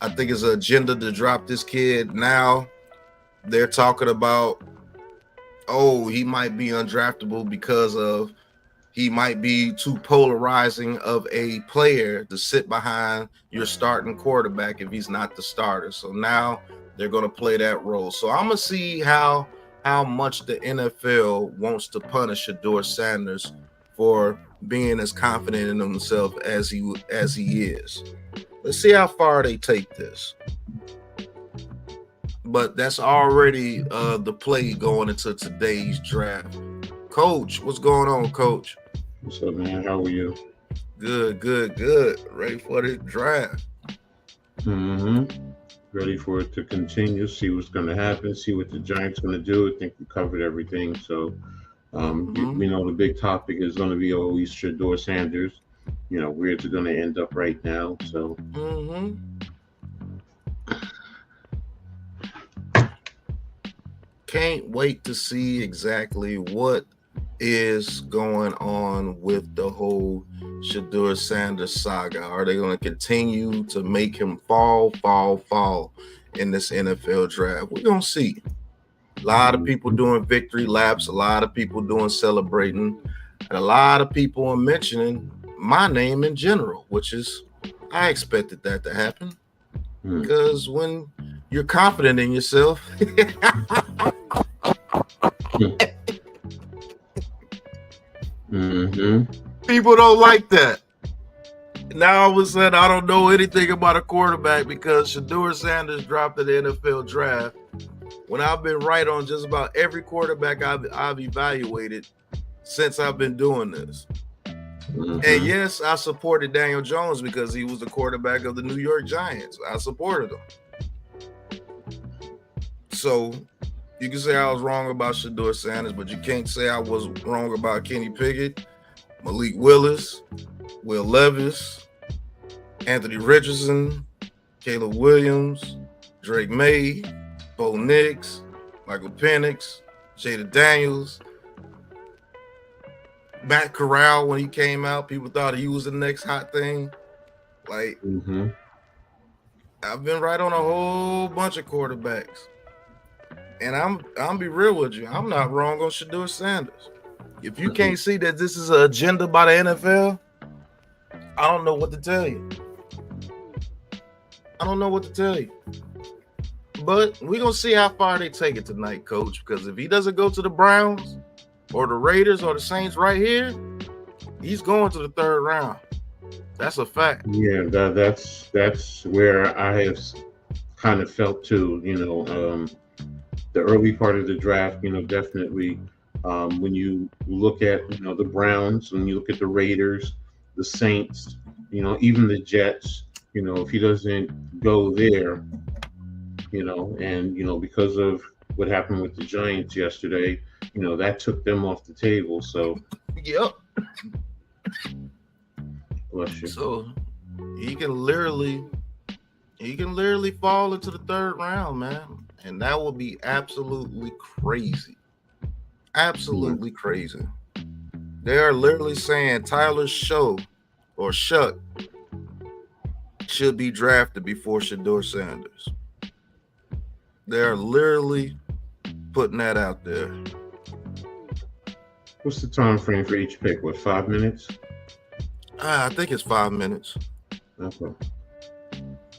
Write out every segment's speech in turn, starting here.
I think it's an agenda to drop this kid now. They're talking about, oh, he might be undraftable because of he might be too polarizing of a player to sit behind your starting quarterback if he's not the starter. So now they're going to play that role. So I'm going to see how much the NFL wants to punish Shedeur Sanders for being as confident in himself as he is. Let's see how far they take this. But that's already the play going into today's draft. Coach, what's going on, Coach? What's up, man? How are you? Good. Ready for the draft. Ready for it to continue, see what's going to happen, see what the Giants going to do. I think we covered everything. So, we know the big topic is going to be always Shedeur Sanders. Where's it going to end up right now? So, can't wait to see exactly what is going on with the whole Shedeur Sanders saga. Are they going to continue to make him fall in this NFL draft? We're going to see. A lot of people doing victory laps, a lot of people doing celebrating, and a lot of people are mentioning my name in general, which is, I expected that to happen. Because when you're confident in yourself, people don't like that. Now all of a sudden, I don't know anything about a quarterback because Shedeur Sanders dropped in the NFL draft when I've been right on just about every quarterback I've evaluated since I've been doing this. And yes, I supported Daniel Jones because he was the quarterback of the New York Giants. I supported him. So you can say I was wrong about Shedeur Sanders, but you can't say I was wrong about Kenny Pickett, Malik Willis, Will Levis, Anthony Richardson, Caleb Williams, Drake May, Bo Nix, Michael Penix, Jada Daniels, Matt Corral. When he came out, people thought he was the next hot thing. Like, I've been right on a whole bunch of quarterbacks. And I'm be real with you. I'm not wrong on Shedeur Sanders. If you can't see that this is an agenda by the NFL, I don't know what to tell you. But we're going to see how far they take it tonight, Coach. Because if he doesn't go to the Browns or the Raiders or the Saints right here, he's going to the third round. That's a fact. Yeah, that's where I have kind of felt too. The early part of the draft, definitely when you look at, the Browns, when you look at the Raiders, the Saints, even the Jets, if he doesn't go there, and, because of what happened with the Giants yesterday, that took them off the table. So, yep. Bless you. So he can literally fall into the third round, man. And that would be absolutely crazy. Absolutely crazy. They are literally saying Tyler Shuck should be drafted before Shedeur Sanders. They're literally putting that out there. What's the time frame for each pick? 5 minutes? I think it's 5 minutes. Okay.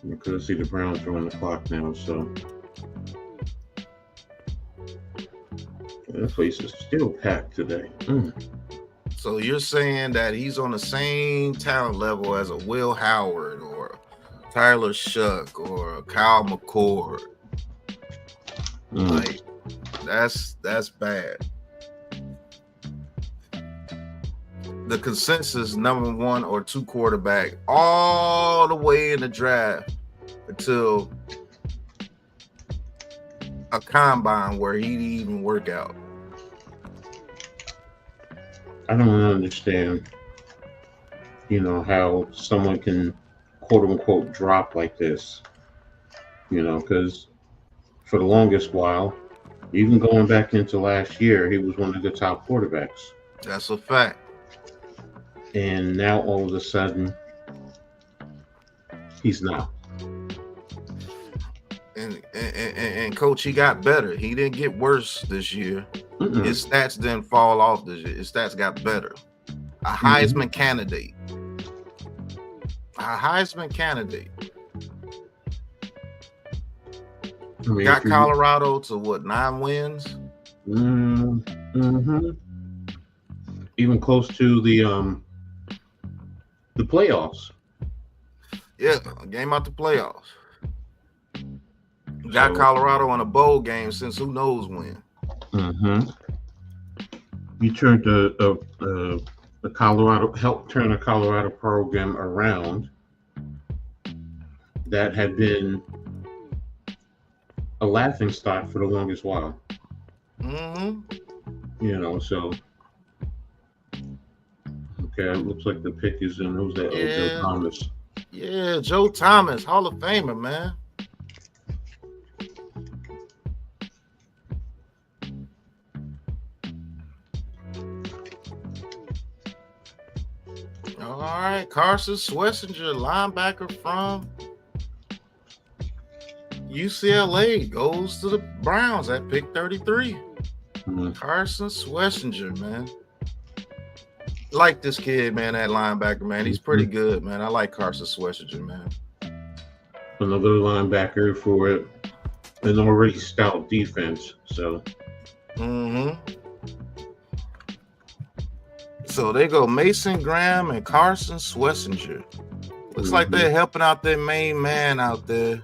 Because see the Browns are on the clock now, so that place is still packed today. So you're saying that he's on the same talent level as a Will Howard or Tyler Shuck or Kyle McCord? Like, that's bad. The consensus number 1 or 2 quarterback all the way in the draft until a combine where he'd even work out. I don't understand, how someone can quote unquote drop like this, because for the longest while, even going back into last year, he was one of the top quarterbacks. That's a fact. And now all of a sudden, he's not. And coach, he got better. He didn't get worse this year. Mm-mm. His stats didn't fall off this year. His stats got better. A Heisman candidate. A Heisman candidate. I mean, Got Colorado to what, 9 wins? Mm-hmm. Even close to the playoffs. Yeah, a game out the playoffs. Got So, Colorado in a bowl game since who knows when. mm-hmm. You turned the Colorado, helped turn a Colorado program around that had been a laughing stock for the longest while. Mm-hmm. You know, so okay, it looks like the pick is in. Who's that? Yeah. Joe Thomas. Yeah, Joe Thomas, Hall of Famer, man. All right, Carson Schlesinger, linebacker from UCLA, goes to the Browns at pick 33. Mm-hmm. Carson Schlesinger, man. Like this kid, man, that linebacker, man. He's pretty good, man. I like Carson Schlesinger, man. Another linebacker for an already stout defense. So, So they go Mason Graham and Carson Schlesinger. Looks like they're helping out their main man out there.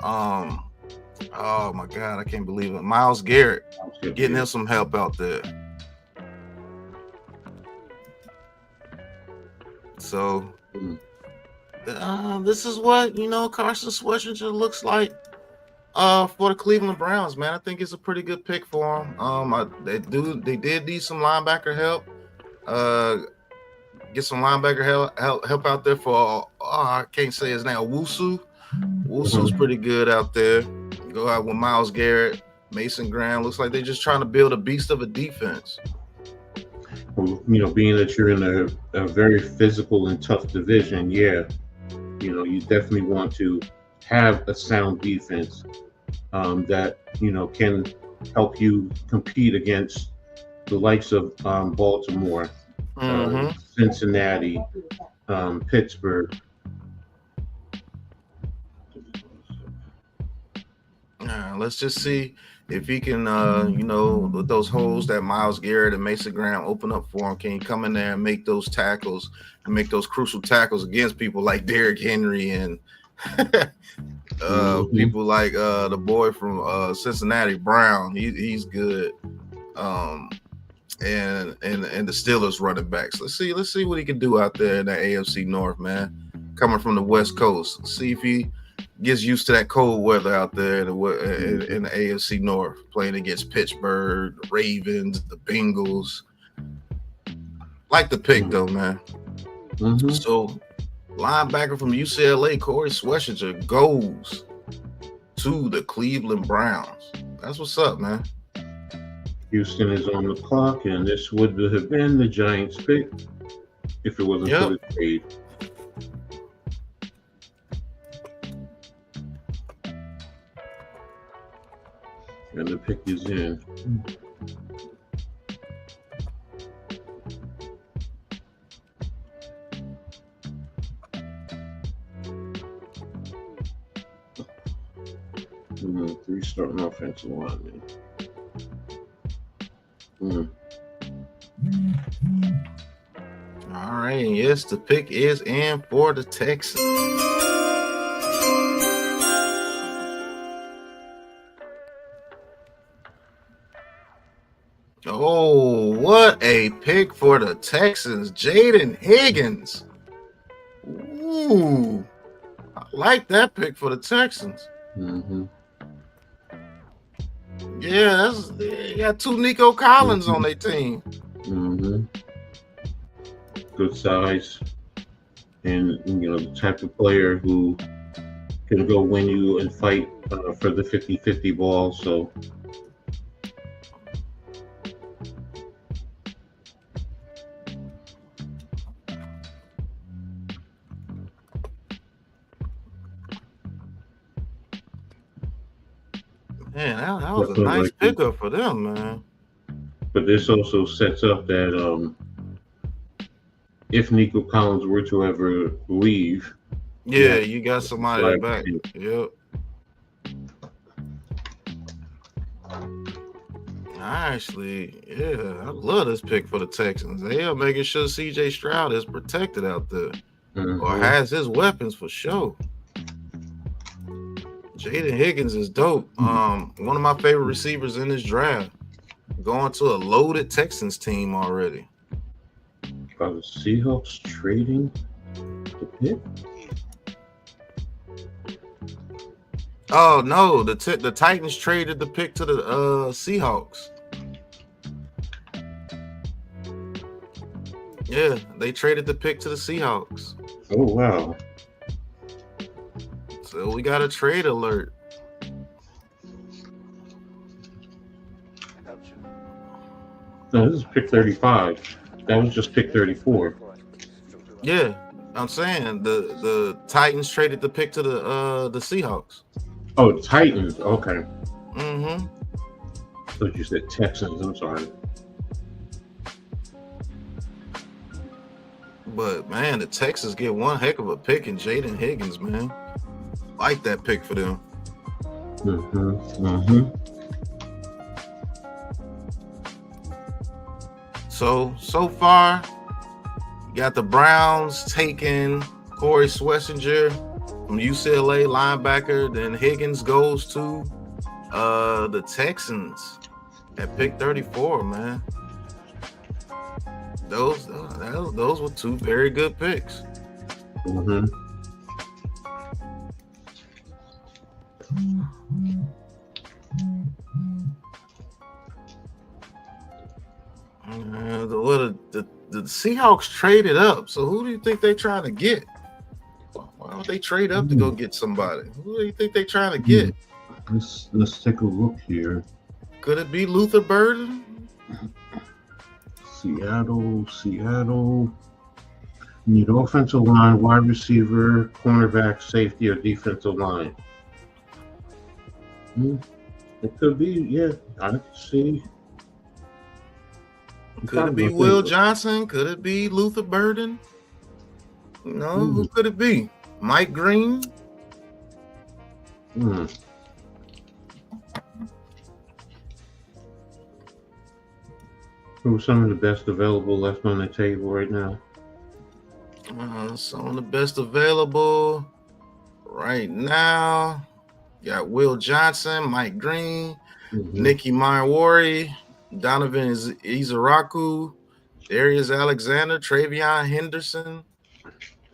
Oh my God, I can't believe it. Myles Garrett, getting him some help out there. So this is what, Carson Schlesinger looks like for the Cleveland Browns, man. I think it's a pretty good pick for him. They did need some linebacker help. Get some linebacker help out there for I can't say his name, Wusu. Wusu's pretty good out there. Go out with Myles Garrett, Mason Graham. Looks like they're just trying to build a beast of a defense. Being that you're in a very physical and tough division, you definitely want to have a sound defense that can help you compete against the likes of Baltimore, Cincinnati, Pittsburgh. Let's just see if he can, with those holes that Myles Garrett and Mason Graham open up for him, can he come in there and make those tackles and make those crucial tackles against people like Derrick Henry and people like the boy from Cincinnati, Brown. He's good. And the Steelers running backs. Let's see what he can do out there in the AFC North, man. Coming from the West Coast. See if he gets used to that cold weather out there in the AFC North, playing against Pittsburgh, the Ravens, the Bengals. Like the pick though, man. So linebacker from UCLA, Corey Schlesinger, goes to the Cleveland Browns. That's what's up, man. Houston is on the clock, and this would have been the Giants' pick if it wasn't for the trade. And the pick is in. Three starting offensive linemen. All right, yes, the pick is in for the Texans. Oh, what a pick for the Texans. Jaden Higgins. Ooh, I like that pick for the Texans. Yeah, they got two Nico Collins on their team. Good size. And, the type of player who can go win you and fight for the 50-50 ball. So, Man, that was a Definitely nice like this. pickup for them, man. But this also sets up that if Nico Collins were to ever leave, you Yeah, have you got somebody flag back. pick. Yep. I love this pick for the Texans. They are making sure CJ Stroud is protected out there or Mhm. has his weapons for sure. Jaden Higgins is dope. One of my favorite receivers in this draft. Going to a loaded Texans team already. Are the Seahawks trading the pick? Oh no, the Titans traded the pick to the Seahawks. Yeah, they traded the pick to the Seahawks. Oh wow. So we got a trade alert. No, this is pick 35. That was just pick 34. Yeah, I'm saying the Titans traded the pick to the Seahawks. Oh, Titans. Okay. Mm-hmm. I thought you said Texans. I'm sorry. But man, the Texans get one heck of a pick in Jaden Higgins, man. Like that pick for them. Mm-hmm. Mm-hmm. So far, you got the Browns taking Corey Swessinger from UCLA linebacker. Then Higgins goes to the Texans at pick 34, man. Those were two very good picks. Mm-hmm. The Seahawks traded up. So who do you think they're trying to get? Why don't they trade up to go get somebody? Who do you think they're trying to get? Let's take a look here. Could it be Luther Burden? Seattle. Need offensive line, wide receiver, cornerback, safety, or defensive line. It could be, yeah. I can see. Could it be Will Johnson? Could it be Luther Burden? No, who could it be? Mike Green? Who are some of the best available left on the table right now? Some of the best available right now. Got Will Johnson, Mike Green, Nicky Maiwari, Donovan Izaraku, Darius Alexander, Travion Henderson,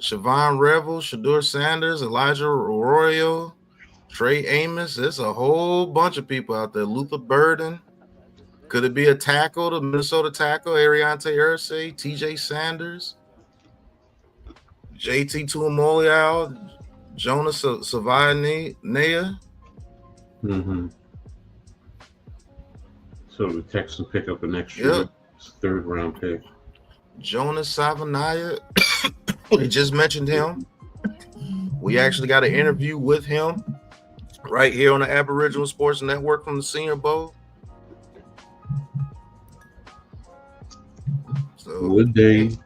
Siobhan Revel, Shedeur Sanders, Elijah Arroyo, Trey Amos. There's a whole bunch of people out there. Luther Burden. Could it be a tackle, the Minnesota tackle, Ariante Irsay, TJ Sanders, JT Tuimoloau, Jonas Savaiinaea? So the Texans pick up an extra third round pick. Jonas Savaiinaea. We just mentioned him. We actually got an interview with him right here on the Aboriginal Sports Network from the Senior Bowl. So would they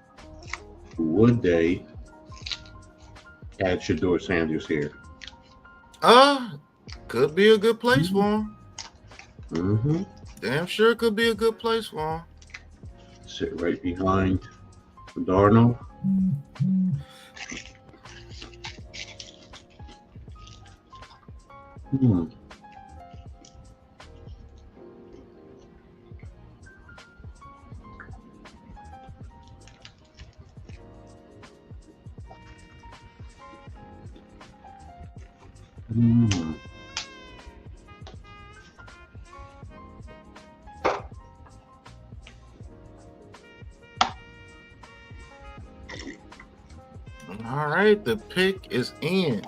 add Shedeur Sanders here? Could be a good place for him. Damn sure could be a good place for him. Sit right behind Darnold. All right, the pick is in.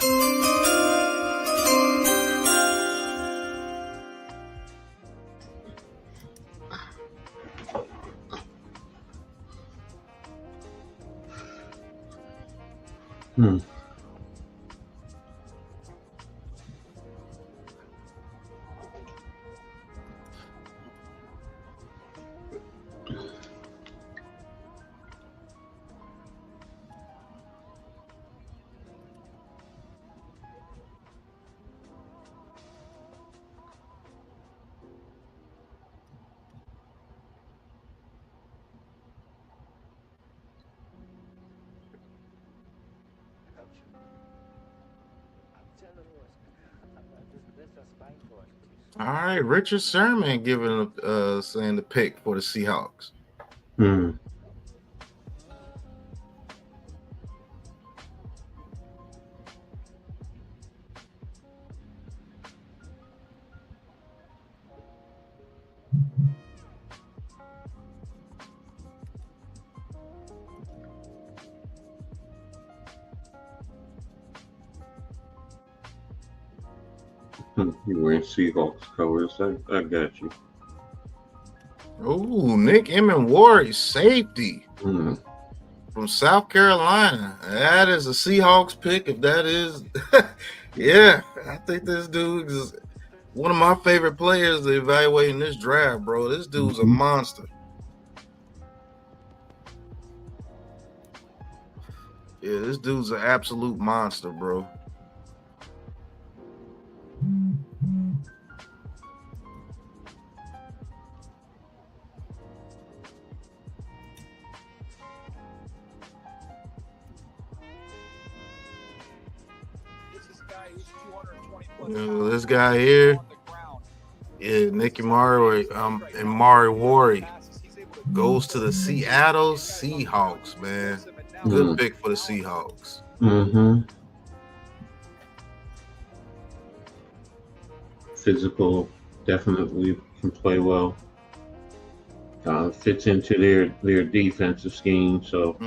All right, Richard Sherman giving saying the pick for the Seahawks. Hmm. You wearing Seahawks colors? I got you. Oh, Nick Emmanwori, safety Hmm. from South Carolina. That is a Seahawks pick. If that is, yeah, I think this dude is one of my favorite players to evaluate in this draft, bro. This dude's a monster. Yeah, this dude's an absolute monster, bro. This guy here, yeah, Nick Emmanwori goes to the Seattle Seahawks, man. Good pick for the Seahawks. Mm-hmm. Physical, definitely can play well. Fits into their defensive scheme. So,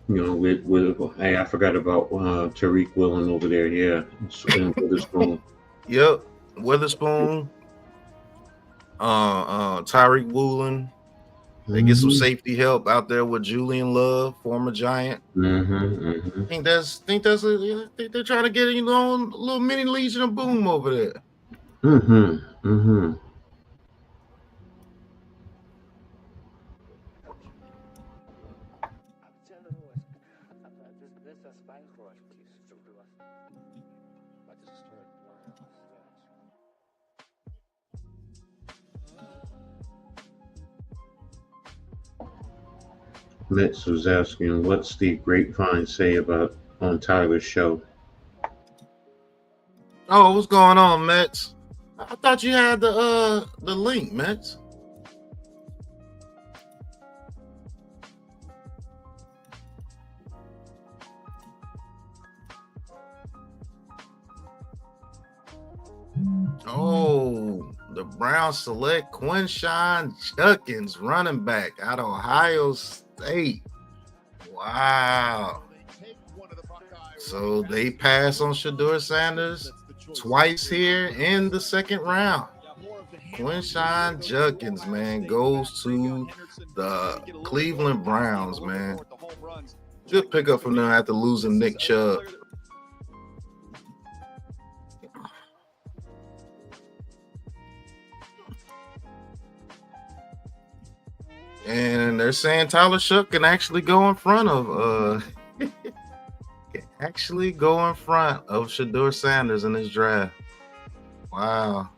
you know, with hey, I forgot about Tariq Woolen over there. Yeah, and Witherspoon. Yep, Witherspoon. Tyreek Woolen. They get some safety help out there with Julian Love, former Giant. I think they're trying to get a little mini Legion of Boom over there. Metz was asking, what's the grapevine say about on Tyler's show? Oh, what's going on, Metz? I thought you had the link, Metz. Oh, the Browns select Quinshon Judkins, running back out of Ohio State. Wow. So they pass on Shedeur Sanders twice here in the second round. Quinshon Judkins, man, goes to the Cleveland Browns, man. Good pickup from them after losing Nick Chubb. And they're saying Tyler Shough can actually go in front of Shedeur Sanders in this draft. Wow.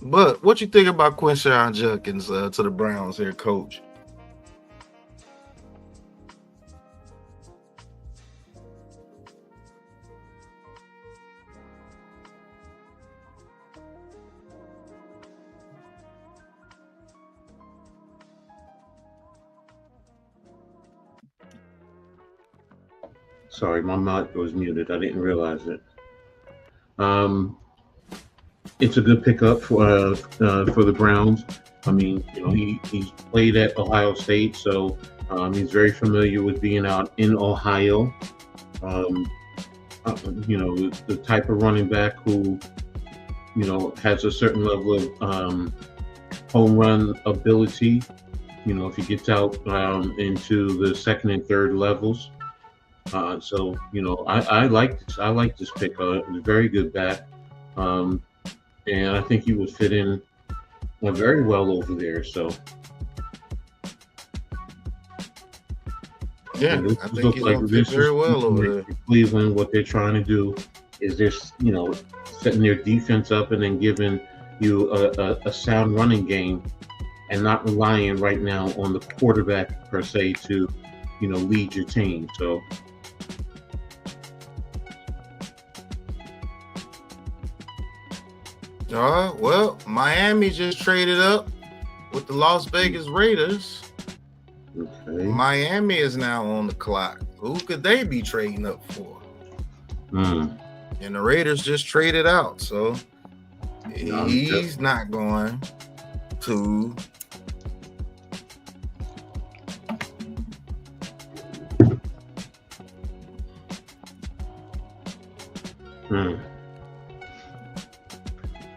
But what you think about Quinshon Judkins to the Browns here, coach? Sorry, my mic was muted. I didn't realize it. It's a good pickup for the Browns. I mean, you know, he's played at Ohio State, so he's very familiar with being out in Ohio. You know, the type of running back who, you know, has a certain level of home run ability. You know, if he gets out into the second and third levels. So, you know, I like this pick. It's a very good back. And I think he would fit in very well over there. So, yeah, I think he's going to fit very well over there. Cleveland, what they're trying to do is they're, you know, setting their defense up and then giving you a sound running game and not relying right now on the quarterback per se to, lead your team. So well, Miami just traded up with the Las Vegas Raiders. okay. Miami is now on the clock. Who could they be trading up for? And the Raiders just traded out, so he's not going to.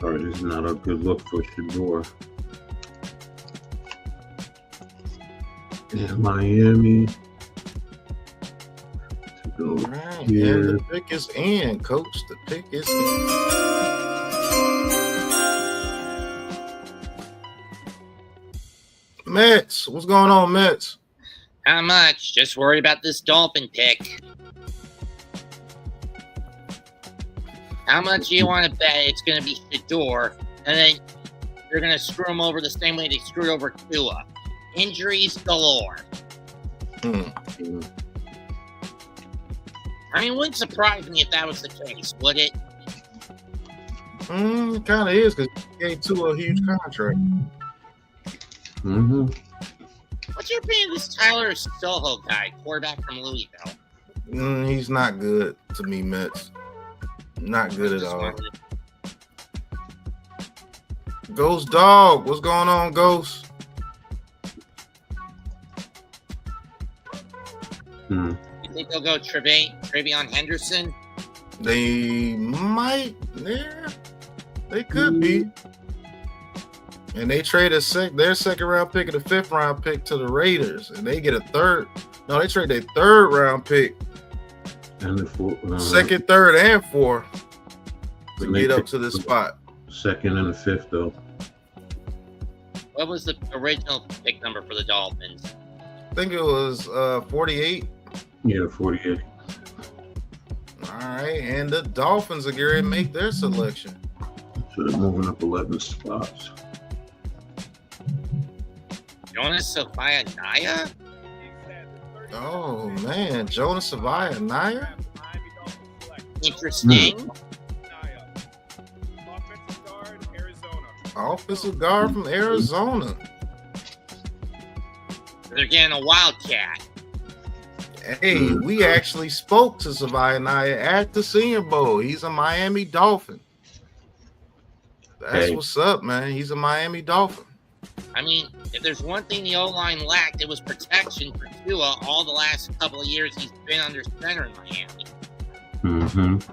All right, this is not a good look for Shedeur. And Miami to go here. And the pick is in, Coach. The pick is in. Mets, what's going on, Mets? Not much. Just worried about this Dolphin pick. How much do you want to bet it's going to be Shedeur, and then you're going to screw him over the same way they screwed over Tua? Injuries galore. I mean, it wouldn't surprise me if that was the case, would it? It kind of is, because he gave Tua a huge contract. What's your opinion of this Tyler Soho guy, quarterback from Louisville? He's not good to me, Mets. Not good at all. Ghost Dog, what's going on, Ghost? You think they'll go Travion Henderson? They might. Yeah, they could be. And they trade their second round pick and a 5th round pick to the Raiders, and they get a third. No, they trade their 3rd round pick, and the 4th, 2nd, 3rd, and 4th to get up to this spot. 2nd and the 5th, though. What was the original pick number for the Dolphins? I think it was 48. Yeah, 48. All right, and the Dolphins are going to make their selection. So they're moving up 11 spots. Jonas Savaiinaea? Oh, man. Jonas Savaiinaea? Interesting. Offensive guard from Arizona. They're getting a Wildcat. Hey, we actually spoke to Savaiinaea at the Senior Bowl. He's a Miami Dolphin. That's what's up, man. He's a Miami Dolphin. I mean, if there's one thing the O-line lacked, it was protection for Tua all the last couple of years he's been under center in Miami.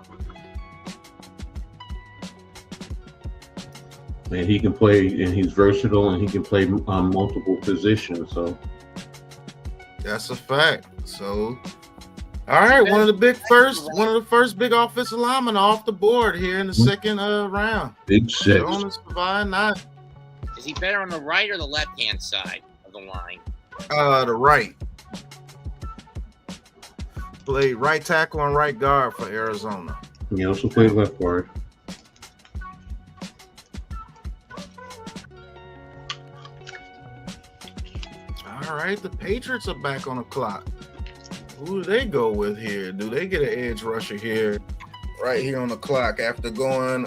And he can play, and he's versatile, and he can play multiple positions. So that's a fact. So, all right, one of the first big offensive linemen off the board here in the second round. Big 6. Jonas Savaiinaea. Is he better on the right or the left-hand side of the line? The right. Played right tackle and right guard for Arizona. He also played left guard. All right, the Patriots are back on the clock. Who do they go with here? Do they get an edge rusher here, right here on the clock after going?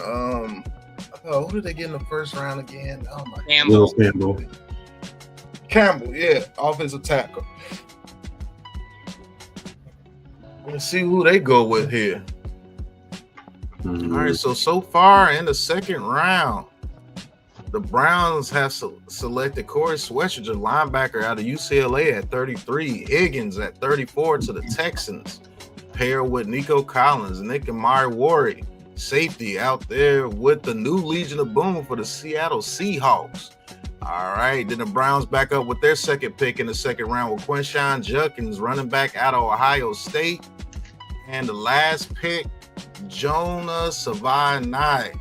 Who did they get in the first round again? Oh my Campbell. Campbell, yeah, offensive tackle. Let's see who they go with here. All right, so far in the second round, the Browns have selected Corey Schwetzinger, linebacker out of UCLA at 33, Higgins at 34 to the Texans, paired with Nico Collins, Nick Amari, safety out there with the new Legion of Boom for the Seattle Seahawks. All right, then the Browns back up with their second pick in the second round with Quinshon Judkins, running back out of Ohio State. And the last pick, Jonas Savaiinaea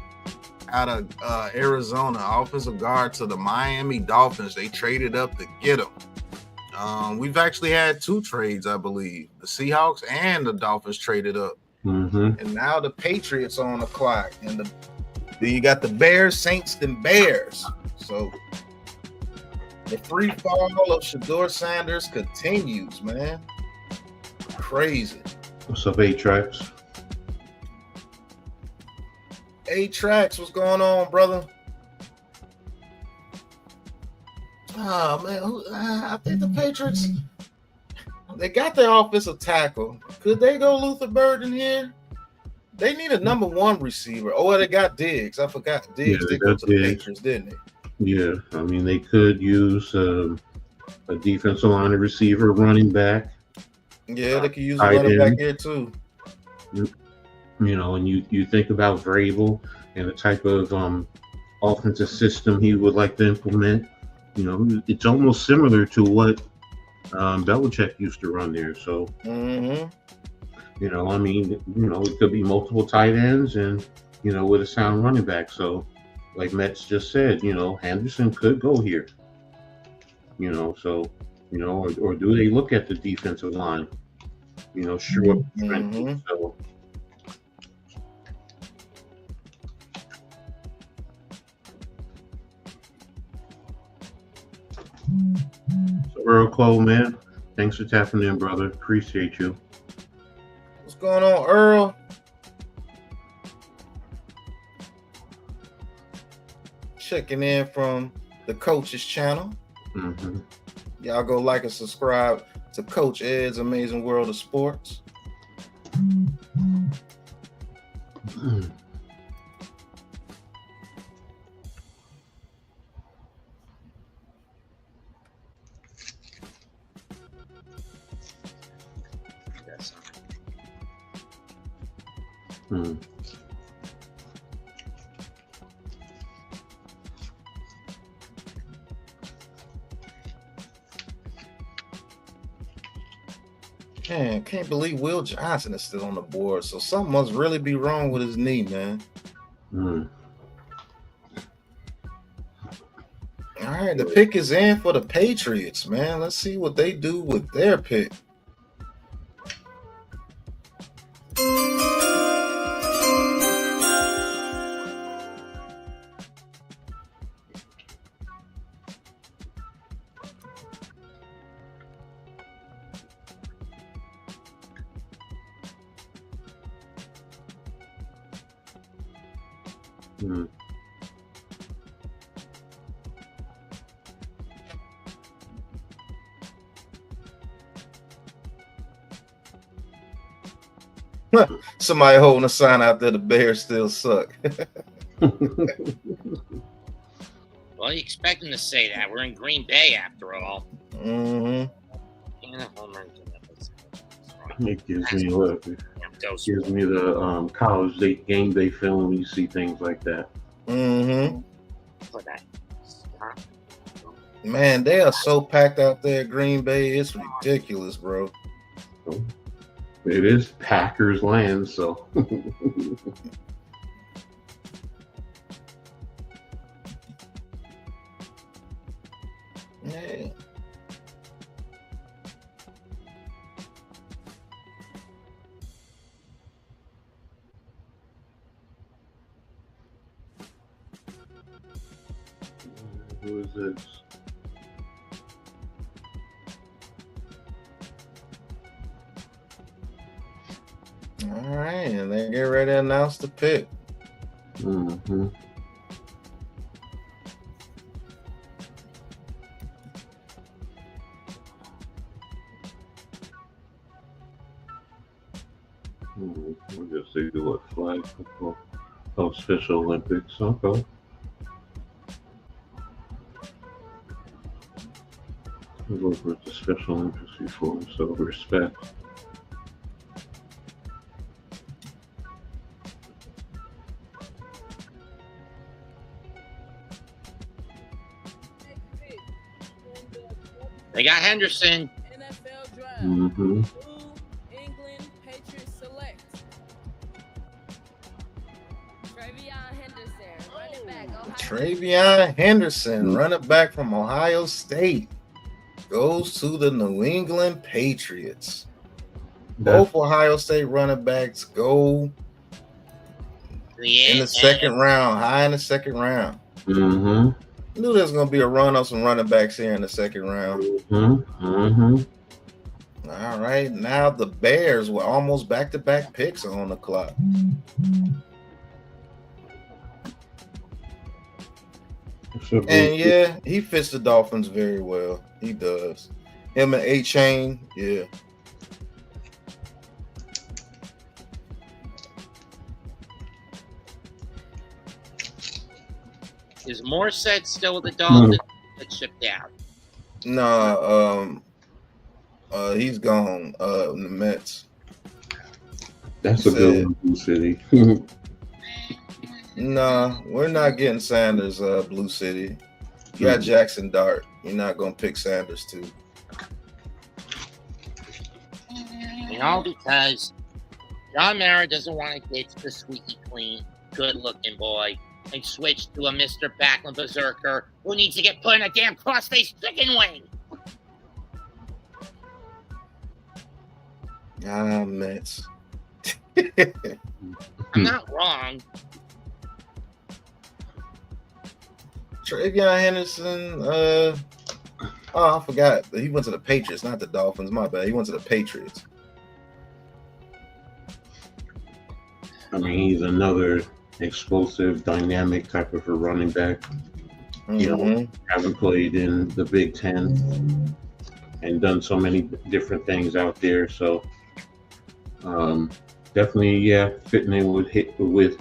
out of Arizona, offensive guard to the Miami Dolphins. They traded up to get him. We've actually had 2 trades, I believe. The Seahawks and the Dolphins traded up. And now the Patriots are on the clock. And then you got the Bears, Saints, and Bears. So The free fall of Shador Sanders continues, man. Crazy. What's up, A-Trax? A-Trax, what's going on, brother? Oh, man. I think the Patriots, they got their offensive tackle. Could they go Luther Burden here? They need a number one receiver. Oh, they got Diggs. I forgot. Diggs did go to the Patriots, didn't they? Yeah, I mean, they could use a defensive line receiver, running back. Yeah, they could use a running back here too. You know, and you think about Vrabel and the type of offensive system he would like to implement. You know, it's almost similar to what Belichick used to run there. So, you know, I mean, you know, it could be multiple tight ends and, you know, with a sound running back. So, like Metz just said, you know, Henderson could go here. You know, so, you know, or do they look at the defensive line? You know, sure. So, Earl Cole, man, thanks for tapping in, brother. Appreciate you. What's going on, Earl? Checking in from the Coach's channel. Y'all go like and subscribe to Coach Ed's Amazing World of Sports. Man, can't believe Will Johnson is still on the board. So something must really be wrong with his knee, man. All right, the pick is in for the Patriots, man. Let's see what they do with their pick. Somebody holding a sign out there, the Bears still suck. Well, you expect them to say that. We're in Green Bay after all. It gives me the college game day feeling when you see things like that. Man, they are so packed out there, Green Bay. It's ridiculous, bro. It is Packers land, so. Yeah. Who is this? All right, and they get ready to announce the pick. I guess they do what, flag football? Oh, Special Olympics. Okay. I've worked with the Special Olympics before, so respect. They got Henderson. NFL draft. England Patriots select TreVeyon Henderson, running back from Ohio State, goes to the New England Patriots. Both Ohio State running backs go in the second round, high in the second round. Knew there's gonna be a run on some running backs here in the second round. All right, now the Bears were almost back-to-back picks on the clock. And yeah, he fits the Dolphins very well. He does. Him and A-Chain, yeah. Is Morstead still with the Dolphins? That shipped out. Nah, he's gone. In the Mets. That's a good one, Blue City. Nah, we're not getting Sanders, Blue City. You got Jackson Dart. You're not gonna pick Sanders too. You know, because John Mara doesn't want to ditch the squeaky clean, good-looking boy and switch to a Mr. Backlund Berserker who needs to get put in a damn cross-faced chicken wing. Mets. I'm not wrong. Travion Henderson, I forgot. He went to the Patriots, not the Dolphins. My bad. He went to the Patriots. I mean, he's another explosive, dynamic type of a running back. You know, haven't played in the Big Ten and done so many different things out there. So definitely, yeah, fitting in with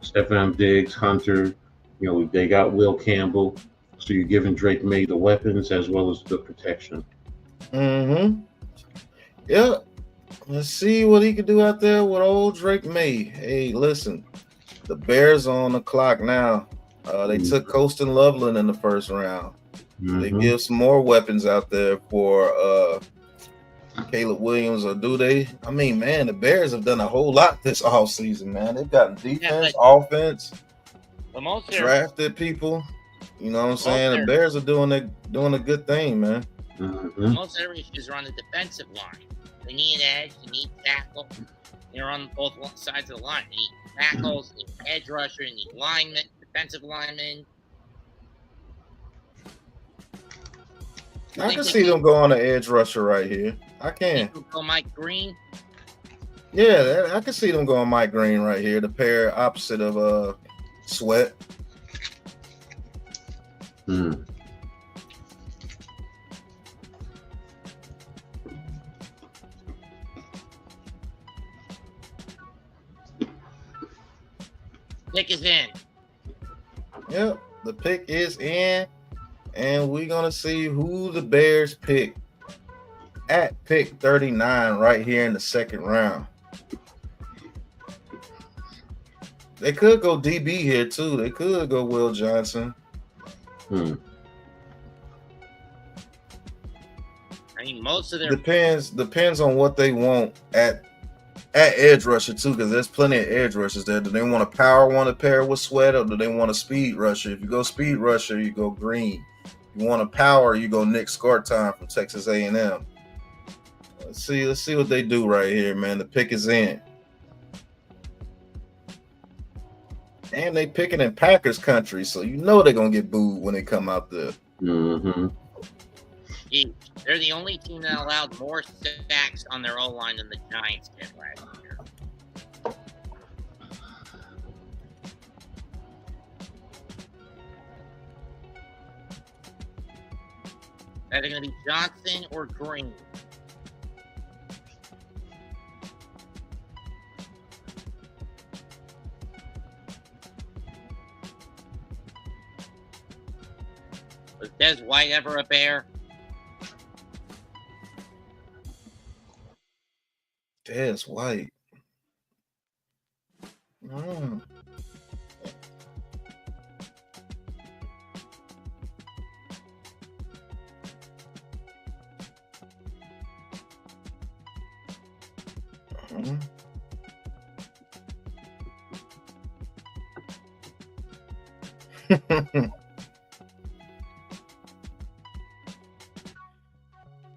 Stephon Diggs, Hunter. You know, they got Will Campbell. So you're giving Drake May the weapons as well as the protection. Yeah. Let's see what he can do out there with old Drake May. Hey, listen, the Bears are on the clock now. They took Colston Loveland in the first round. They give some more weapons out there for Caleb Williams, or do they? I mean, man, the Bears have done a whole lot this offseason, man. They've gotten defense, offense, drafted people. You know what I'm saying? The Bears are doing a good thing, man. Most of their issues are on the defensive line. They need edge, they need tackle. They're on both sides of the line. They need tackles, they need edge rusher, they need linemen, defensive linemen. I can see them go on an edge rusher right here. I can. Go Mike Green. Yeah, I can see them going Mike Green right here. The pair opposite of Sweat. Pick is in. Yep, the pick is in, and we're gonna see who the Bears pick at pick 39 right here in the second round. They could go DB here too. They could go Will Johnson. I mean, most of their depends on what they want at edge rusher too, because there's plenty of edge rushers there. Do they want a power one to pair with Sweat, or do they want a speed rusher? If you go speed rusher, you go Green. If you want a power, you go Nick Scartine from Texas A&M. Let's see what they do right here, man. The pick is in. And they picking in Packers country, so you know they're gonna get booed when they come out there. They're the only team that allowed more sacks on their O-line than the Giants did last year. Are they going to be Johnson or Green? Was Des White ever a Bear? Des White.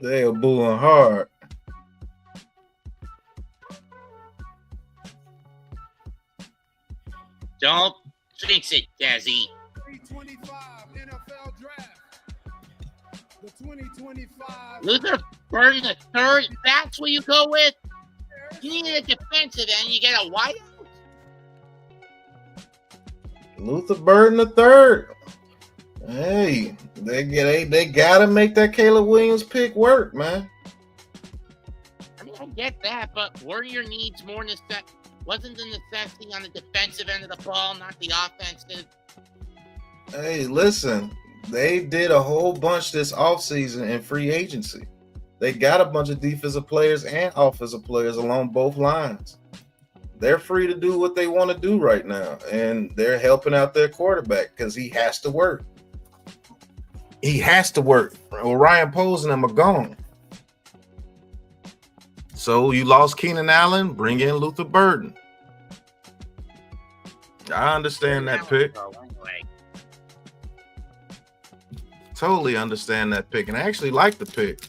They are booing hard. Don't jinx it, Desi. 2025 NFL Draft. The 2025. Luther Burden the third. That's what you go with. You need a defensive end. You get a wideout. Luther Burden the third. Hey, they gotta make that Caleb Williams pick work, man. I mean, I get that, but were your needs more wasn't the necessity on the defensive end of the ball, not the offensive? Hey, listen, they did a whole bunch this offseason in free agency. They got a bunch of defensive players and offensive players along both lines. They're free to do what they want to do right now, and they're helping out their quarterback because he has to work. He has to work. Well, Ryan Poles and them are gone. So you lost Keenan Allen, bring in Luther Burden. I understand that pick. Totally understand that pick, and I actually like the pick.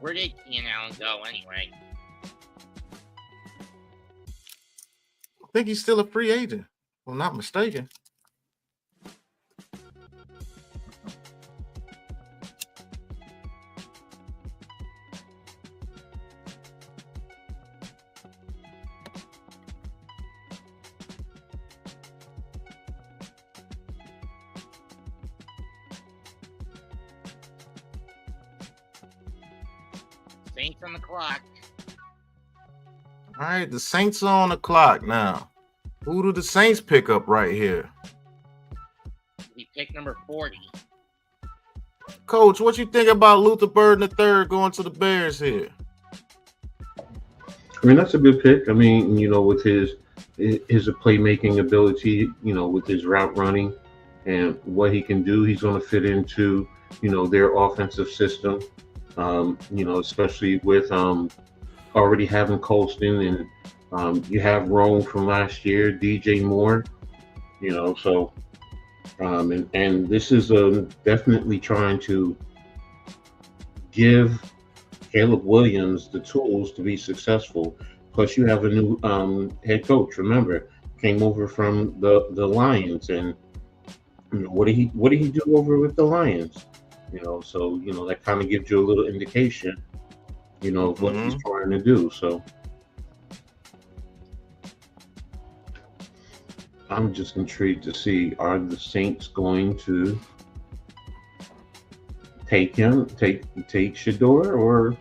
Where did Keenan Allen go anyway? I think he's still a free agent, if I'm not mistaken. Saints on the clock. All right, the Saints are on the clock now. Who do the Saints pick up right here? We pick number 40. Coach, what you think about Luther Burden III going to the Bears here? I mean, that's a good pick. I mean, you know, with his playmaking ability, you know, with his route running and what he can do, he's going to fit into, you know, their offensive system. You know, especially with already having Colston and you have Rome from last year, DJ Moore, you know, so and this is definitely trying to give Caleb Williams the tools to be successful. Plus, you have a new head coach. Remember, came over from the Lions, and you know, what did he do over with the Lions? You know, so you know that kind of gives you a little indication, you know, of what he's trying to do. So I'm just intrigued to see, are the Saints going to take Shedeur, or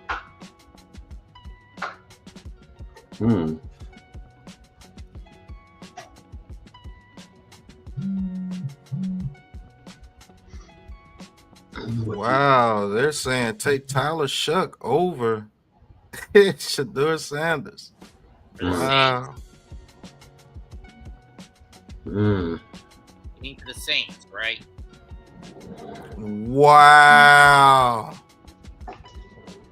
Wow, they're saying take Tyler Shuck over Shedeur Sanders. Wow. You mean for the Saints, right? Wow.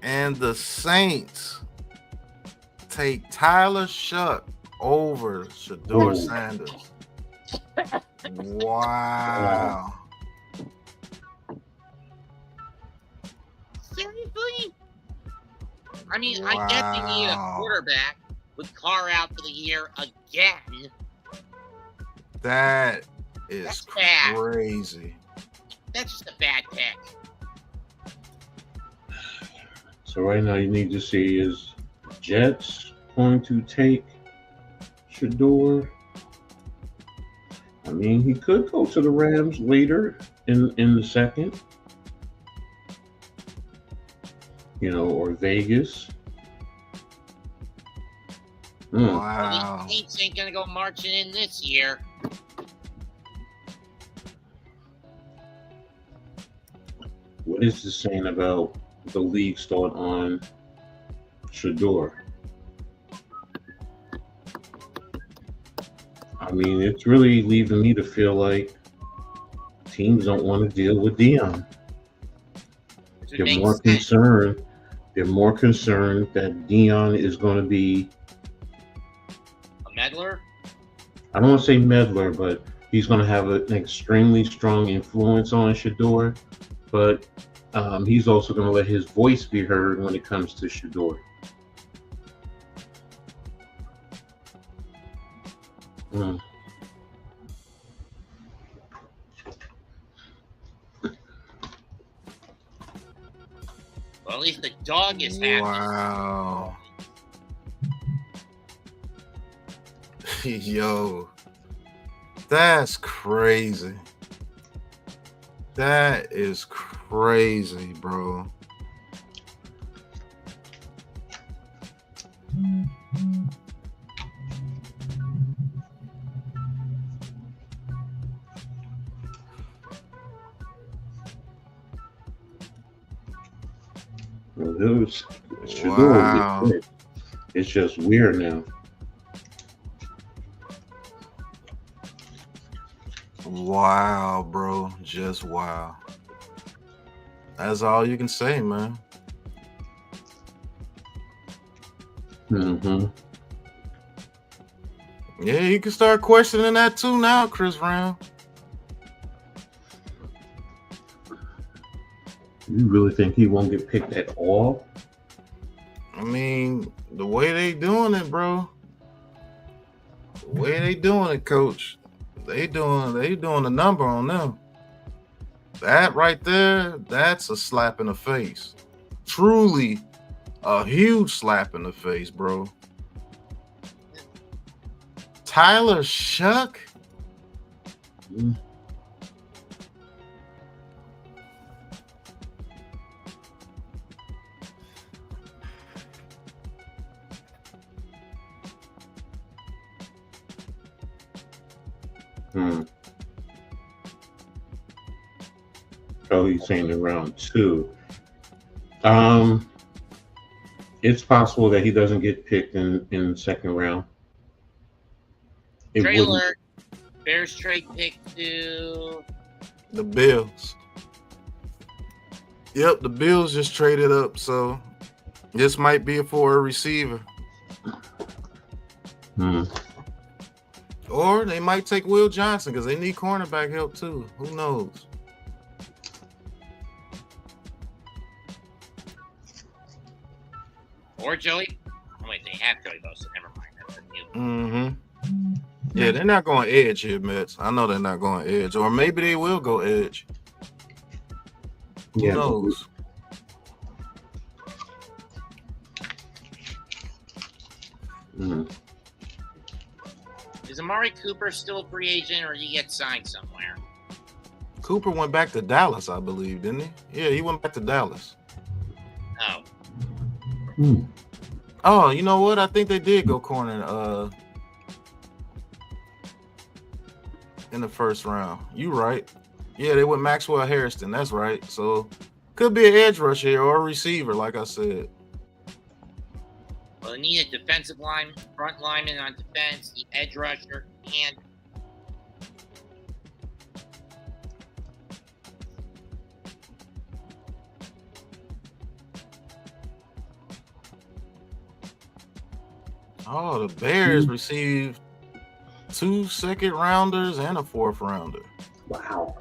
And the Saints take Tyler Shuck over Shedeur Sanders. Wow. Seriously? I mean, I guess they need a quarterback with Carr out for the year again. That is That's bad. crazy. That's just a bad pick. So right now you need to see, is Jets going to take Shedeur? I mean, he could go to the Rams later in the second, you know, or Vegas. Wow. These Saints ain't gonna go marching in this year. What is this saying about the league's thought on Shedeur? I mean, it's really leaving me to feel like teams don't want to deal with Dion. They're more concerned. They're more concerned that Dion is going to be A meddler? I don't want to say meddler, but he's going to have an extremely strong influence on Shedeur. But he's also going to let his voice be heard when it comes to Shedeur. Mm. Well, at least the dog is happy. Wow. Yo, that's crazy. That is crazy, bro. Well, it was Shador Wow. was good. It's just weird now. Wow, bro. Just wow. That's all you can say, man. Mm-hmm. Yeah, you can start questioning that too now, Chris Brown. You really think he won't get picked at all? I mean, the way they doing it, bro. The way they doing it, coach. They doing a number on them. That right there, that's a slap in the face. Truly a huge slap in the face, bro. Tyler Shuck? Mm. Hmm. Oh, he's saying in round 2. It's possible that he doesn't get picked in the second round. It Trade wouldn't. alert. Bears trade pick to The Bills. Yep, the Bills just traded up, so this might be for a receiver. Hmm. Or they might take Will Johnson because they need cornerback help too. Who knows? or Joey. Oh, wait, they have Joey Bosa. Never mind. That's a new. Mm-hmm. Yeah, they're not going edge here, Mets. I know they're not going edge. Or maybe they will go edge. Who Yeah. knows? Mm. Is Amari Cooper still a free agent, or did he get signed somewhere? Cooper went back to Dallas, I believe, didn't he? Yeah, he went back to Dallas. Oh, Hmm. Oh, you know what? I think they did go corner in the first round. You right. Yeah, they went Maxwell Harrison. That's right. So could be an edge rusher here or a receiver, like I said. well, they need a defensive line, front lineman on defense, the edge rusher, and Oh, the Bears received 2 second rounders and a 4th rounder. Wow.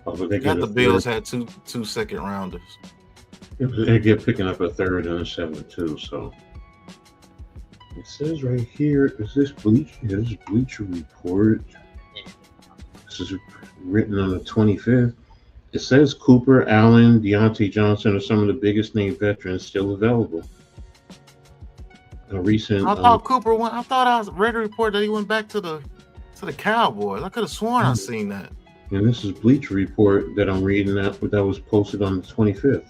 Oh, but they Got get the Bills had two second rounders. They get picking up a third and a 7-2. So it says right here, is this Bleacher Report? This is written on the 25th. It says Cooper, Allen, Deontay Johnson are some of the biggest name veterans still available. A recent. I thought Cooper went. I thought I read a report that he went back to the Cowboys. I could have sworn I seen that. And this is Bleacher Report that I'm reading that was posted on the 25th.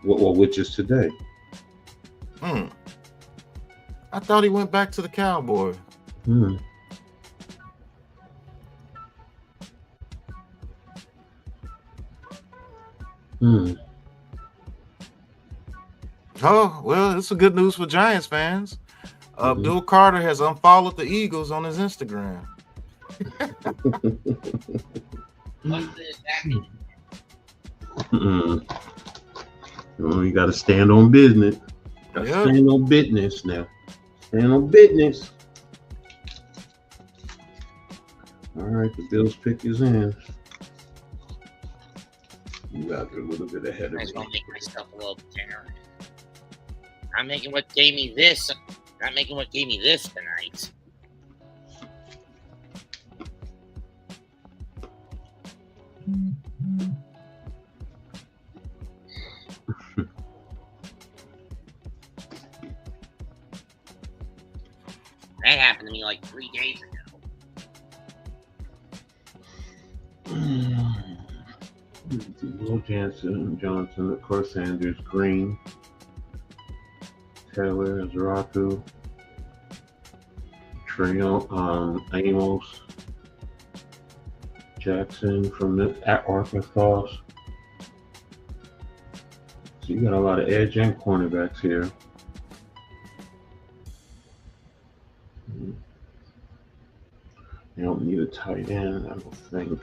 Which is today. I thought he went back to the Cowboys. Hmm. Hmm. Oh, well, it's a good news for Giants fans. Abdul Carter has unfollowed the Eagles on his Instagram. what's the exact? Well, you got to stand on business. Got to Yep. stand on business now. Stand on business. All right, the Bills pick is in. You got a little bit ahead I of just me. want to make myself a little better. I'm making what gave me this Not making what gave me this tonight. That happened to me like 3 days ago. Will Johnson, of course, Sanders, Green, Taylor, Zaratu, Trail, Amos, Jackson from at Arkansas. So you got a lot of edge and cornerbacks here. You don't need a tight end, I don't think.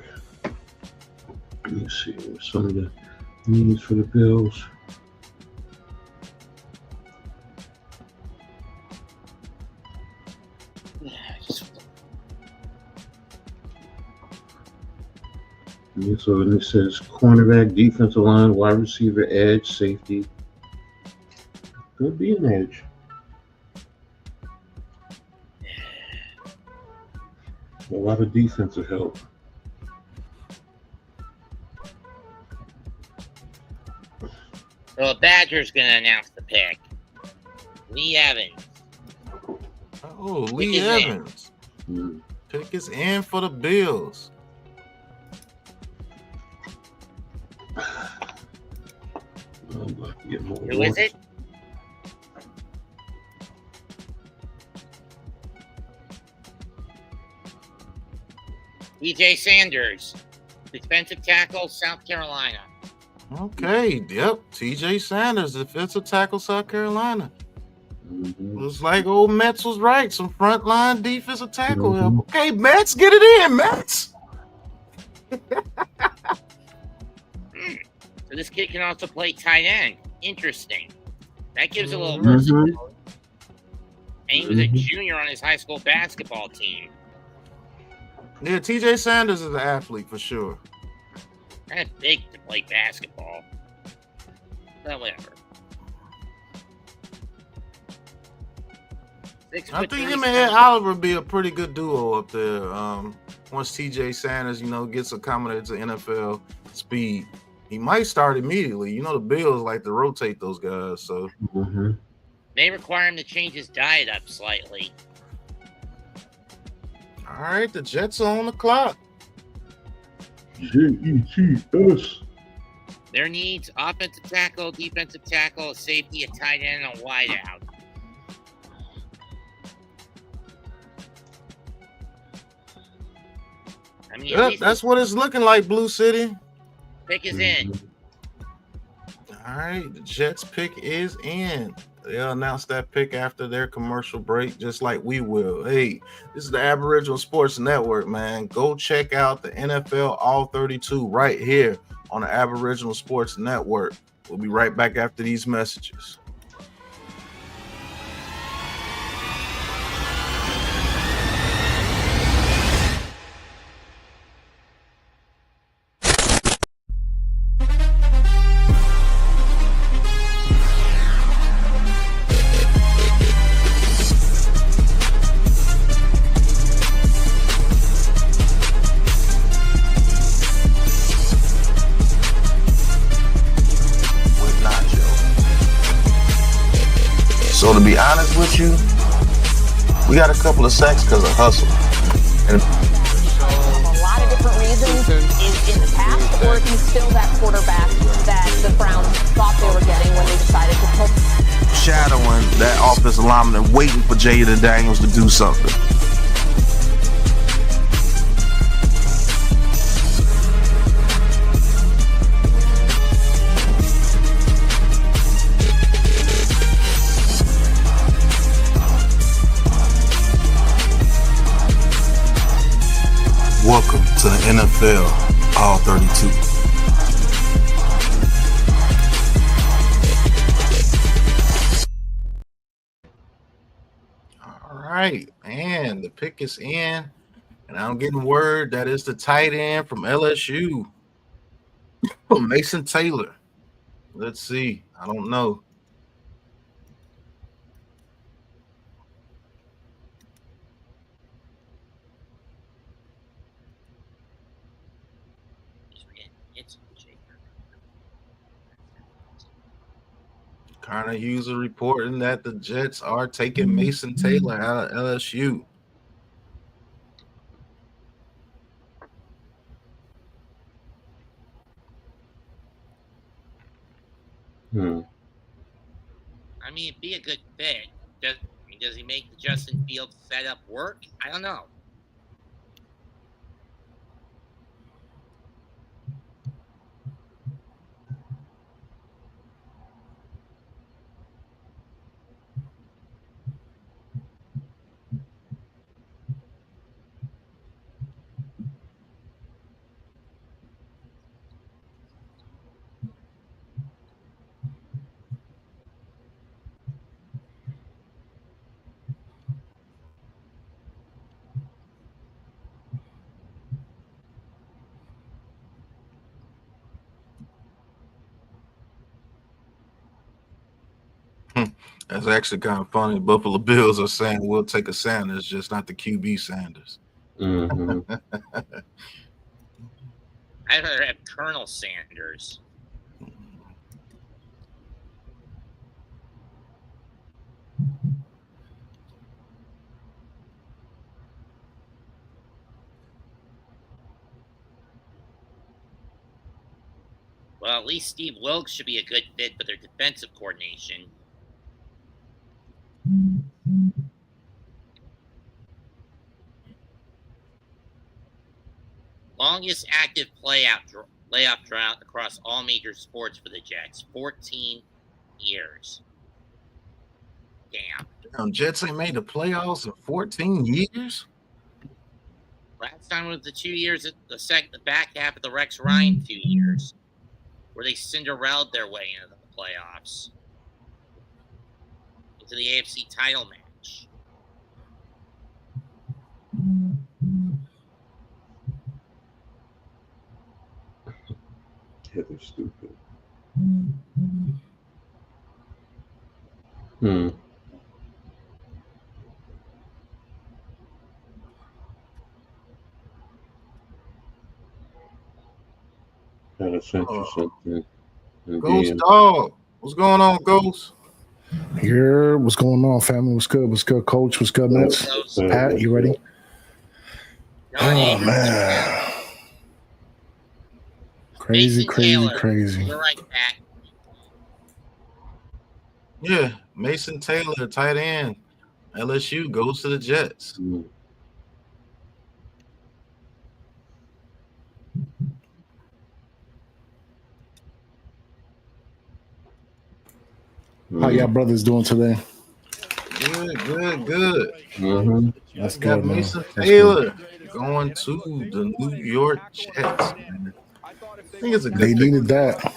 Let me see some of the needs for the Bills. So it says cornerback, defensive line, wide receiver, edge, safety. Could be an edge. A lot of defensive help. So the Badgers going to announce the pick. Lee Evans. Oh, Lee Evans. Pick is in for the Bills. Who is it? TJ Sanders, defensive tackle, South Carolina. Okay, yep. TJ Sanders, defensive tackle, South Carolina. Looks like old Metz was right. Some frontline defensive tackle help. Okay, Metz, get it in, Metz. So this kid can also play tight end. Interesting. That gives a little versatility. And he was a junior on his high school basketball team. Yeah, TJ Sanders is an athlete for sure. Kind of big to play basketball. But whatever. I think him and Ed Oliver be a pretty good duo up there. Once TJ Sanders, gets accommodated to NFL speed, he might start immediately. The Bills like to rotate those guys, so they require him to change his diet up slightly. All right, the Jets are on the clock. Jets. Their needs: offensive tackle, defensive tackle, a safety, a tight end, and a wideout. I mean, Yep, that's what it's looking like, Blue City. Pick is in. All right, the Jets pick is in. They'll announce that pick after their commercial break, just like we will. Hey, this is the Aboriginal Sports Network, man. Go check out the NFL All 32 right here on the Aboriginal Sports Network. We'll be right back after these messages. So to be honest with you, we got a couple of sacks because of hustle. And a lot of different reasons in the past, or he's still that quarterback that the Browns thought they were getting when they decided to put shadowing that offensive lineman and waiting for Jaden Daniels to do something. Welcome to the NFL All 32. All right, and the pick is in, and I'm getting word that it's the tight end from LSU, Mason Taylor. Let's see. I don't know. It's Jake. Connor Hughes is reporting that the Jets are taking Mason Taylor out of LSU. I mean, it'd be a good fit. Does he make the Justin Fields setup work? I don't know. That's actually kind of funny. Buffalo Bills are saying we'll take a Sanders, just not the QB Sanders. Mm-hmm. I'd rather have Colonel Sanders. Well, at least Steve Wilkes should be a good fit for their defensive coordination. Longest active playoff drought across all major sports for the Jets, 14 years. Damn. Jets ain't made the playoffs in 14 years? Last time was the 2 years at the back half of the Rex Ryan 2 years, where they Cinderella'd their way into the playoffs, into the AFC title match. Yeah, they're stupid. Gotta send you something. Ghost Dog. What's going on, Ghost? Here, what's going on, family? What's good? What's good, Coach? What's good, Mets? Pat, you ready? Oh, man. Crazy. You're right, Pat. Yeah, Mason Taylor, tight end. LSU goes to the Jets. How y'all brothers doing today? Good. Mm-hmm. That's good, man. Mason Taylor going to the New York Jets, man. I think it's a good They needed that. I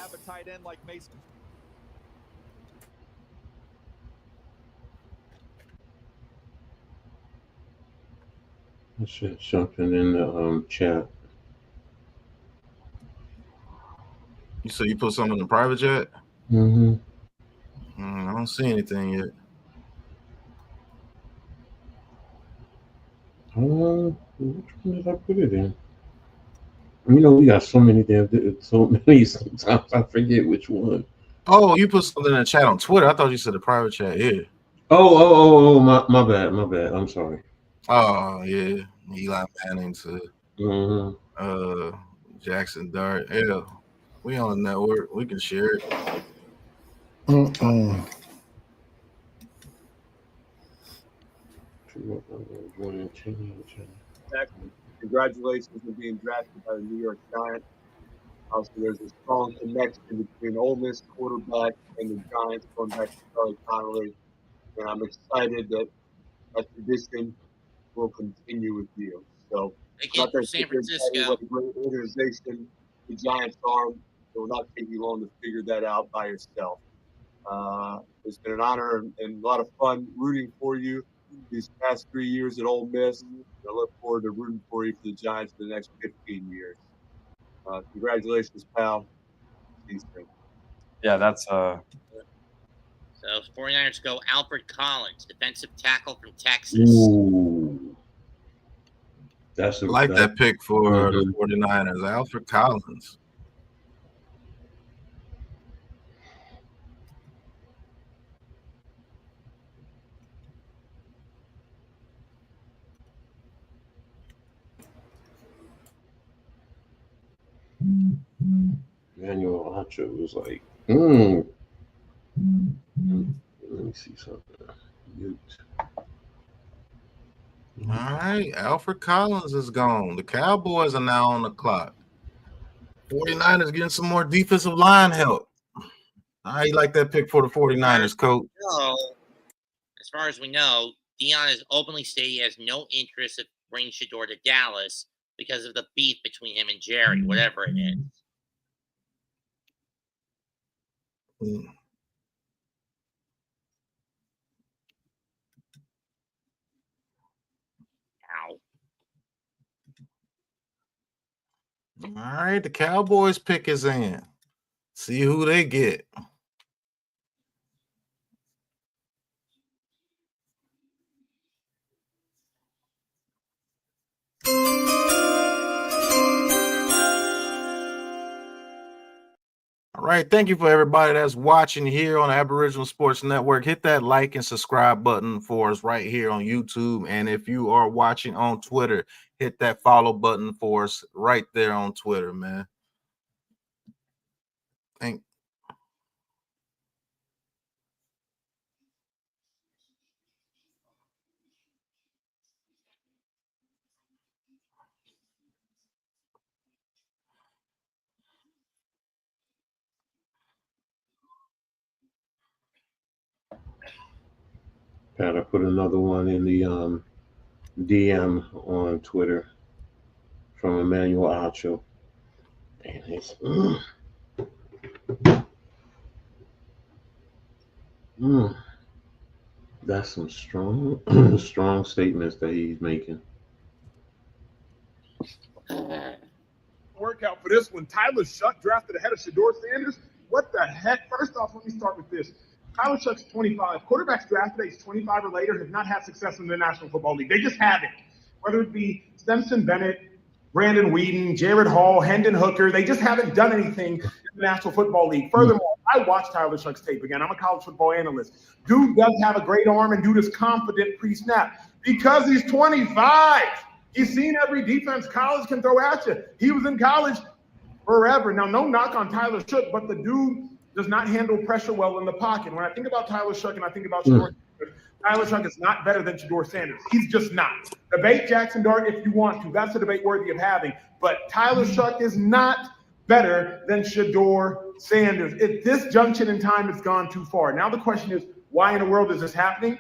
said something in the chat. You said you put something in the private chat? Mm-hmm. I don't see anything yet. Which one did I put it in? You know, we got so many sometimes I forget which one. Oh, you put something in the chat on Twitter. I thought you said the private chat. Yeah. Oh, my bad. I'm sorry. Oh, yeah. Eli Manning to Jackson Dart. Yeah. We on the network. We can share it. Congratulations on being drafted by the New York Giants. Also, there's a strong connection between Ole Miss quarterback and the Giants going back to Charlie Connolly. And I'm excited that that tradition will continue with you. So, not that San Francisco. What a great organization the Giants are. It will not take you long to figure that out by yourself. It's been an honor and a lot of fun rooting for you these past 3 years at Ole Miss. I look forward to rooting for you for the Giants for the next 15 years. Congratulations, pal. See you soon. Yeah, that's So 49ers go Alfred Collins, defensive tackle from Texas. Ooh. I like that pick for the 49ers, Alfred Collins. Emmanuel Acho was like, let me see something. Mute. All right, Alfred Collins is gone. The Cowboys are now on the clock. 49ers getting some more defensive line help. How you like that pick for the 49ers, coach? No. As far as we know, Dion has openly stated he has no interest in bringing Shedeur to Dallas because of the beef between him and Jerry, whatever it is. Ow. All right, the Cowboys pick is in. See who they get. All right, thank you for everybody that's watching here on Aboriginal Sports Network. Hit that like and subscribe button for us right here on YouTube. And if you are watching on Twitter, hit that follow button for us right there on Twitter, man. Thank Pat, I put another one in the DM on Twitter from Emmanuel Acho. And it's that's some strong strong statements that he's making. Workout for this one. Tyler Shuck drafted ahead of Shedeur Sanders. What the heck? First off, let me start with this. Tyler Shuck's 25. Quarterbacks drafted age 25 or later have not had success in the National Football League. They just haven't. Whether it be Stetson Bennett, Brandon Whedon, Jared Hall, Hendon Hooker, they just haven't done anything in the National Football League. Furthermore, I watched Tyler Shuck's tape again. I'm a college football analyst. Dude does have a great arm and dude is confident pre-snap because he's 25. He's seen every defense college can throw at you. He was in college forever. Now, no knock on Tyler Shuck, but the dude does not handle pressure well in the pocket. When I think about Tyler Shuck and I think about Shedeur Sanders, Tyler Shuck is not better than Shedeur Sanders. He's just not. Debate Jackson Dart if you want to. That's a debate worthy of having. But Tyler Shuck is not better than Shedeur Sanders. At this junction in time, it's gone too far. Now the question is, why in the world is this happening?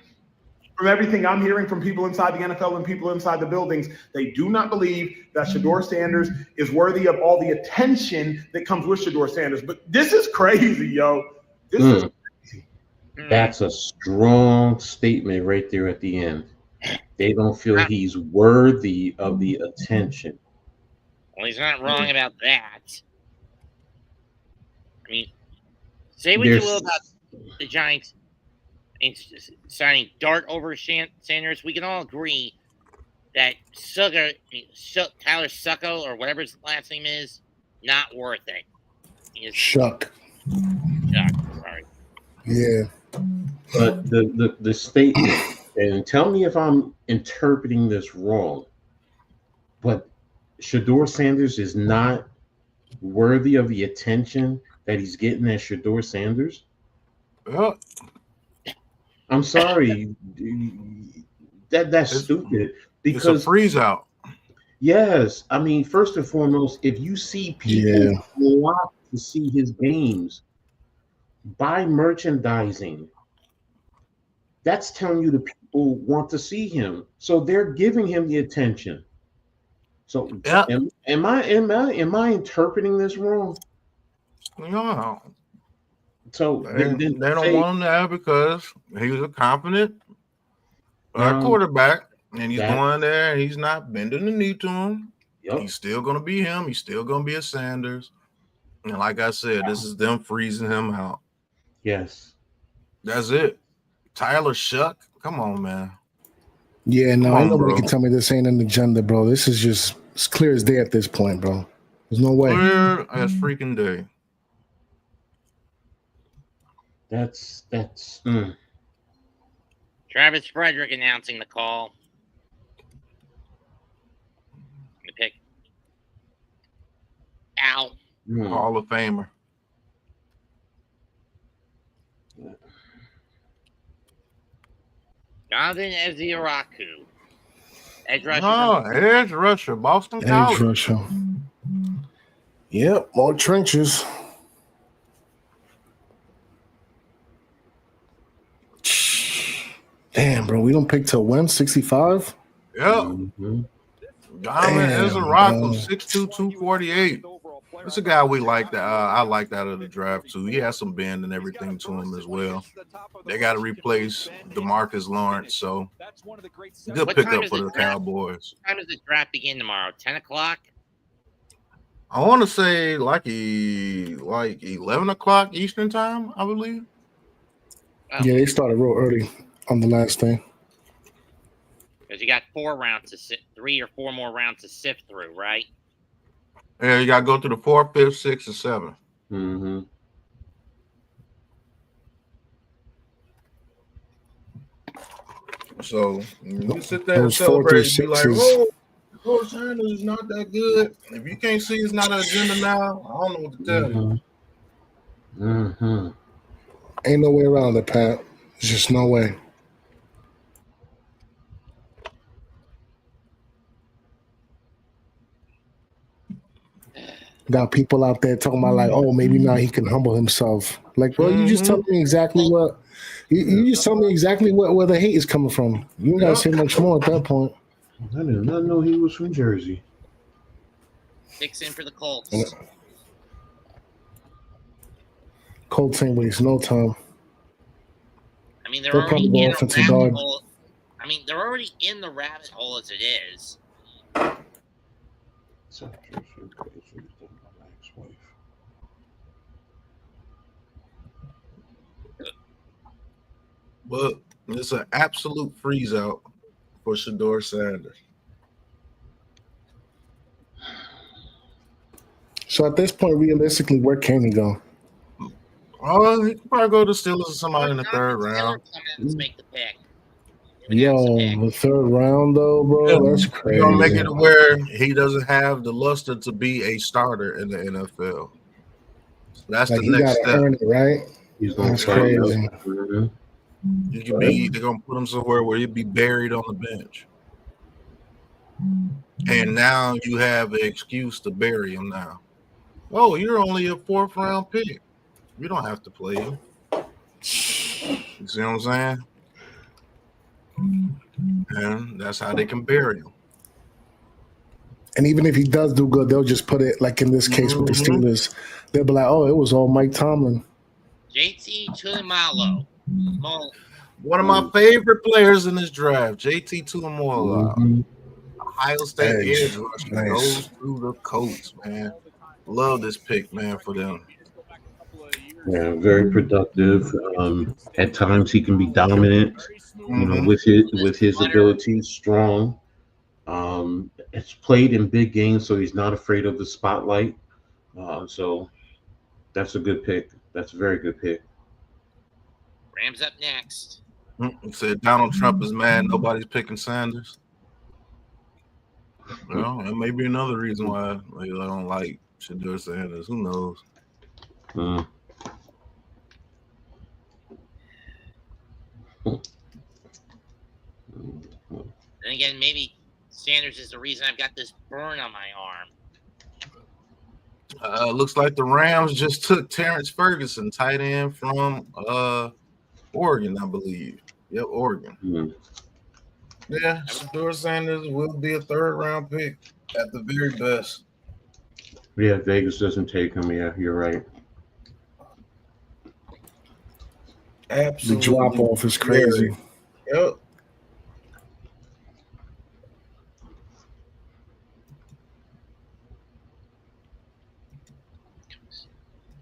From everything I'm hearing from people inside the NFL and people inside the buildings, they do not believe that Shedeur Sanders is worthy of all the attention that comes with Shedeur Sanders. But this is crazy, yo. This is crazy. That's a strong statement right there at the end. They don't feel he's worthy of the attention. Well, he's not wrong about that. I mean, say what you will about the Giants signing Dart over Sanders. We can all agree that Tyler Succo, or whatever his last name is, not worth it. Shuck. Sorry. Yeah. But the statement, and tell me if I'm interpreting this wrong, but Shedeur Sanders is not worthy of the attention that he's getting as Shedeur Sanders? Well, I'm sorry. That's stupid. Because it's a freeze out. Yes. I mean, first and foremost, if you see people flock to see his games, buy merchandising, that's telling you the people want to see him. So they're giving him the attention. So am I interpreting this wrong? No. So they don't want him there because he was a confident quarterback, and he's going there and he's not bending the knee to him. Yep. He's still going to be him. He's still going to be a Sanders. And like I said, this is them freezing him out. Yes. That's it. Tyler Shuck, come on, man. Yeah, no, ain't nobody can tell me this ain't an agenda, bro. This is just as clear as day at this point, bro. There's no way. Clear as freaking day. That's Travis Frederick announcing the call. The pick. Ow. Hall of Famer. Jonathan Eziraku. Edge rusher. Oh, edge rusher, Boston College. Edge rusher. Yep, more trenches. Damn, bro, we don't pick till when? 65? Yep. Mm-hmm. Jonathan Damn, Eziraku, bro. 6'2", 248. That's a guy we like. That I like that of the draft too. He has some bend and everything to him as well. They got to replace DeMarcus Lawrence, so good What time pickup is for the the draft? Cowboys. What time does the draft begin tomorrow? 10 o'clock? I want to say like 11 o'clock Eastern time, I believe. Oh, Yeah, they started real early on the last thing. because you got 4 rounds to sit, 3 or 4 more rounds to sift through, right? Yeah, you got to go through the 4th, 5th, 6th, and 7th. Mm-hmm. So you sit there and Those 4 celebrate through and be like, 6s. "Oh, George Sanders is not that good." If you can't see it's not an agenda now, I don't know what to tell you. Mm-hmm. Ain't no way around it, Pat. There's just no way. Got people out there talking about like, oh, maybe now he can humble himself. Like, bro, you just tell me exactly what you just tell me exactly where the hate is coming from. You don't gotta say much more at that point. I did not know he was from Jersey. 6 in for the Colts. Yeah. Colts ain't waste no time. I mean, they're They'll already probably go in a offensive rabbit guard. hole. I mean, they're already in the rabbit hole as it is. But it's an absolute freeze out for Shedeur Sanders. So at this point, realistically, where can he go? Oh, he could probably go to Steelers or somebody in the 3rd round. Let's make the pick. Yo, the 3rd round though, bro, Yeah, that's He's crazy. gonna make it to where he doesn't have the luster to be a starter in the NFL. So that's Like the he next gotta step. earn it, right? He's gonna That's find out. crazy. Mhm. He could be. They're gonna put him somewhere where he'd be buried on the bench. And now you have an excuse to bury him now. Oh, you're only a 4th round pick. You don't have to play him. You see what I'm saying? And that's how they can bury him. And even if he does do good, they'll just put it like in this case with the Steelers. They'll be like, "Oh, it was all Mike Tomlin." JT Tuimoloau. One of my favorite players in this draft, JT Tuimoloau. Mhm. Ohio State Edge. edge rusher Nice. goes through the Colts, man. Love this pick, man, for them. Yeah, very productive. At times he can be dominant. You know, with his abilities, strong. It's played in big games, so he's not afraid of the spotlight. So that's a good pick. That's a very good pick. Rams up next. He said Donald Trump is mad nobody's picking Sanders. Well, that may be another reason why I don't like Shedeur Sanders. Who knows? Mm. And again, maybe Sanders is the reason I've got this burn on my arm. Looks like the Rams just took Terrence Ferguson, tight end from Oregon, I believe. Yep, Oregon. Mm. Yeah, Shedeur Sanders will be a 3rd round pick at the very best. Yeah, Vegas doesn't take him. Yeah, you're right. The Absolutely. drop off is crazy. Yep.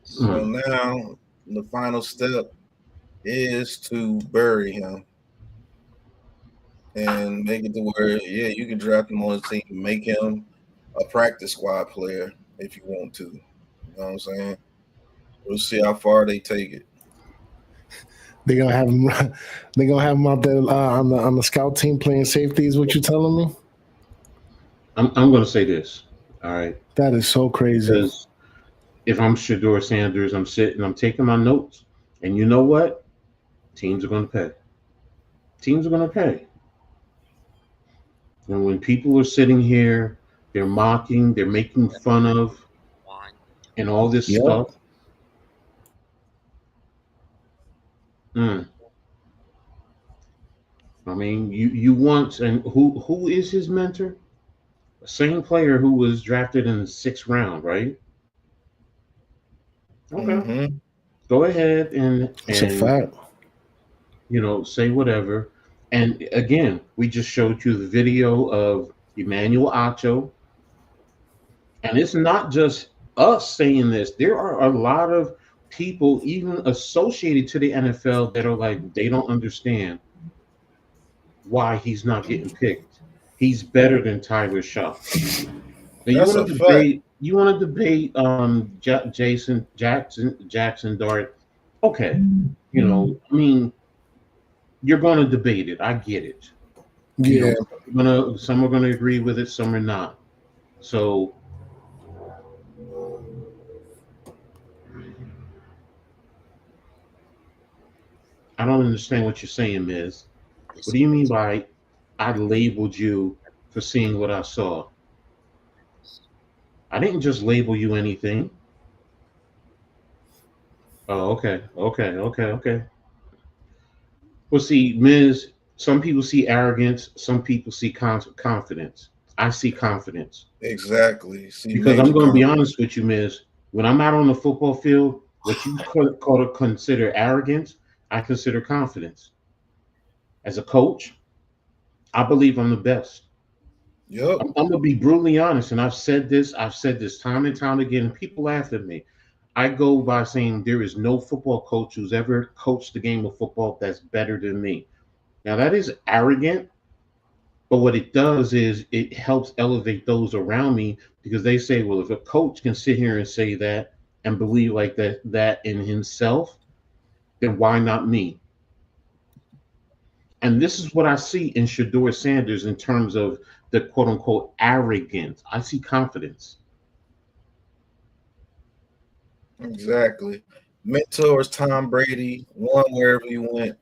So now the final step is to bury him and make it to where, yeah, you can draft him on the team, make him a practice squad player if you want to. You know what I'm saying? We'll see how far they take it. They're gonna have him. They're gonna have him out there on the scout team playing safety. Is what you're telling me? I'm going to say this. All right. That is so crazy. Because if I'm Shedeur Sanders, I'm sitting, I'm taking my notes, and you know what? Teams are going to pay. Teams are going to pay. And when people are sitting here, they're mocking, they're making fun of, and all this stuff. I mean, you want, and who is his mentor? The same player who was drafted in the 6th round, right? Okay. Go ahead and It's a fact. Say whatever. And again, we just showed you the video of Emmanuel Acho. And it's not just us saying this. There are a lot of people even associated to the NFL that are like, they don't understand why he's not getting picked. He's better than Tyler Shaw. You want to debate Jackson Dart? Okay. I mean, you're going to debate it. I get it. Yeah. Some are going to agree with it. Some are not. So I don't understand what you're saying, Miz. What do you mean by I labeled you for seeing what I saw? I didn't just label you anything. Oh, okay. Well, see, Miz, some people see arrogance, some people see confidence. I see confidence. Exactly. Because I'm going to be honest with you, Miz. When I'm out on the football field, what you consider arrogance, I consider confidence. As a coach, I believe I'm the best. Yep. I'm going to be brutally honest, and I've said this time and time again, and people laugh at me. I go by saying there is no football coach who's ever coached the game of football that's better than me. Now, that is arrogant, but what it does is it helps elevate those around me because they say, well, if a coach can sit here and say that and believe like that in himself, then why not me? And this is what I see in Shedeur Sanders in terms of the quote-unquote arrogance. I see confidence. Exactly. Mentors Tom Brady, won wherever you went.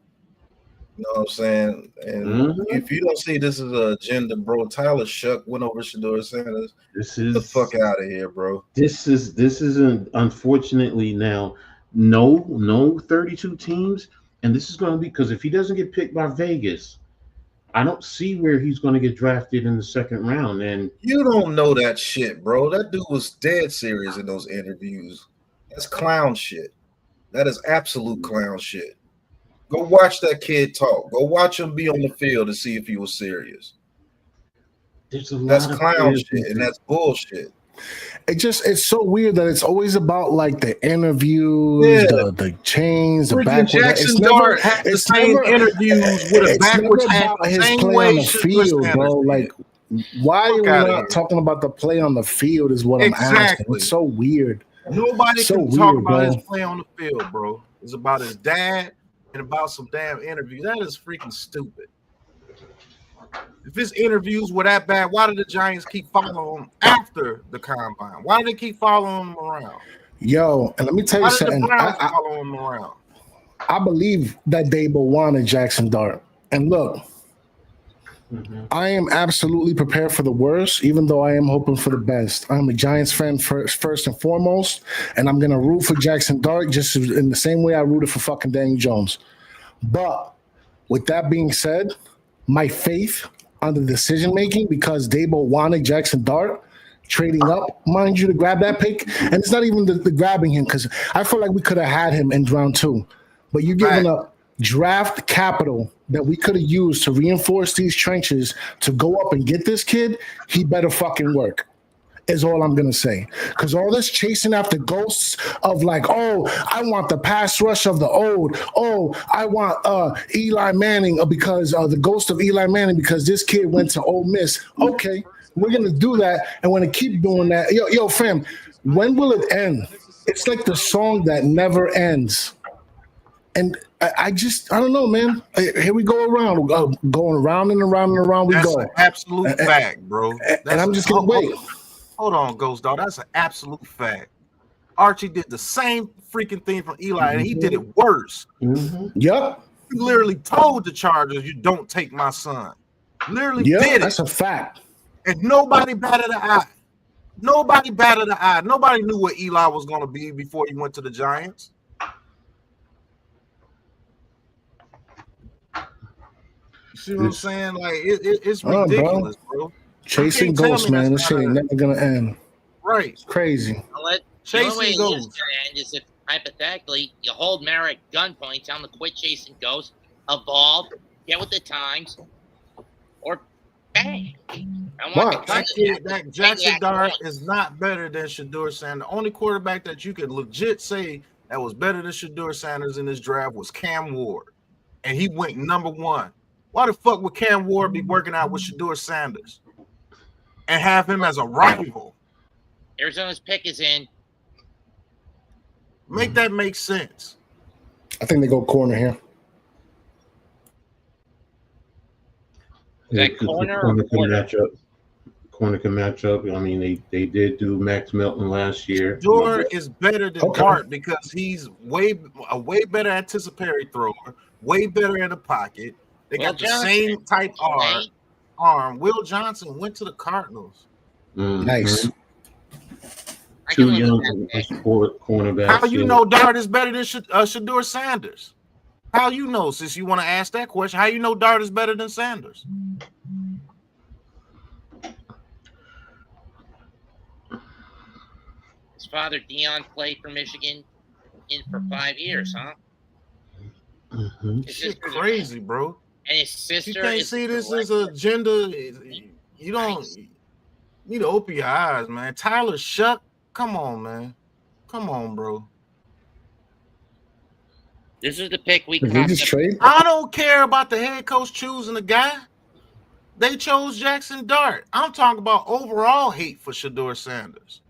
You know what I'm saying? And if you don't see this is an agenda, bro, Tyler Shuck went over Shedeur Sanders. Get the fuck out of here, bro. This isn't unfortunately now no 32 teams, and this is going to be because if he doesn't get picked by Vegas, I don't see where he's going to get drafted in the 2nd round. And you don't know that shit, bro. That dude was dead serious in those interviews. That's clown shit. That is absolute clown shit. Go watch that kid talk. Go watch him be on the field to see if he was serious. That's clown shit, and that's bullshit. It's so weird that it's always about like the interviews, the chains, the backwards. Jackson Dart had the same interviews with a backwards hat, his same play way on the field, bro. Like, why are we not talking about the play on the field? Is what I'm asking. It's so weird. Nobody can talk about his play on the field, bro. It's about his dad and about some damn interview. That is freaking stupid. If his interviews were that bad, why did the Giants keep following him after the combine? Why did they keep following him around? Yo, and let me tell you something. Follow him around? I believe that Dable wanted Jackson Dart. And look, I am absolutely prepared for the worst, even though I am hoping for the best. I'm a Giants fan first and foremost, and I'm going to root for Jackson Dart just in the same way I rooted for fucking Daniel Jones. But with that being said, my faith on the decision-making, because Dable wanted Jackson Dart, trading up, mind you, to grab that pick. And it's not even the grabbing him, because I feel like we could have had him in round 2. But you're giving up draft capital that we could have used to reinforce these trenches to go up and get this kid. He better fucking work, is all I'm going to say. Because all this chasing after ghosts of like, oh, I want the pass rush of the old. Oh, I want Eli Manning because the ghost of Eli Manning because this kid went to Ole Miss. Okay, we're going to do that. And we're going to keep doing that. Yo, fam, when will it end? It's like the song that never ends. And I don't know, man. Here we go around, going around and around and around we go. That's an absolute fact, bro. And I'm just going to wait. Hold on, Ghost Dog. That's an absolute fact. Archie did the same freaking thing from Eli, and he did it worse. Yep. He literally told the Chargers, "You don't take my son." Literally Yep, did it. that's a fact. And nobody batted an eye. Nobody batted an eye. Nobody knew what Eli was going to be before he went to the Giants. You see what I'm saying? Like it's ridiculous, bro. Chasing ghosts, man. This shit ain't never gonna end. Right. It's crazy. The only way it is going to end is if, hypothetically, you hold Mara at gunpoint, tell him to quit chasing ghosts, evolve, get with the times, or bang. That Jackson Dart is not better than Shedeur Sanders. The only quarterback that you could legit say that was better than Shedeur Sanders in this draft was Cam Ward, and he went number 1. Why the fuck would Cam Ward be working out with Shedeur Sanders and have him as a rival? Arizona's pick is in. Make that make sense. I think they go corner here. Is that corner Corner can match up. I mean, they did do Max Melton last year. Shedeur is better than Dart because he's a way better anticipatory thrower, way better in the pocket. They got the same type arm. Will Johnson went to the Cardinals. Nice. 2 young cornerbacks. How you know Dart is better than Shedeur Sanders? How you know, since you want to ask that question, how you know Dart is better than Sanders? His father, Dion, played for Michigan for 5 years, huh? Shit crazy, bro. And his sister. You can't see this as an agenda. You don't need to open your eyes, man. Tyler Shuck. Come on, man. Come on, bro. This is the pick we I don't care about the head coach choosing the guy. They chose Jackson Dart. I'm talking about overall hate for Shedeur Sanders.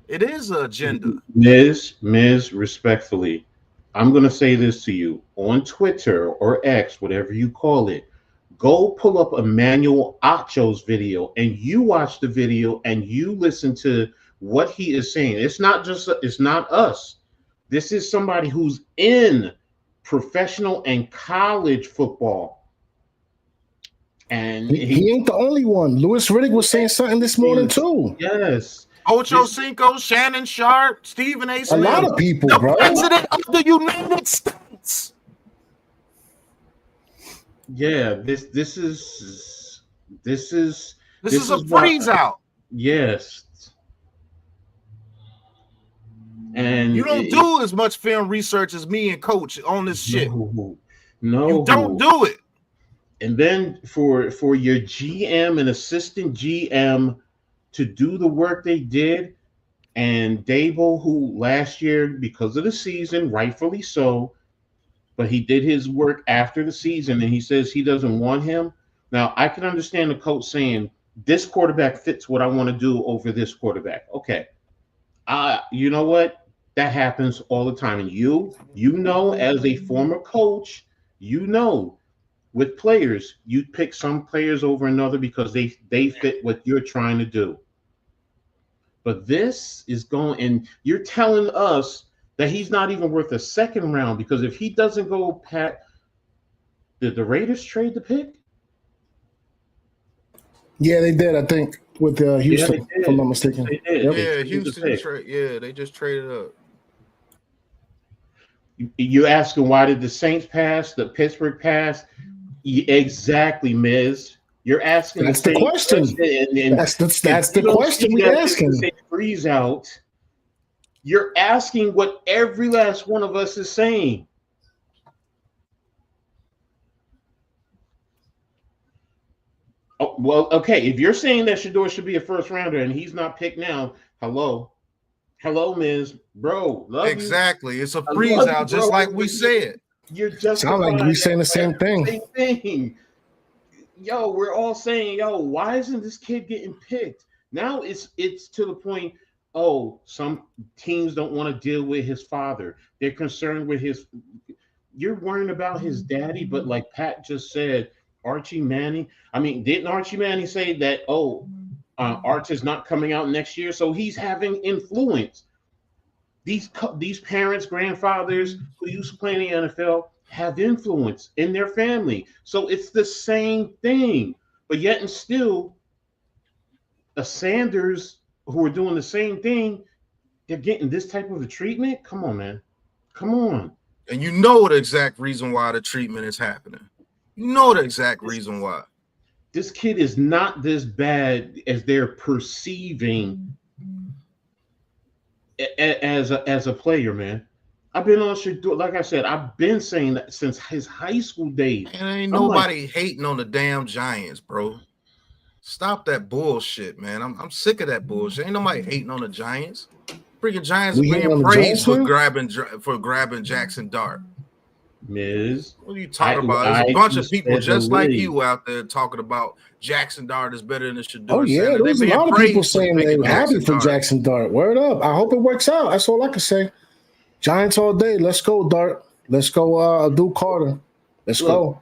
It is an agenda. Ms., respectfully, I'm going to say this to you. On Twitter or X, whatever you call it, go pull up Emmanuel Acho's video and you watch the video and you listen to what he is saying. It's not us. This is somebody who's in professional and college football. And he ain't the only one. Louis Riddick was saying something this morning too. Yes. Ocho Cinco, Shannon Sharp, Stephen A. Smith. A lot of people, the bro. President of the United States. Yeah, this is a freeze out. Yes. And you don't do as much film research as me and Coach on this shit. No, you don't do it. And then for your GM and assistant GM to do the work they did, and Dable, who last year, because of the season, rightfully so, but he did his work after the season, and he says he doesn't want him. Now, I can understand the coach saying, this quarterback fits what I want to do over this quarterback. Okay. You know what? That happens all the time. And you know, as a former coach, you know, with players, you pick some players over another because they fit what you're trying to do. But this is going, and you're telling us that he's not even worth a second round, because if he doesn't go, did the Raiders trade the pick? Yeah, they did, I think, with Houston, if I'm not mistaken. They did. Yeah, Houston they just traded up. You asking why did the Saints pass, the Pittsburgh pass? Exactly, Miz. You're asking. That's the question. And that's the question we're asking. Freeze out. You're asking what every last one of us is saying. Oh, well, okay. If you're saying that Shedeur should be a first rounder and he's not picked now, hello, Miz, bro. Love exactly. You. It's a freeze out, just like we said. You're just sound like we saying the same thing. Same thing. Yo, we're all saying, yo, why isn't this kid getting picked? Now it's to the point. Oh, some teams don't want to deal with his father. They're concerned with his. You're worrying about his daddy, but like Pat just said, Archie Manning. I mean, didn't Archie Manning say that? Arch is not coming out next year, so he's having influence. These parents, grandfathers who used to play in the NFL have influence in their family. So it's the same thing. But yet and still, a Sanders who are doing the same thing, they're getting this type of a treatment. Come on, man. Come on. And you know the exact reason why the treatment is happening. You know the exact reason why. This kid is not this bad as they're perceiving as a player, man. I've been on Shedeur, like I said, I've been saying that since his high school days. And ain't nobody hating on the damn Giants, bro. Stop that bullshit, man. I'm sick of that bullshit. Ain't nobody hating on the Giants. Freaking Giants are being praised for grabbing Jackson Dart. Miz, what are you talking about? There's a bunch of people just like you out there talking about Jackson Dart is better than the Shedeur. Oh yeah, there's a lot of people saying they're happy for Jackson Dart. Word up! I hope it works out. That's all I can say. Giants all day. Let's go, Dart. Let's go, Duke Carter. Let's go.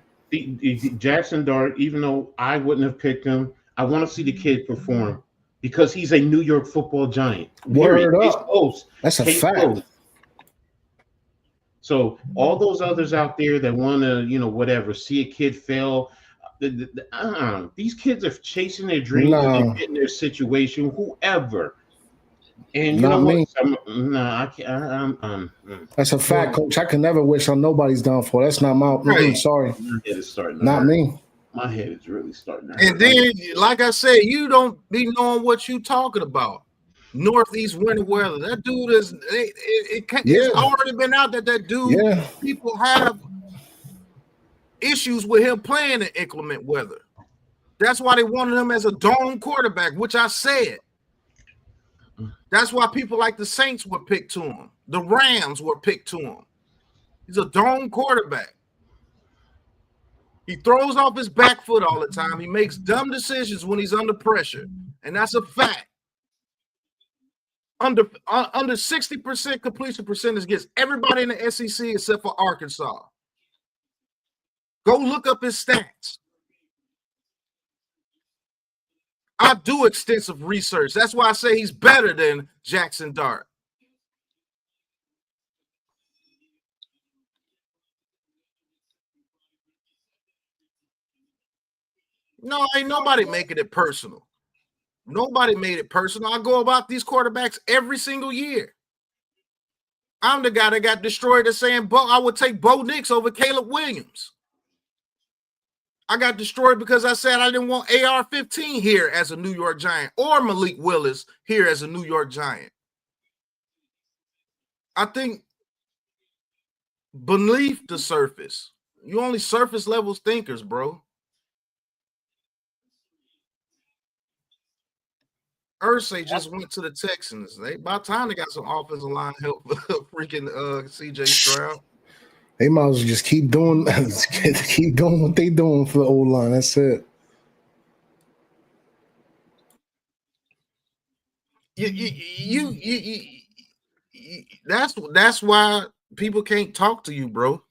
Jackson Dart, even though I wouldn't have picked him, I want to see the kid perform because he's a New York Football Giant. Word up. That's a fact. So all those others out there that want to, whatever, see a kid fail, these kids are chasing their dreams and getting their situation, whoever. And you know what? I can't. That's a fact, Coach. I can never wish on nobody's downfall. That's not my. Right. Sorry, my head is starting to not hurt. me. My head is really starting to hurt. And then, like I said, you don't be knowing what you talking about. Northeast winter weather. That dude is. It's already been out that dude. Yeah. People have issues with him playing in inclement weather. That's why they wanted him as a dome quarterback, which I said. That's why people like the Saints were picked to him. The Rams were picked to him. He's a dome quarterback. He throws off his back foot all the time. He makes dumb decisions when he's under pressure, and that's a fact. Under 60% completion percentage gets everybody in the SEC except for Arkansas. Go look up his stats. I do extensive research. That's why I say he's better than Jackson Dart. No, ain't nobody making it personal. Nobody made it personal. I go about these quarterbacks every single year. I'm the guy that got destroyed as saying I would take Bo Nix over Caleb Williams. I got destroyed because I said I didn't want AR-15 here as a New York Giant or Malik Willis here as a New York Giant. I think beneath the surface, you only surface level thinkers, bro. Irsay just went to the Texans. By the time they got some offensive line help, freaking CJ Stroud. They might as well just keep doing what they doing for the old line. That's it. That's why people can't talk to you, bro.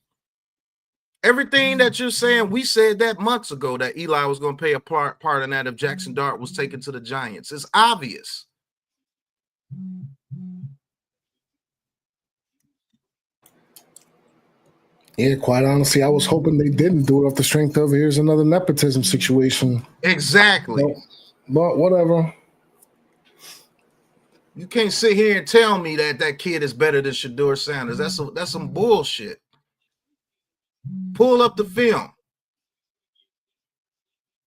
Everything that you're saying, we said that months ago that Eli was going to play a part in that if Jackson Dart was taken to the Giants. It's obvious. Yeah, quite honestly, I was hoping they didn't do it off the strength of here's another nepotism situation. Exactly. But whatever. You can't sit here and tell me that kid is better than Shedeur Sanders. That's some bullshit. Pull up the film.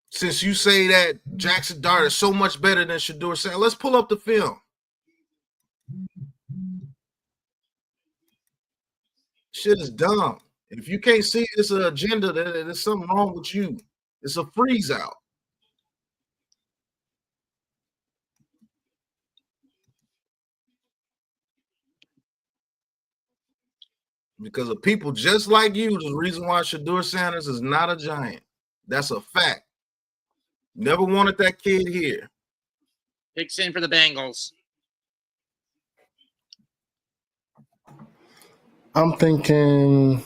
Since you say that Jackson Dart is so much better than Shedeur Sanders, let's pull up the film. Shit is dumb. If you can't see it's an agenda, there's something wrong with you. It's a freeze out. Because of people just like you, the reason why Shedeur Sanders is not a Giant. That's a fact. Never wanted that kid here. Picks in for the Bengals. I'm thinking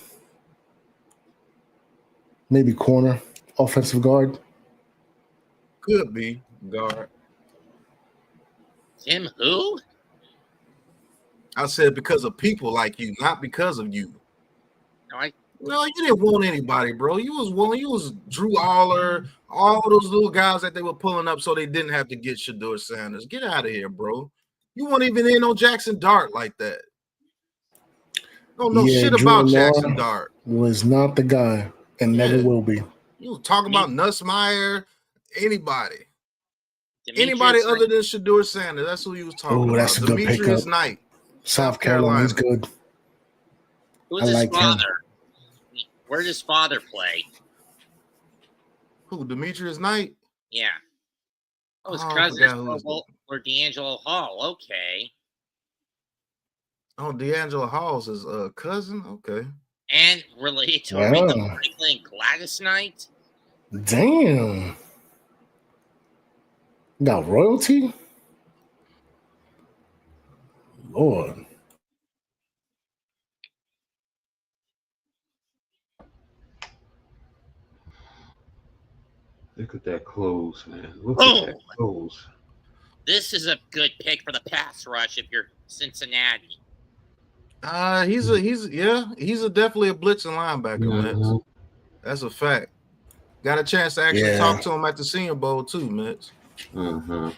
maybe corner, offensive guard. Could be guard. Tim who? I said because of people like you, not because of you. No, No, you didn't want anybody, bro. You was Drew Aller, all those little guys that they were pulling up so they didn't have to get Shedeur Sanders. Get out of here, bro. You weren't even in on Jackson Dart like that. Don't know Yeah, shit Drew about Law Jackson Dart. was not the guy and never Yeah. will be. You was talking about Nussmeier, anybody. Demetrius Anybody Knight- other than Shedeur Sanders. That's who he was talking Oh, about. that's a good Demetrius pickup. Knight. South Carolina, he's good. Who's I his like him. father? Where does his father play? Who, Demetrius Knight? Yeah. Oh, his Oh, I cousin forgot who was- or D'Angelo Hall. Okay. Oh, D'Angelo Hall's his cousin? Okay. And related to Wow. Aretha Franklin, Gladys Knight. Damn. Got royalty? Lord. Look at that close, man. Look Oh. at that close. This is a good pick for the pass rush if you're Cincinnati. He's definitely a blitzing linebacker, Mitch. That's a fact. Got a chance to actually Yeah. talk to him at the Senior Bowl too, Mitch. Mm-hmm.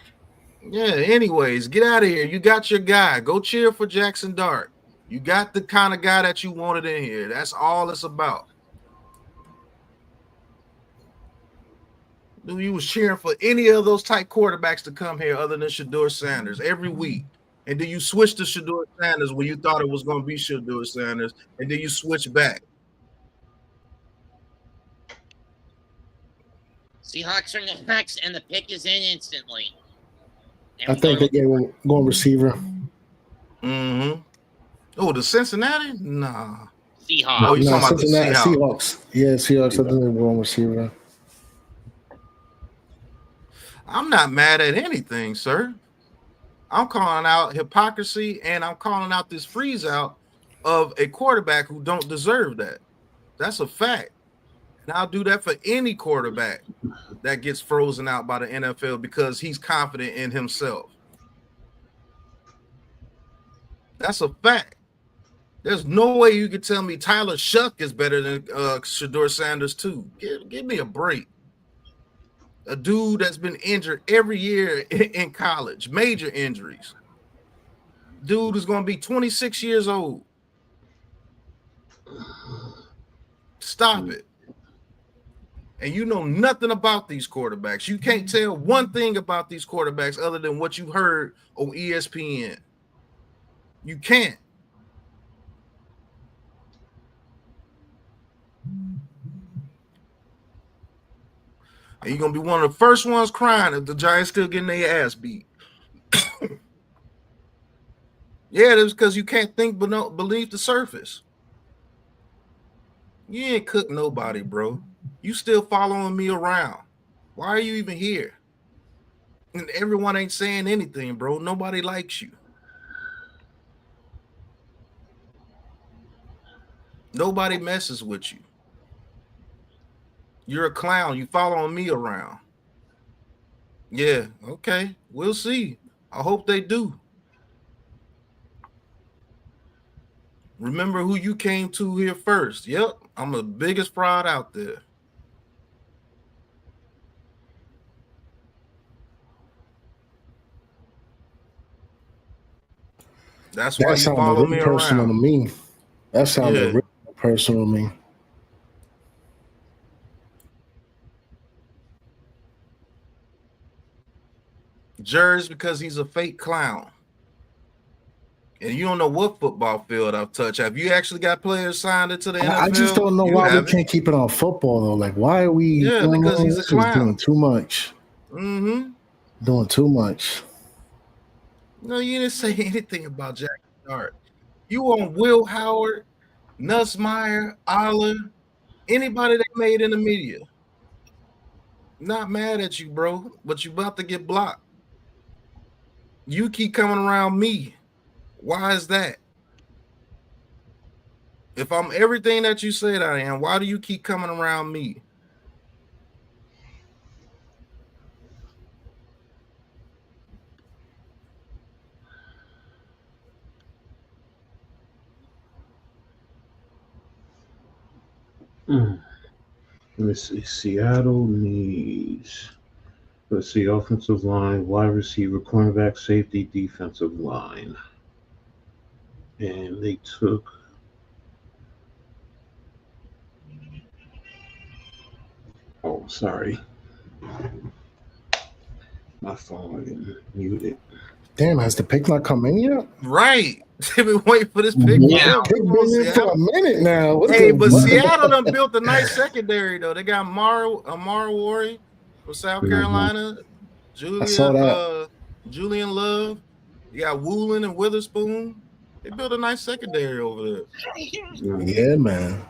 Yeah, anyways, get out of here. You got your guy. Go cheer for Jackson Dart. You got the kind of guy that you wanted in here. That's all it's about. Dude, you was cheering for any of those type quarterbacks to come here other than Shedeur Sanders every week. And then you switch to Shedeur Sanders when you thought it was going to be Shedeur Sanders, and then you switch back. Seahawks are next, and the pick is in instantly. And I we think go they gave going receiver. Mm-hmm. Oh, the Cincinnati? Nah. Seahawks. Oh, you Nah, talking about the Cincinnati Seahawks. Seahawks. Yeah, Seahawks. I think they were on receiver. I'm not mad at anything, sir. I'm calling out hypocrisy, and I'm calling out this freeze out of a quarterback who don't deserve that. That's a fact. And I'll do that for any quarterback that gets frozen out by the NFL because he's confident in himself. That's a fact. There's no way you could tell me Tyler Shuck is better than Shedeur Sanders too. Give me a break. A dude that's been injured every year in college, major injuries. Dude is going to be 26 years old. Stop it. And you know nothing about these quarterbacks. You can't tell one thing about these quarterbacks other than what you heard on ESPN. You can't. And you're going to be one of the first ones crying if the Giants still getting their ass beat. Yeah, that's because you can't think but no believe the surface. You ain't cook nobody, bro. You still following me around. Why are you even here? And everyone ain't saying anything, bro. Nobody likes you. Nobody messes with you. You're a clown. You following me around. Yeah, okay. We'll see. I hope they do. Remember who you came to here first. Yep, I'm the biggest fraud out there. That's why That you sounded follow me really personal to around. me. That sounded Yeah. really personal to me. Jers because he's a fake clown. And you don't know what football field I've touched. Have you actually got players signed into the NFL? I just don't know You why we haven't. can't keep it on football though. Like, why are we? Yeah, because he's a this is clown. doing too much. Mm-hmm. Doing too much. No, you didn't say anything about Jackson Dart. You on Will Howard, Nussmeier, Aller, anybody that made in the media. Not mad at you, bro, but you about to get blocked. You keep coming around me. Why is that? If I'm everything that you said I am, why do you keep coming around me? Let's see. Seattle needs. Let's see. Offensive line, wide receiver, cornerback, safety, defensive line, and they took. Oh, sorry. My phone didn't mute it. Damn, has the pick not come in yet? Right. They've been waiting for this pick. Yeah. Pick been in for a minute now. What Hey, the- but what? Seattle done built a nice secondary though. They got Amara Wari from South Carolina, saw that. Julian Love. You got Woolen and Witherspoon. They built a nice secondary over there. Yeah, man.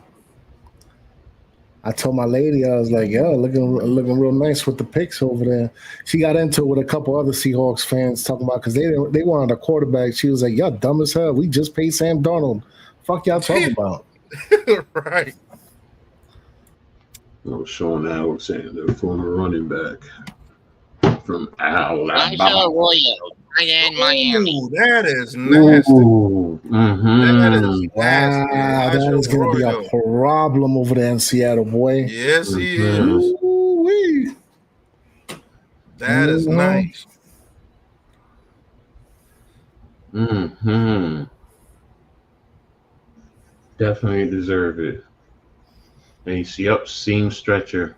I told my lady, I was like, yo, looking real nice with the picks over there. She got into it with a couple other Seahawks fans talking about because they wanted a quarterback. She was like, y'all dumb as hell. We just paid Sam Darnold. Fuck y'all talking about? Right. Oh, Sean Alexander, former running back from Nigel Alabama. Arroyo, tight end, Miami. Ooh, that is nasty. Ooh, That is mhm. nasty. Wow, that is going to be a problem over there in Seattle, boy. Yes, he Mhm. is. Ooh-wee. That is Mhm. nice. Mm-hmm. Definitely deserve it. And you see up seam stretcher.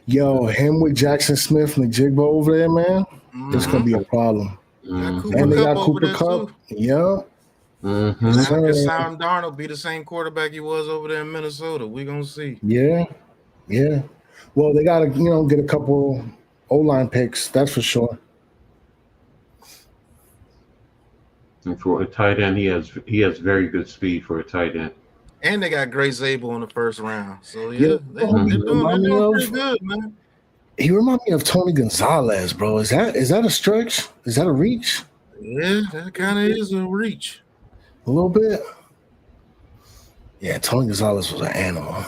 Yo, him with Jackson Smith and the Jigba over there, man, it's going to be a problem. Got Mhm. Cooper And they Kupp got over Cooper there, Cup. too. Yep. Mhm. Yes, Can sir. Sam Darnold be the same quarterback he was over there in Minnesota? We're going to see. Yeah. Yeah. Well, they got to, get a couple O-line picks. That's for sure. And for a tight end, he has very good speed for a tight end. And they got Grace Zabel in the first round. So, Yeah. yeah, they're doing pretty good, man. He reminds me of Tony Gonzalez, bro. Is that a stretch? Is that a reach? Yeah, that kind of is a reach. A little bit. Yeah, Tony Gonzalez was an animal.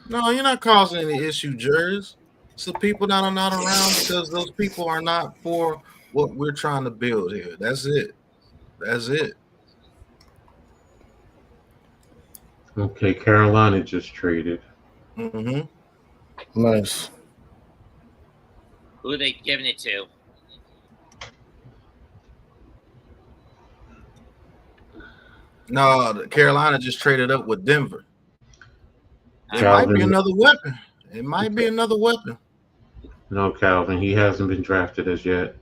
No, you're not causing any issue, Jers. It's the people that are not around because those people are not for what we're trying to build here. That's it. That's it. Okay, Carolina just traded. Mm-hmm. Nice. Who are they giving it to? No, Carolina just traded up with Denver. It Calvin. might be another weapon. It might be another weapon. No, Calvin. He hasn't been drafted as yet.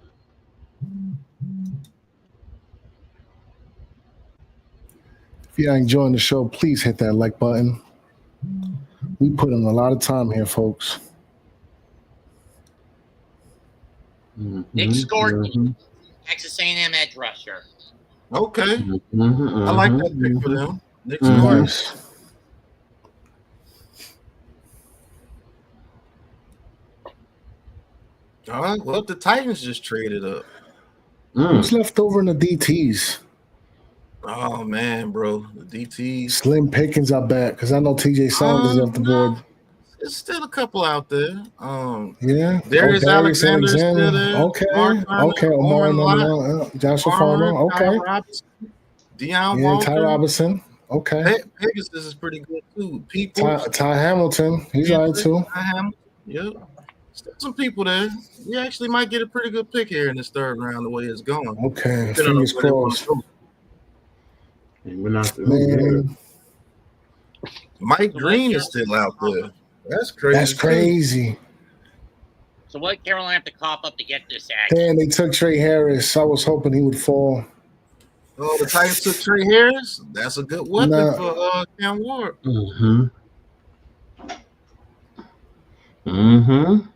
If you're enjoying the show, please hit that like button. We put in a lot of time here, folks. Mhm. Nick Scorton, Mhm. Texas A&M edge rusher. Okay. Mhm. I like Mhm. that pick for them. Nick Mhm. Scorton. Nice. All right. Well, the Titans just traded up. Who's left over in the DTs? Oh man, bro, the DTs. Slim Pickens, I bet, because I know TJ Saunders is off the board. There's still a couple out there. Yeah. Darius Alexander is still there. Okay. Mark Turner, Okay. Omar Orman Lott, Joshua Farmer. Ty Okay. Robinson, Deion Yeah, Walter. Ty Robinson. Okay. Pegasus is pretty good too. People. Ty Hamilton. He's all right too. Ty Hamilton. Yep. Still some people there. We actually might get a pretty good pick here in this third round the way it's going. Okay. Depending on Fingers where they wanna crossed. go. And we're not. Man, Mike Green is still out there. That's crazy. that's crazy. So what did Carolina have to cough up to get this action? Damn, they took Trey Harris. I was hoping he would fall. Oh, the Titans took Trey Harris. That's a good weapon Nah. for Cam Ward. Mm-hmm. Mm-hmm.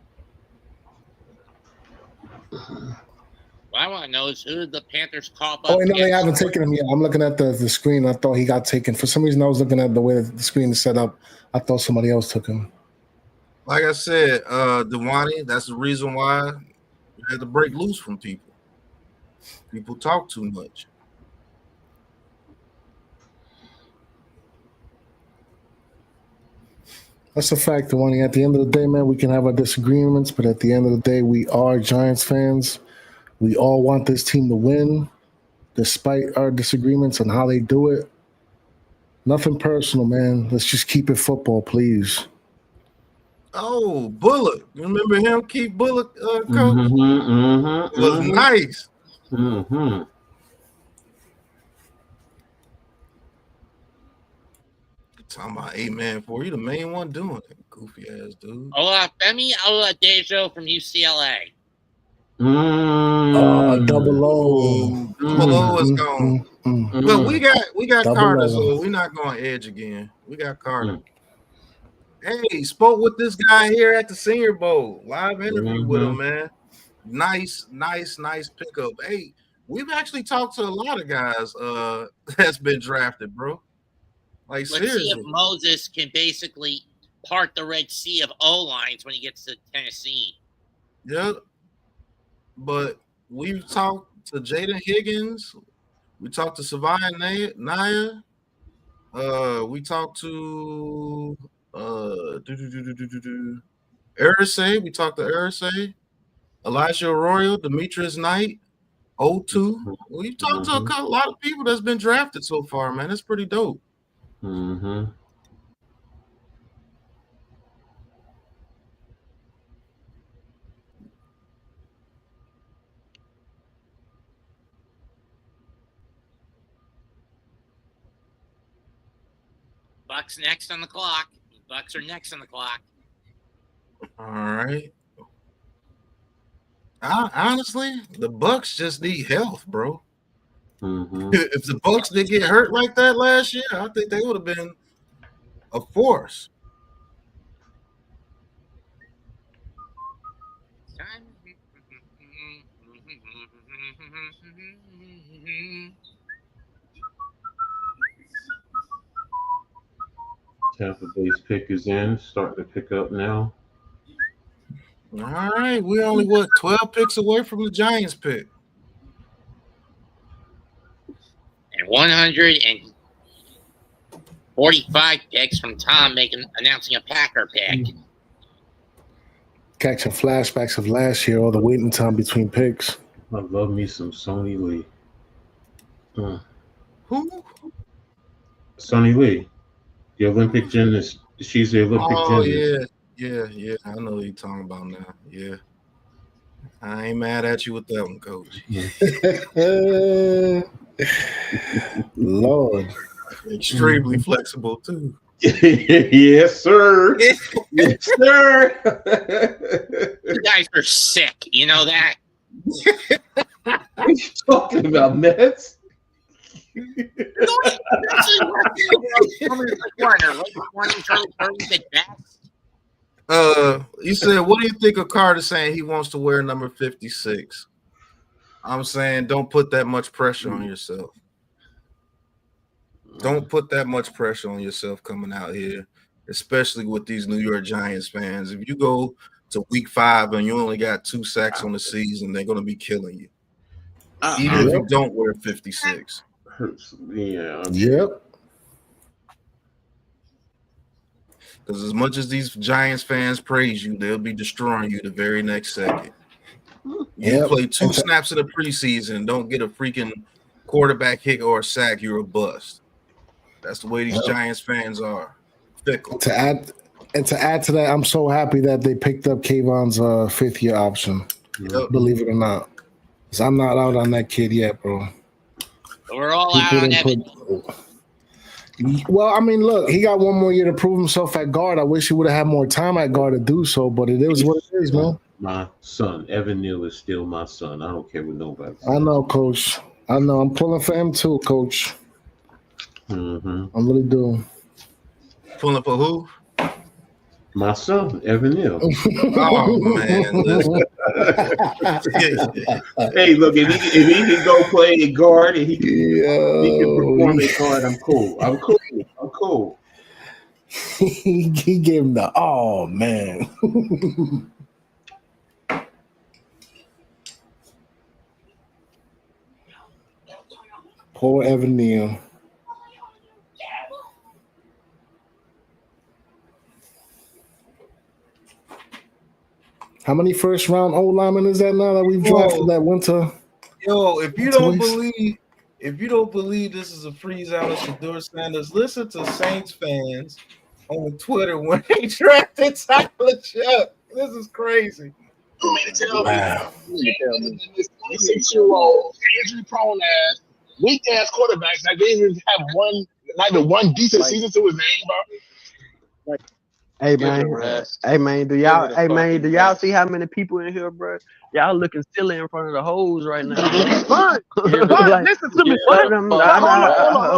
What I want to know is who did the Panthers cough up? Oh, wait, no, to they get haven't Scorton? taken him yet. I'm looking at the screen. I thought he got taken. For some reason, I was looking at the way the screen is set up. I thought somebody else took him. Like I said, Dewani, that's the reason why you had to break loose from people. People talk too much. That's a fact, Dewani. At the end of the day, man, we can have our disagreements, but at the end of the day, we are Giants fans. We all want this team to win, despite our disagreements on how they do it. Nothing personal, man. Let's just keep it football, please. Oh, Bullock. You remember him, Keith Bullock, coach? Mm-hmm, It was nice. Mm-hmm. Talking about 8-man-4. You the main one doing it. Goofy ass dude. Femi Oladejo from UCLA. Double O. Double O is gone. But we got Double Carter, O. so we're not going edge again. We got Carter. Hey, spoke with this guy here at the Senior Bowl. Live interview with him, man. Nice pickup. Hey, we've actually talked to a lot of guys that's been drafted, bro. Like, Let's see seriously. if Moses can basically part the Red Sea of O-lines when he gets to Tennessee. Yep. But we've talked to Jaden Higgins. We talked to Savannah Naya. We talked to Arisay. We talked to Arisay. Elijah Arroyo, Demetrius Knight, O2. We've talked to a lot of people that's been drafted so far, man. It's pretty dope. Mm-hmm. Bucks next on the clock. Bucks are next on the clock. All right. Honestly, the Bucks just need health, bro. If the Bucks didn't get hurt like that last year, I think they would have been a force. Tampa Bay's pick is in, starting to pick up now. All right, we only 12 picks away from the Giants pick. And 145 picks from Tom announcing a Packer pick. Catching flashbacks of last year, all the waiting time between picks. I love me some Sonny Lee. Who? Sonny Lee, the Olympic gymnast. She's the Olympic gymnast. Yeah. I know what you're talking about now. Yeah. I ain't mad at you with that one, Coach. Lord. Extremely flexible, too. Yes, sir. Yes, sir. You guys are sick. You know that? What are you talking about, Mets? You said, what do you think of Carter saying he wants to wear number 56? I'm saying don't put that much pressure on yourself. Don't put that much pressure on yourself coming out here, especially with these New York Giants fans. If you go to week 5 and you only got 2 sacks on the season, they're going to be killing you. Even if you don't wear 56. Yeah. Yep. Because as much as these Giants fans praise you, they'll be destroying you the very next second. You play 2 snaps in the preseason and don't get a freaking quarterback hit or a sack, you're a bust. That's the way these Giants fans are. Fickle. To add to that, I'm so happy that they picked up Kayvon's 5th-year option. Yep. Believe it or not. Because I'm not out on that kid yet, bro. We're all out on Evan. Well, I mean, look, he got 1 more year to prove himself at guard. I wish he would have had more time at guard to do so, but it is what it is, man. My son, Evan Neal, is still my son. I don't care what nobody says. I know, Coach. I know. I'm pulling for him too, Coach. Mm-hmm. I really do. Pulling for who? My son, Evan Neal. Oh, man. Listen. Hey, look, if he can go play a guard and he can perform a guard, I'm cool. I'm cool. He gave him the, oh, man. Poor Evan Neal. How many first-round O linemen is that now that we've drafted that winter? Yo, if you if you don't believe this is a freeze out of Shedeur Sanders, listen to Saints fans on Twitter when they drafted Tyler Shuck. This is crazy. You mean to tell Wow. me this 26-year-old, injury-prone ass, weak-ass quarterback that didn't even have not even one decent season to his name, bro? Hey Give it man, a rest. hey man, do Give y'all, it a hey man, fucking do y'all rest. see how many people in here, bro? Y'all looking silly in front of the hoes right now. Fun, Like, listen to me. hold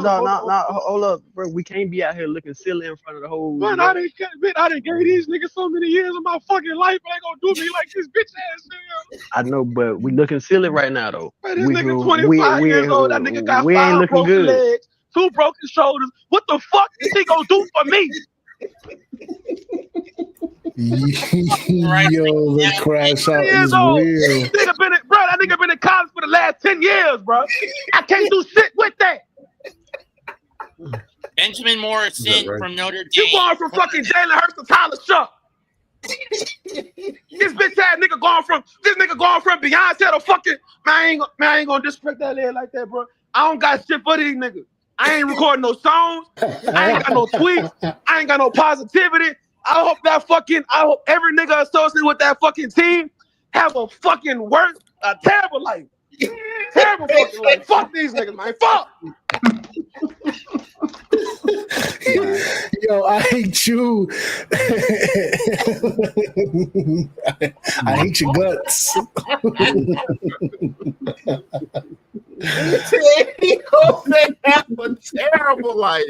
Fun, up, bro. We can't be out here looking silly in front of the hoes. Fun, bro. I didn't give these niggas so many years of my fucking life, but they gonna do me like this bitch ass nigga. I know, but we looking silly right now though. Man, this We nigga 25 years old. That nigga got we ain't 5 looking broken good. legs, 2 broken shoulders. What the fuck is he gonna do for me? Yo, the crash out Years is old. real. That nigga been in college for the last 10 years, bro. I can't do shit with that. Benjamin Morrison right? from Notre Dame. You going from fucking Jalen Hurts to Tyler Shuck. This bitch ass nigga going from Beyonce to fucking man. I ain't gonna disrespect that lady like that, bro. I don't got shit for these niggas. I ain't recording no songs. I ain't got no tweets. I ain't got no positivity. I hope every nigga associated with that fucking team have a terrible life. Terrible fucking life. Fuck these niggas, man. Fuck. Yo, I hate you. I hate your guts. He said he hope they have a terrible life.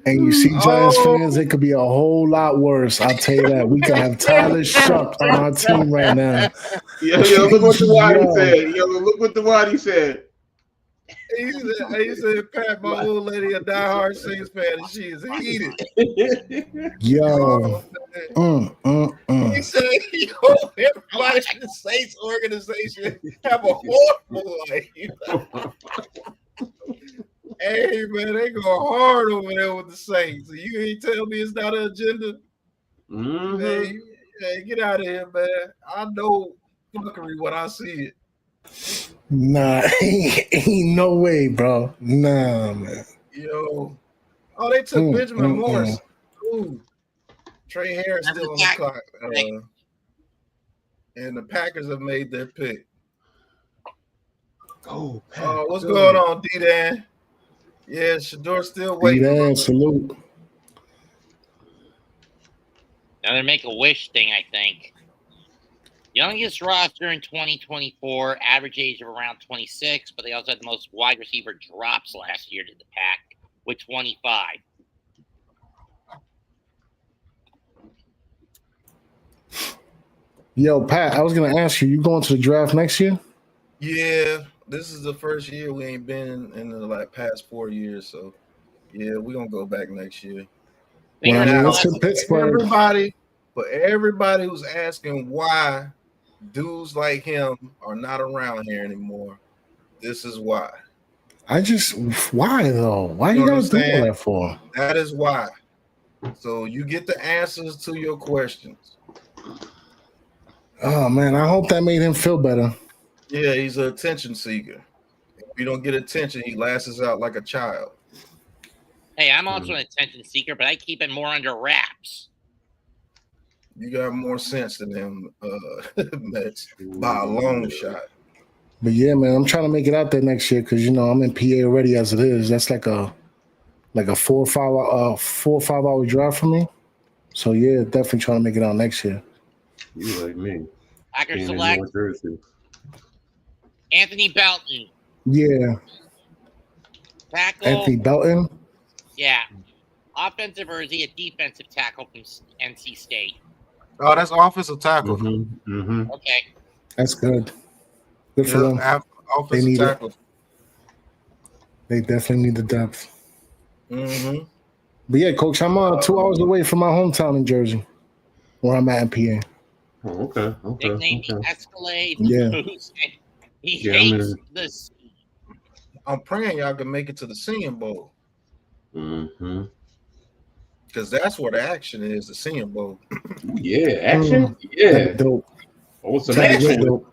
And you see Giants fans, it could be a whole lot worse. I'll tell you that. We could have Tyler Shuck on our team right now. Yo, look what the Waddy said. Yo, look what the Waddy said. He said, Pat, my old lady, a diehard Saints fan, and she is heated. Yo. He said he hope everybody in the Saints organization have a horrible life. Hey, man, they go hard over there with the Saints. You ain't tell me it's not an agenda? Mm-hmm. Hey, get out of here, man. I know fuckery when I see it. Nah, ain't no way, bro. Nah, man. Yo. Oh, they took Benjamin Morris. Ooh. Trey Harris still on the clock. And the Packers have made their pick. Oh, what's going on, D-Dan? Yeah, Shedeur still waiting. D-Dan, salute. Another Make-A-Wish thing, I think. Youngest roster in 2024, average age of around 26, but they also had the most wide receiver drops last year to the pack with 25. Yo, Pat, I was going to ask you, you going to the draft next year? Yeah, this is the first year we ain't been in the past 4 years, so yeah, we're going to go back next year. Well, I mean, it's in Pittsburgh. Everybody who's asking why dudes like him are not around here anymore, this is why. Why though? Why you gotta do all that for? That is why. So you get the answers to your questions. Oh man, I hope that made him feel better. Yeah, he's an attention seeker. If you don't get attention, he lashes out like a child. Hey, I'm also an attention seeker, but I keep it more under wraps. You got more sense than him, Mets, by a long shot. But yeah, man, I'm trying to make it out there next year because I'm in PA already as it is. That's like a 4 or 5 hour drive for me. So yeah, definitely trying to make it out next year. You like me? Packers select Anthony Belton. Yeah. Tackle. Anthony Belton. Yeah. Offensive, or is he a defensive tackle from NC State? Oh, that's offensive tackle. Okay. That's good. Good for them. They need tackle. it. They definitely need the depth. Mm-hmm. But yeah, Coach, I'm 2 hours away from my hometown in Jersey, where I'm at in PA. Oh, okay. Nickname Escalade. Yeah. He hates the sea. I'm praying y'all can make it to the Senior Bowl. Mm-hmm. Because that's where the action is, the Senior Bowl. Yeah, action? Yeah. Dope. Oh, some action.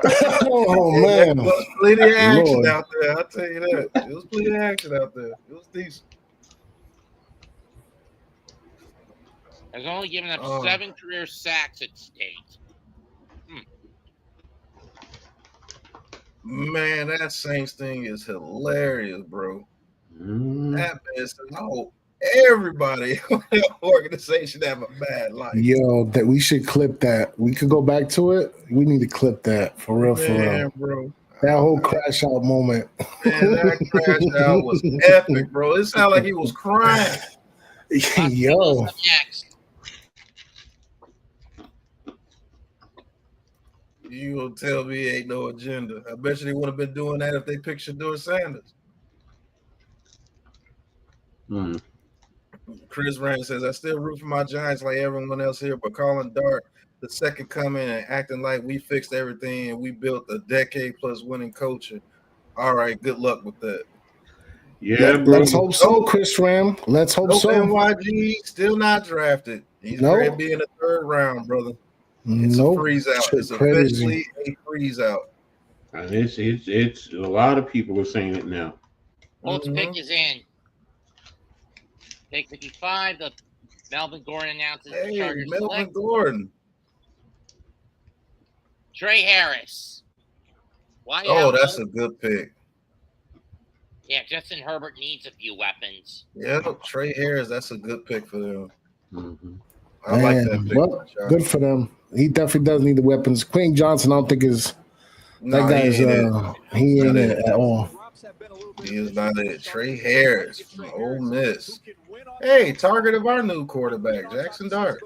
Oh Hey, man, there was plenty of action Lord. out there. I'll tell you that. It was plenty of action out there. It was decent. Has only given up 7 career sacks at State. Man, that Saints thing is hilarious, bro. That man said, "Oh, everybody in the organization have a bad life." Yo, that we should clip that. We could go back to it. We need to clip that for real, for Man, real. bro. That whole crash out moment. Man, that crash out was epic, bro. It sounded like he was crying. Yo. Next. You gonna tell me ain't no agenda? I bet you they would have been doing that if they picked Shedeur Sanders. Chris Rand says, I still root for my Giants like everyone else here, but calling Dart the second coming and acting like we fixed everything and we built a decade plus winning culture. All right, good luck with that. Yeah, let's hope so, Chris Ram. Let's hope so. NYG still not drafted. He's going to be in the 3rd round, brother. It's a freeze out. It's officially a freeze out. And it's a lot of people are saying it now. Colts pick is in. Pick 55. The Melvin Gordon announces the Chargers Melvin select Gordon. Trey Harris. Why? Oh, that's a good pick. Yeah, Justin Herbert needs a few weapons. Yeah, Trey Harris. That's a good pick for them. I like that pick. Well, good for them. He definitely does need the weapons. Quentin Johnson, I don't think is that guy's. He ain't it at all. He is not it. Trey Harris from Ole Miss. Hey, target of our new quarterback, Jackson Dart.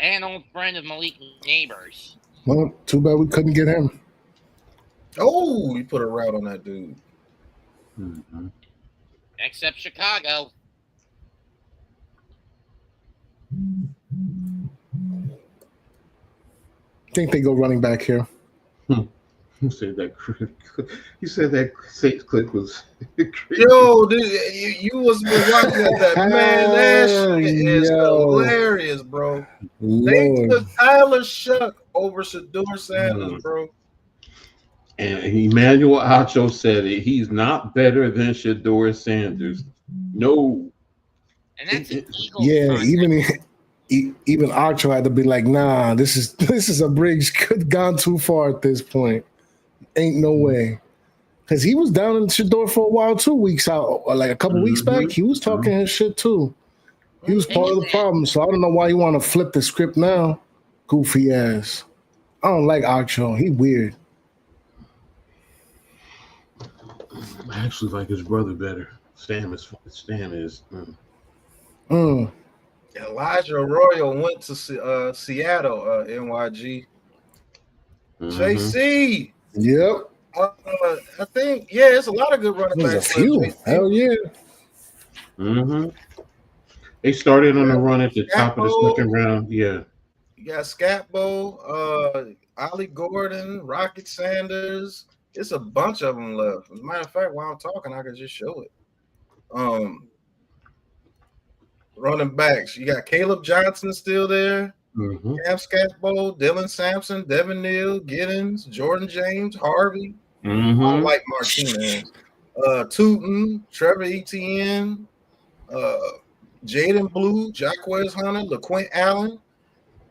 And old friend of Malik Neighbors. Well, too bad we couldn't get him. Oh, you put a route on that dude. Next up, Chicago. I think they go running back here. Who said that? You said that clip was. Yo, dude, you was watching that, man. That shit is hilarious, bro. They took Tyler Shuck over Shedeur Sanders, bro. And Emmanuel Acho said it. He's not better than Shedeur Sanders. No. And that's an Eagles even Acho had to be like, nah, this is a bridge could gone too far at this point. Ain't no way. Because he was down in Shedeur for a while, 2 weeks out, or like a couple weeks back. He was talking his shit too. He was part of the problem. So I don't know why you want to flip the script now. Goofy ass. I don't like Acho. He weird. I actually like his brother better. Stam is. Elijah Arroyo went to Seattle, NYG. JC. Yep. I think, it's a lot of good running backs. There's a few. Hell yeah. They started on a run at the top of the 2nd round. Yeah. You got Scapbo, Ollie Gordon, Rocket Sanders. It's a bunch of them left. As a matter of fact, while I'm talking, I can just show it. Running backs. You got Caleb Johnson still there. Cam Scapbo, Dylan Sampson, Devin Neal, Giddens, Jordan James, Harvey. I don't like Martinez. Tootin, Trevor Etienne, Jaden Blue, Jacquez Hunter, LaQuint Allen,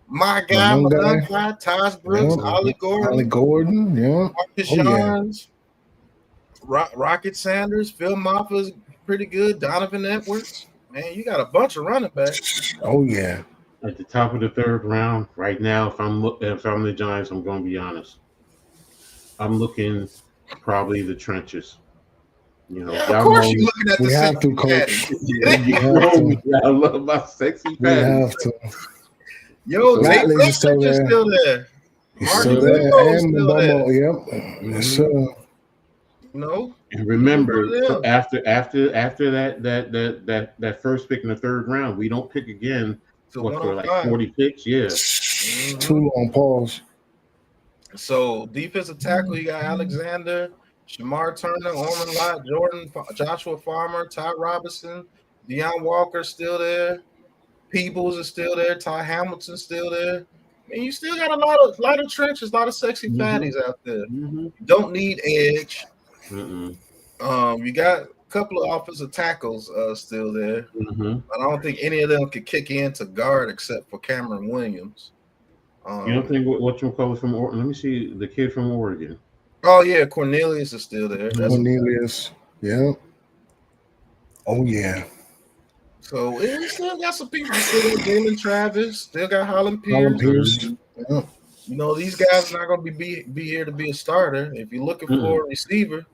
my guy, Taj Brooks, Ollie Gordon, Marcus Johns, Rocket Sanders, Phil Moffa's pretty good, Donovan Edwards. Man, you got a bunch of running backs. Oh yeah. At the top of the 3rd round, right now, if I'm the Giants, I'm going to be honest. I'm looking probably the trenches. You know, of course you're looking at the sexy coach. I love my sexy patty. We have to. Yo, Tate is still there. Still there. And Mbemo, yep. Yes, sir. No. And remember, after that first pick in the 3rd round, we don't pick again. For like 40 picks, Too long pause. So defensive tackle, you got Alexander, Shamar Turner, Orman Lott, Joshua Farmer, Ty Robinson, Deion Walker still there. Peebles is still there. Ty Hamilton's still there. I mean, you still got a lot of trenches, a lot of sexy fatties out there. You don't need edge. You got a couple of offensive tackles still there. I don't think any of them could kick in to guard except for Cameron Williams. You don't think what you call it from Oregon? Let me see the kid from Oregon. Oh yeah, Cornelius is still there. That's Cornelius, yeah. Oh yeah. So we still got some people. Still got Jalen Travis. Still got Holland Pierce. Holland Pierce. Yeah. You know, these guys are not going to be here to be a starter. If you're looking for a receiver,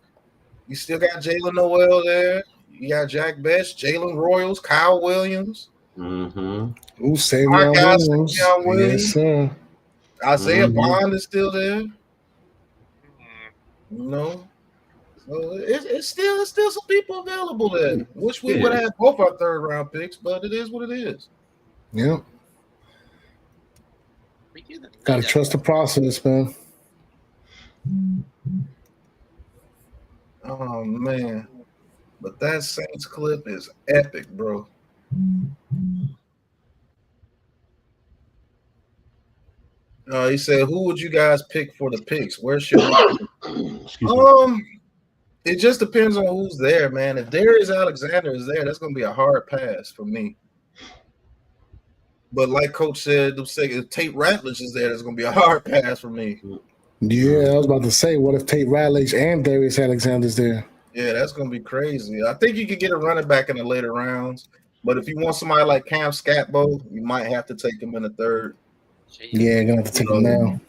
you still got Jalen Noel there. You got Jack Best, Jalen Royals, Kyle Williams. Ooh, Savion Williams. Yes, sir. Isaiah Bond is still there. You know, so it's still some people available there. Wish we would have both our third round picks, but it is what it is. Yeah. Gotta trust the process, man. Oh man, but that Saints clip is epic, bro. He said, "Who would you guys pick for the picks? Where should we?" It just depends on who's there, man. If Darius Alexander is there, that's going to be a hard pass for me. But like Coach said, if Tate Ratledge is there, that's going to be a hard pass for me. Yeah, I was about to say, what if Tate Ratledge and Darius Alexander's there? Yeah, that's going to be crazy. I think you could get a running back in the later rounds, but if you want somebody like Cam Scatbo, you might have to take him in the third. Yeah, you're going to have to take him now.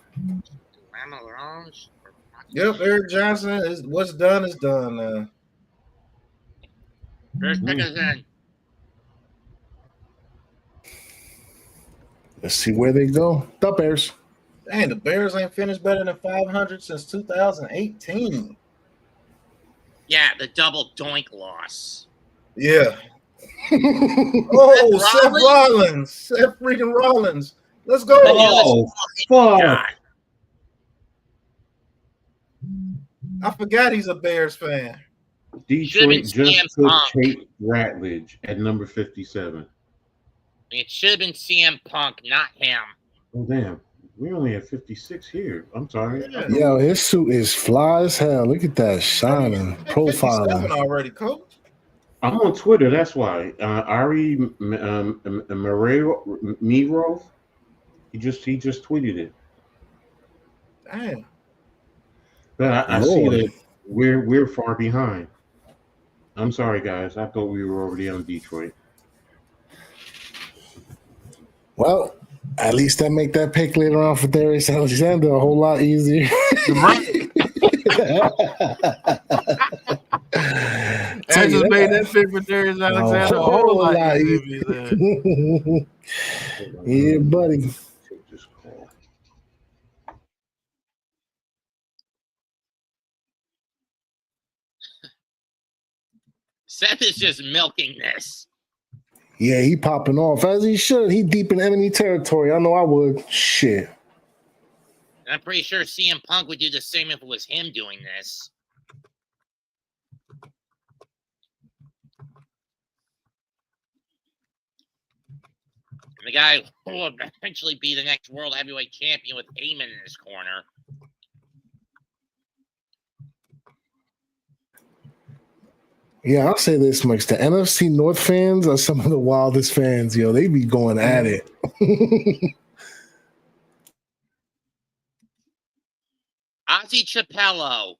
Yep, Eric Johnson is what's done is done now. First pick is in. Let's see where they go. The Bears. Dang, the Bears ain't finished better than 500 since 2018. Yeah, the double doink loss. Yeah. Oh, Seth Rollins. Seth freaking Rollins. Let's go. Oh, fuck. I forgot he's a Bears fan. Detroit just took Tate Ratledge at number 57. It should have been CM Punk, not him. Oh, damn. We only have 56 here. I'm sorry. Yeah. Yo, his suit is fly as hell. Look at that shining profiling. Already, Coach. I'm on Twitter. That's why. Ari Miro, he just tweeted it. Damn. But I see that we're far behind. I'm sorry, guys. I thought we were already on Detroit. Well, at least that make that pick later on for Darius Alexander a whole lot easier. Right. I just made that pick for Darius Alexander a whole lot easier. Yeah, buddy. Seth is just milking this. Yeah, he popping off as he should. He deep in enemy territory. I know I would. Shit. I'm pretty sure CM Punk would do the same if it was him doing this. And the guy who will eventually be the next world heavyweight champion with Heyman in his corner. Yeah, I'll say this much. The NFC North fans are some of the wildest fans, yo. They be going at it. Ozzy Chapello.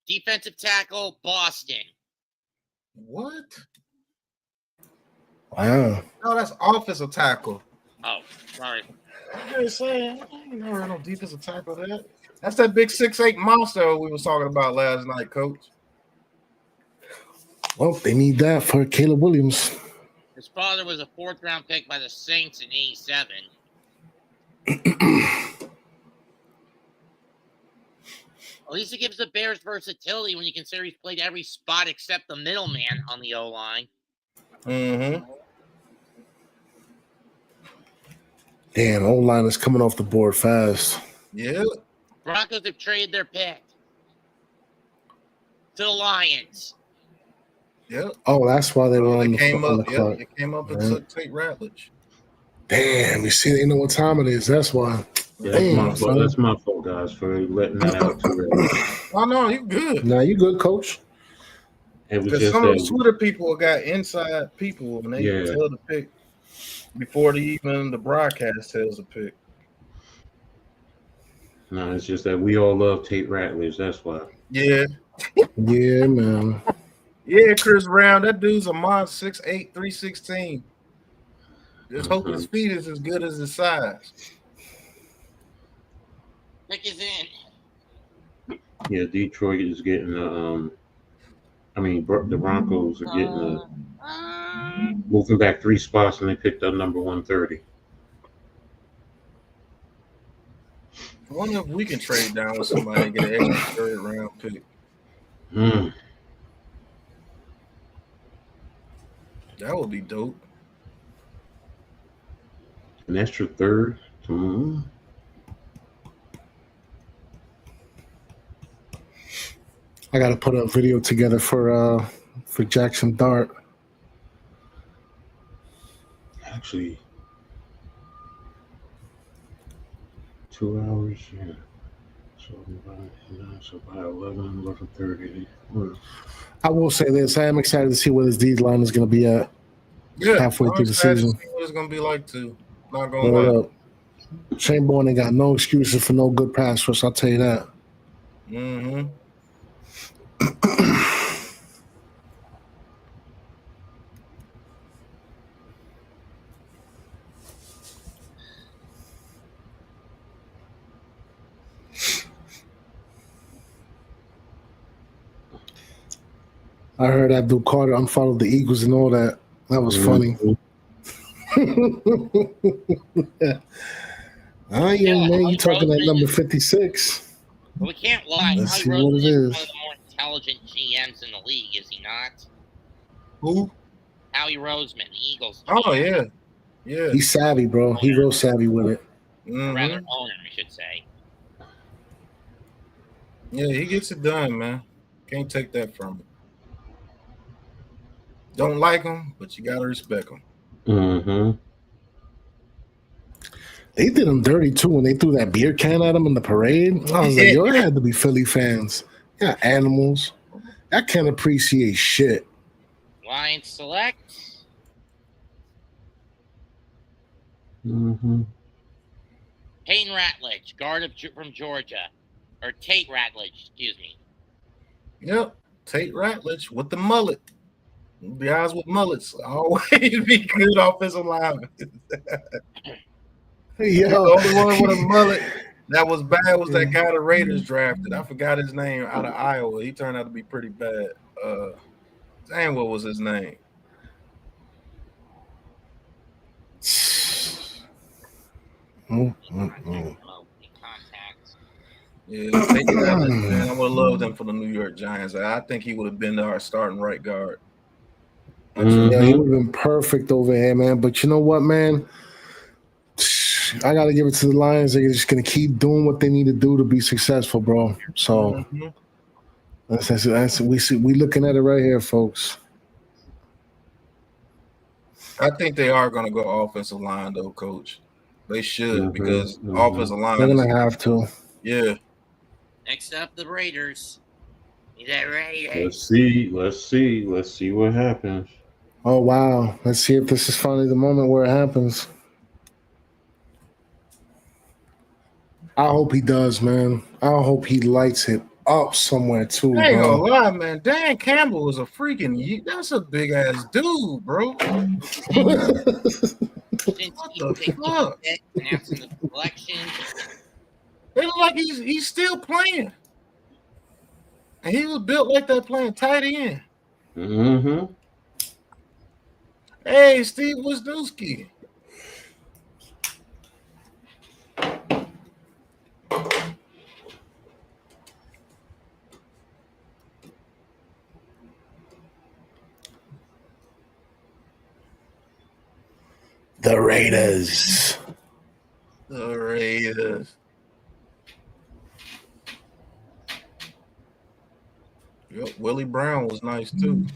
Defensive tackle, Boston. What? Wow. No, that's offensive tackle. Oh, sorry. I was saying, you never had no defensive tackle there. That's that big 6'8" monster we was talking about last night, Coach. Well, they need that for Caleb Williams. His father was a 4th-round pick by the Saints in '87. At least it gives the Bears versatility when you consider he's played every spot except the middleman on the O-line. Mm-hmm. Damn, O-line is coming off the board fast. Yeah. Broncos have traded their pick to the Lions. Yep. Oh, that's why they were on They the, came on the up. Yep. clock. They came up and Yeah. took Tate Ratledge. Damn, you see, they know what time it is. That's why. Yeah, that's my Damn, fault. son. That's my fault, guys, for letting that out too early. Oh no, you good. Nah, you good, coach. It was Because just some of those that. Twitter people got inside people, and they Yeah. tell the pick before the broadcast tells the pick. No, it's just that we all love Tate Ratledge. That's why. Yeah, Yeah, man. yeah. Chris Brown, that dude's a monster, 6'8", 316. Just hope his feet is as good as his size. Pick is in. Yeah, Detroit is getting the Broncos are getting moving back 3 spots, and they picked up number 130. I wonder if we can trade down with somebody and get an extra third round pick. That would be dope. An extra third. I got to put a video together for Jackson Dart. Actually, 2 hours. Yeah. So by 11:30. I will say this: I am excited to see where this D line is going to be at halfway through the season. See what it's going to be like too. Not going to Hold lie. up. Shane Bourne ain't got no excuses for no good pass rush. I'll tell you that. Mm-hmm. I heard Abdul Carter unfollowed the Eagles and all that. That was funny. Yeah, man, you talking that number 56. But we can't lie. Let's Howie see what it Roseman is is. one of the more intelligent GMs in the league, is he not? Who? Howie Roseman, the Eagles. Oh, yeah. Yeah. He's savvy, bro. He real savvy with it. Or rather, owner, I should say. Yeah, he gets it done, man. Can't take that from him. Don't like him, but you gotta respect him. Mm-hmm. They did him dirty too when they threw that beer can at him in the parade. I was like, yo, it had to be Philly fans. Yeah, animals. I can't appreciate shit. Lions select. Mm-hmm. Payne Ratledge, guard from Georgia. Or Tate Ratledge, excuse me. Yep. Tate Ratledge with the mullet. Guys with mullets always be good offensive linemen. Yo. The only one with a mullet that was bad was that guy the Raiders drafted. I forgot his name, out of Iowa. He turned out to be pretty bad. Dang, what was his name? Yeah, Tate Ratledge, man, I would have loved him for the New York Giants. I think he would have been our starting right guard. Yeah, he would have been perfect over here, man. But you know what, man? I got to give it to the Lions. They're just going to keep doing what they need to do to be successful, bro. So that's we looking at it right here, folks. I think they are going to go offensive line, though, Coach. They should because offensive line. They're going to have to. Yeah. Next up, the Raiders. Is that Raiders? Let's see what happens. Oh, wow. Let's see if this is finally the moment where it happens. I hope he does, man. I hope he lights it up somewhere, too, I ain't bro. gonna lie, man. Dan Campbell is a freaking. That's a big ass dude, bro. What the fuck? Announcing the selection. It look like he's still playing, and he was built like that playing tight end. Mm-hmm. Hey, Steve Wisniewski. The Raiders. The Raiders. Yep, Willie Brown was nice too.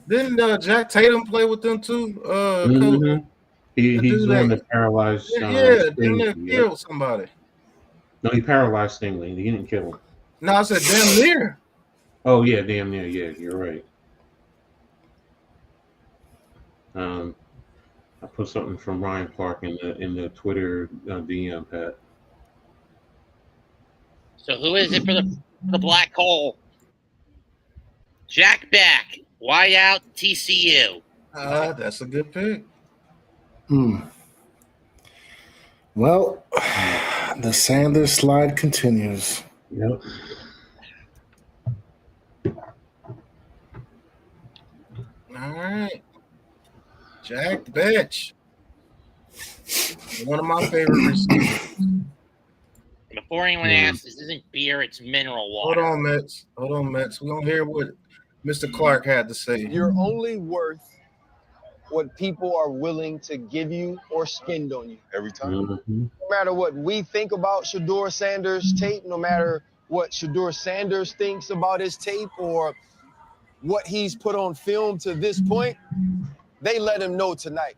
Didn't Jack Tatum play with them too? He's the one that paralyzed. Didn't Stingley. they kill somebody? No, he paralyzed Stingley. He didn't kill him. No, I said damn near. Oh yeah, damn near. Yeah, you're right. I put something from Ryan Clark in the Twitter DM, Pat. So who is it for the black hole? Jack back. Why out TCU? That's a good pick. Well, the Sanders slide continues. Yep. All right. Jack Betch. One of my favorite receivers. Before anyone asks, this isn't beer, it's mineral water. Hold on, Mets. We're going to hear what Mr. Clark had to say. You're only worth what people are willing to give you or spend on you every time. No matter what we think about Shedeur Sanders' tape, no matter what Shedeur Sanders thinks about his tape or what he's put on film to this point, they let him know tonight.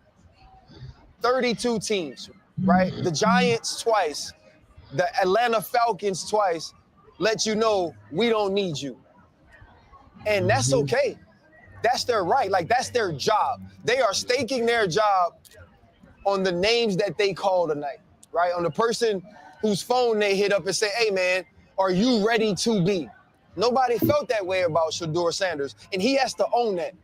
32 teams, right? The Giants twice, the Atlanta Falcons twice let you know we don't need you. And that's okay. That's their right. Like, that's their job. They are staking their job on the names that they call tonight, right? On the person whose phone they hit up and say, hey, man, are you ready to be? Nobody felt that way about Shedeur Sanders, and he has to own that.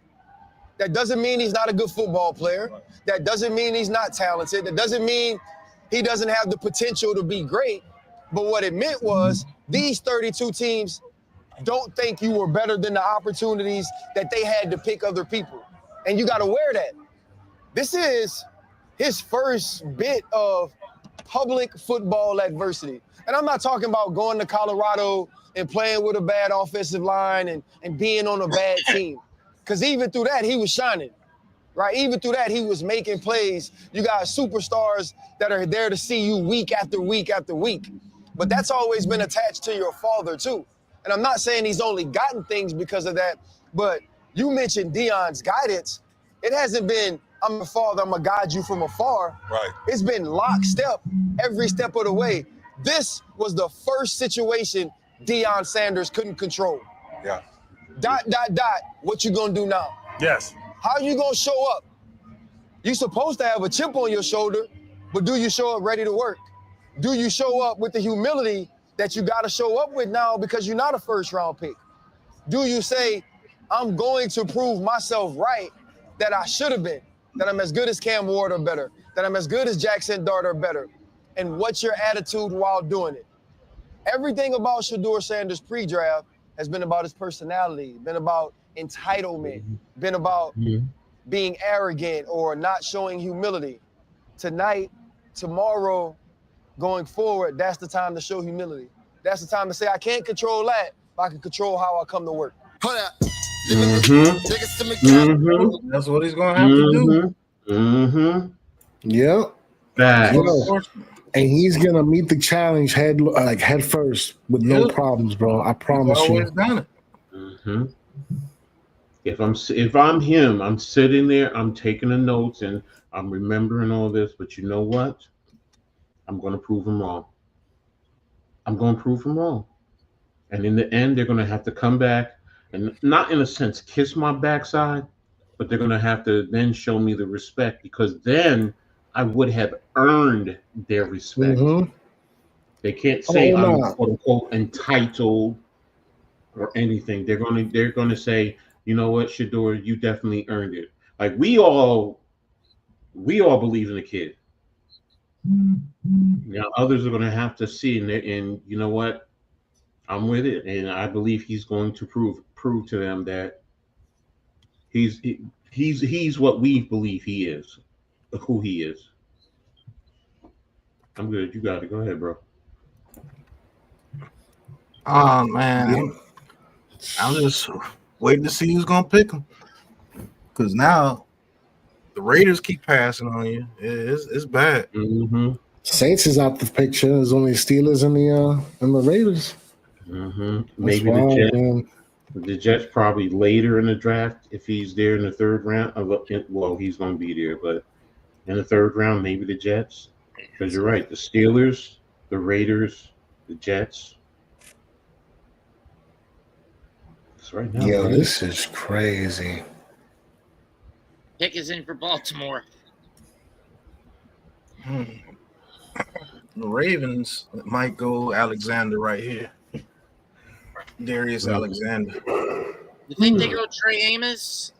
That doesn't mean he's not a good football player. That doesn't mean he's not talented. That doesn't mean he doesn't have the potential to be great. But what it meant was these 32 teams don't think you were better than the opportunities that they had to pick other people. And you got to wear that. This is his first bit of public football adversity. And I'm not talking about going to Colorado and playing with a bad offensive line and being on a bad team. Because even through that, he was shining, right? Even through that, he was making plays. You got superstars that are there to see you week after week after week. But that's always been attached to your father, too. And I'm not saying he's only gotten things because of that, but you mentioned Deion's guidance. It hasn't been, I'm a father, I'm going to guide you from afar. Right. It's been lockstep every step of the way. This was the first situation Deion Sanders couldn't control. Yeah. ... What you gonna do now? Yes. How you gonna show up? You supposed to have a chip on your shoulder, but do you show up ready to work? Do you show up with the humility that you gotta show up with now because you're not a first round pick? Do you say, I'm going to prove myself right that I should have been, that I'm as good as Cam Ward or better, that I'm as good as Jackson Dart or better? And what's your attitude while doing it? Everything about Shedeur Sanders pre-draft has been about his personality, been about entitlement, been about being arrogant or not showing humility. Tonight, tomorrow, going forward, that's the time to show humility. That's the time to say, I can't control that, but I can control how I come to work. That's what he's going to have to do. Yep. And he's going to meet the challenge head first with no problems, bro. I promise you. Always done it. If I'm him, I'm sitting there, I'm taking the notes and I'm remembering all this, but you know what? I'm going to prove him wrong. I'm going to prove him wrong. And in the end, they're going to have to come back and not in a sense kiss my backside, but they're going to have to then show me the respect, because then I would have earned their respect. They can't say I'm quote unquote entitled or anything. They're going to say, you know what, Shedeur, you definitely earned it. Like we all believe in the kid. Now others are going to have to see, and you know what, I'm with it, and I believe he's going to prove to them that he's what we believe he is, who he is. I'm good. You got it. Go ahead, bro. Oh man, I'm just waiting to see who's gonna pick him, because now the Raiders keep passing on you. It's bad. Saints is out the picture. There's only Steelers and the Raiders. Maybe wild, the Jets. man. The Jets probably later in the draft if he's there in the third round. Well, he's going to be there, but in the third round, maybe the Jets. Because you're right, the Steelers, the Raiders, the Jets. That's right now. Yo, this is crazy. Pick is in for Baltimore. The Ravens might go Alexander right here. Darius Alexander. You think they go Trey Amos?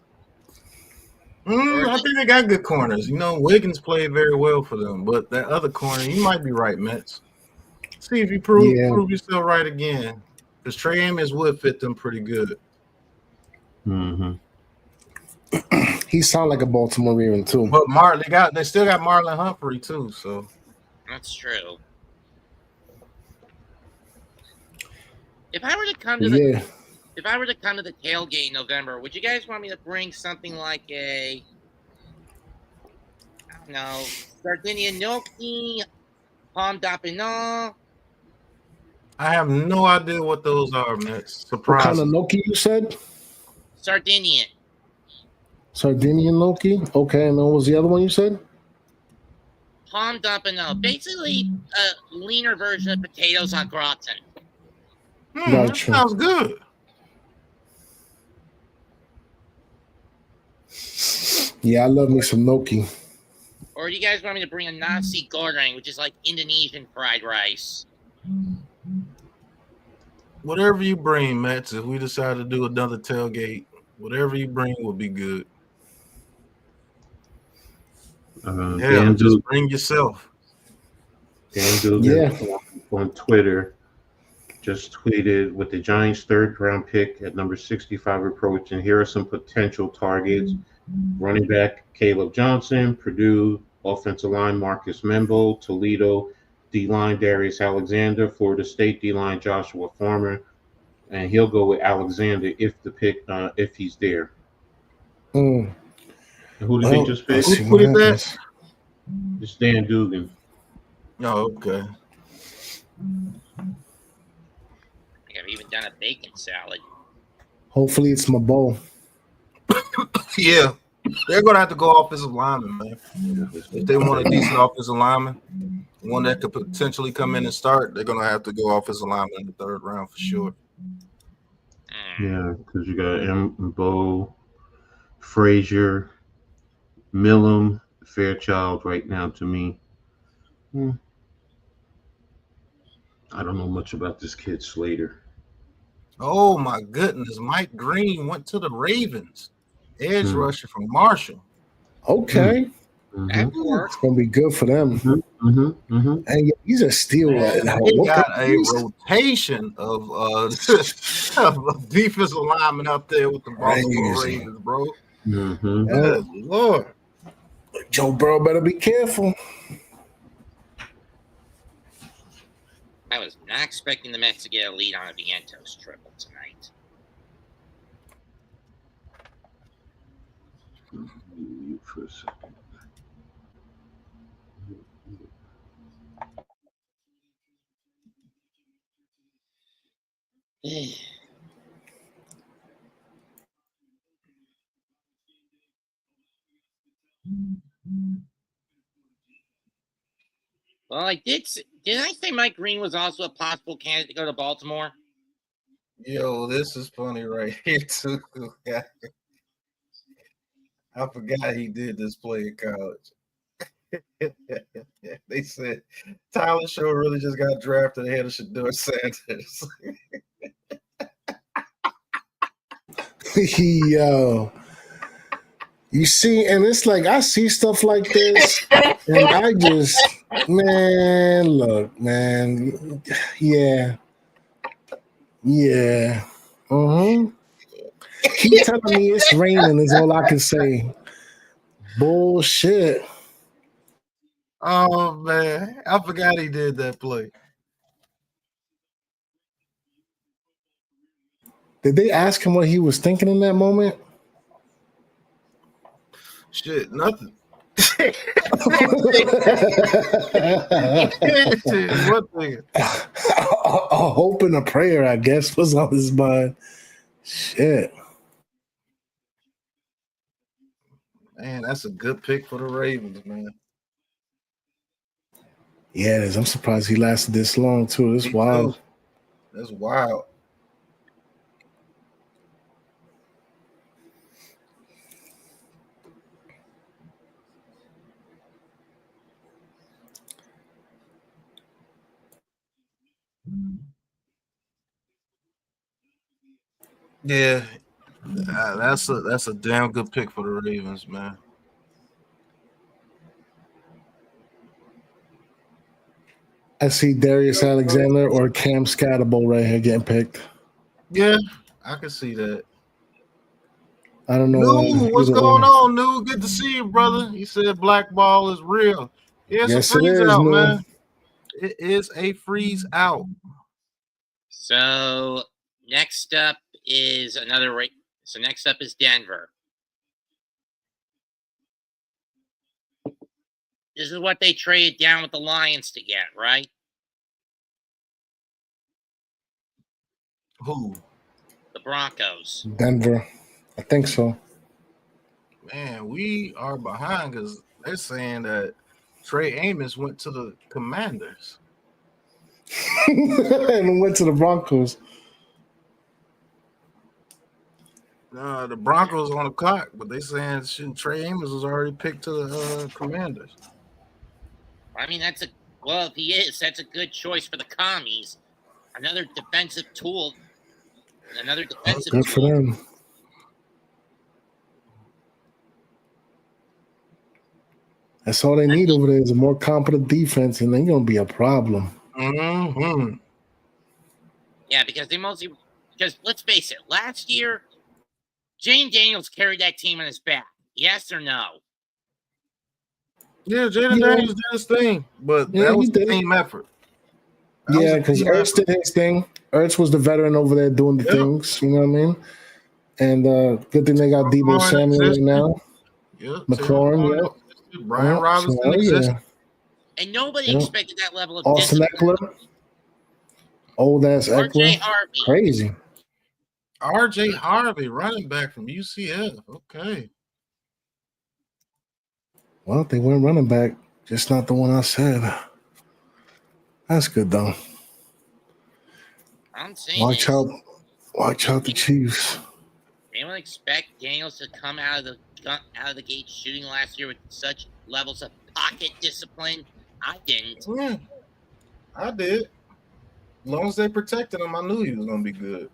I think they got good corners. You know, Wiggins played very well for them, but that other corner, you might be right, Mets. See if you prove yourself right again, because Trey Amos would fit them pretty good. He sound like a Baltimore Raven too. But they still got Marlon Humphrey too, so That's true. If I were to come to the tailgate in November, would you guys want me to bring something like I don't know, Sardinia gnocchi, Palm d'Apinal? I have no idea what those are, Mets. What Surprise. kind of gnocchi you said? Sardinian. Sardinian gnocchi? Okay, and then what was the other one you said? Palm d'Apinal. Basically a leaner version of potatoes on gratin. That sounds good. Yeah, I love me some gnocchi. Or do you guys want me to bring a nasi goreng, which is like Indonesian fried rice? Whatever you bring, Mets, if we decide to do another tailgate, whatever you bring will be good. Just bring yourself. Dan Dugan on Twitter just tweeted, with the Giants' third-round pick at number 65 approaching, here are some potential targets. Running back Caleb Johnson, Purdue offensive line Marcus Membo, Toledo D-line Darius Alexander, Florida State D-line Joshua Farmer, and he'll go with Alexander if he's there. And who did they just pick? Who did that? It's Dan Dugan. Oh, okay. I've even done a bacon salad. Hopefully it's my bowl. Yeah, they're gonna have to go offensive lineman, man. If they want a decent offensive lineman, one that could potentially come in and start, they're gonna have to go offensive lineman in the third round for sure. Yeah, because you got Mbo, Frazier, Millam, Fairchild right now to me. I don't know much about this kid Slater. Oh my goodness, Mike Green went to the Ravens. Edge rusher from Marshall. Okay. It's gonna be good for them. And he's a steal. They got a rotation of defensive linemen out there with the Baltimore Ravens, bro. Good Lord. Joe Burrow better be careful. I was not expecting the Mets to get a lead on a Vientos triple tonight. For a second. Well, I did I say Mike Green was also a possible candidate to go to Baltimore? Yo, this is funny right here, too. I forgot he did this play in college. They said Tyler Show really just got drafted ahead of Shedeur Sanders. Yo. You see, and it's like I see stuff like this, and I just, man, look, man. Yeah. Keep telling me it's raining is all I can say. Bullshit. Oh man, I forgot he did that play. Did they ask him what he was thinking in that moment? Shit, nothing. What thing? A hope and a prayer, I guess, was on his mind. Shit. Man, that's a good pick for the Ravens, man. Yeah, it is. I'm surprised he lasted this long too. It's Me wild. too. That's wild. Yeah, that's a damn good pick for the Ravens, man. I see Darius Alexander or Cam Scatterbo right here getting picked. Yeah, I can see that. I don't know. New, what's either going one. on, New? Good to see you, brother. He said black ball is real. Yeah, it's Yes, a it freeze is, out, New. man. It is a freeze out. So next up is So next up is Denver. This is what they traded down with the Lions to get, right? Who? The Broncos. Denver. I think so. Man, we are behind because they're saying that Trey Amos went to the Commanders. And went to the Broncos. The Broncos on the clock, but they saying shoot, Trey Amos was already picked to the Commanders. I mean, if he is, that's a good choice for the commies. Another defensive tool. Good for them. That's all they need over there is a more competent defense, and they're gonna be a problem. Mm-hmm. Yeah, because let's face it, last year, Jane Daniels carried that team on his back. Yes or no? Yeah, Jaden Daniels did his thing, but that was a team effort. Yeah, because Ertz did his thing. Ertz was the veteran over there doing the things, you know what I mean? And good thing they got Debo Samuel right now. Yep. McLaurin, Brian Robinson existed. And nobody expected that level of Austin discipline. Eckler. Old ass RJ Eckler. Harvey. Crazy. RJ Harvey, running back from UCF. Okay. Well, they went running back, just not the one I said. That's good though. I'm saying Watch out the Chiefs. anyone expect Daniels to come out of the gate shooting last year with such levels of pocket discipline? I didn't. Yeah, I did. As long as they protected him, I knew he was gonna be good.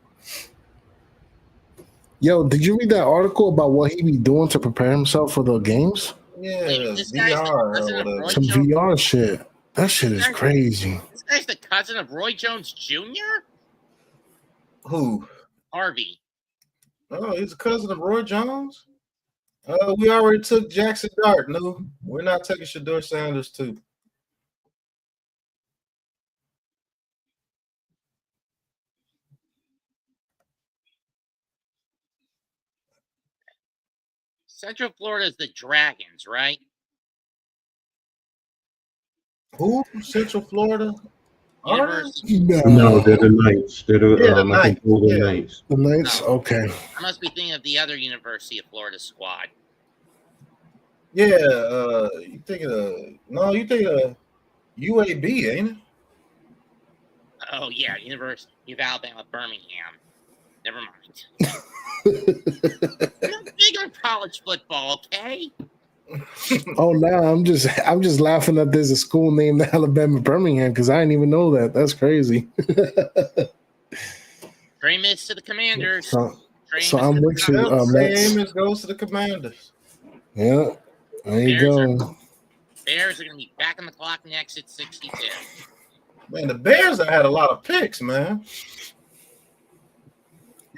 Yo, did you read that article about what he be doing to prepare himself for the games? Yeah, this guy's the VR cousin or of whatever. Roy Some Jones. VR shit. That shit is crazy. This guy's the cousin of Roy Jones Jr.? Who? Harvey. Oh, he's a cousin of Roy Jones. We already took Jackson Dart. No, we're not taking Shedeur Sanders too. Central Florida is the Dragons, right? Who? Central Florida? University. No, they're the Knights. They're the Knights. Golden Knights. The Knights? Okay. I must be thinking of the other University of Florida squad. Yeah, you think of UAB, ain't it? Oh, yeah, University of Alabama, Birmingham. Never mind. I'm not big on college football, okay? Oh, now I'm just laughing that there's a school named Alabama Birmingham because I didn't even know that. That's crazy. Trey Miss to the Commanders. So Trey I'm Miss to with the you, Commanders. Mets. Amos goes to the Commanders. Yeah, there you go. Bears are going to be back on the clock next at 62. Man, the Bears have had a lot of picks, man.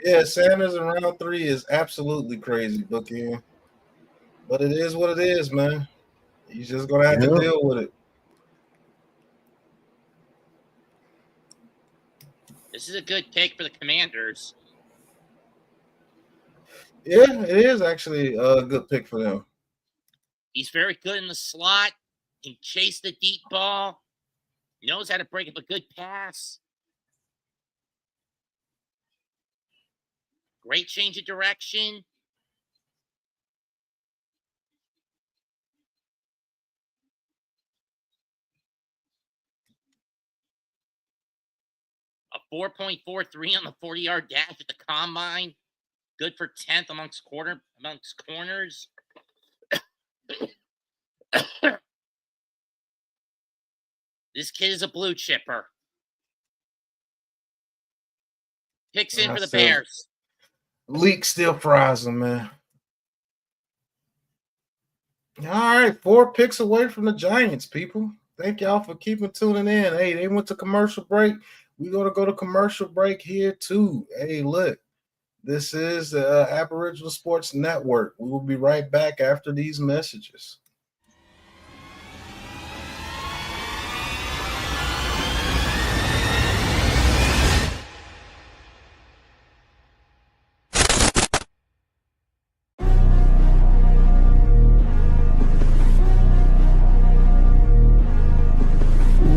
Yeah, Sanders in round 3 is absolutely crazy, Bookie. But it is what it is, man. You're just gonna have to deal with it. This is a good pick for the Commanders. Yeah, it is actually a good pick for them. He's very good in the slot. Can chase the deep ball. Knows how to break up a good pass. Great change of direction. A 4.43 on the 40-yard dash at the combine. Good for 10th amongst corners. This kid is a blue chipper. Picks in for the Bears. Leak still fries him, man. All right, 4 picks away from the Giants, people. Thank y'all for keeping tuning in. Hey, they went to commercial break. We're going to go to commercial break here, too. Hey, look, this is the Aboriginal Sports Network. We will be right back after these messages.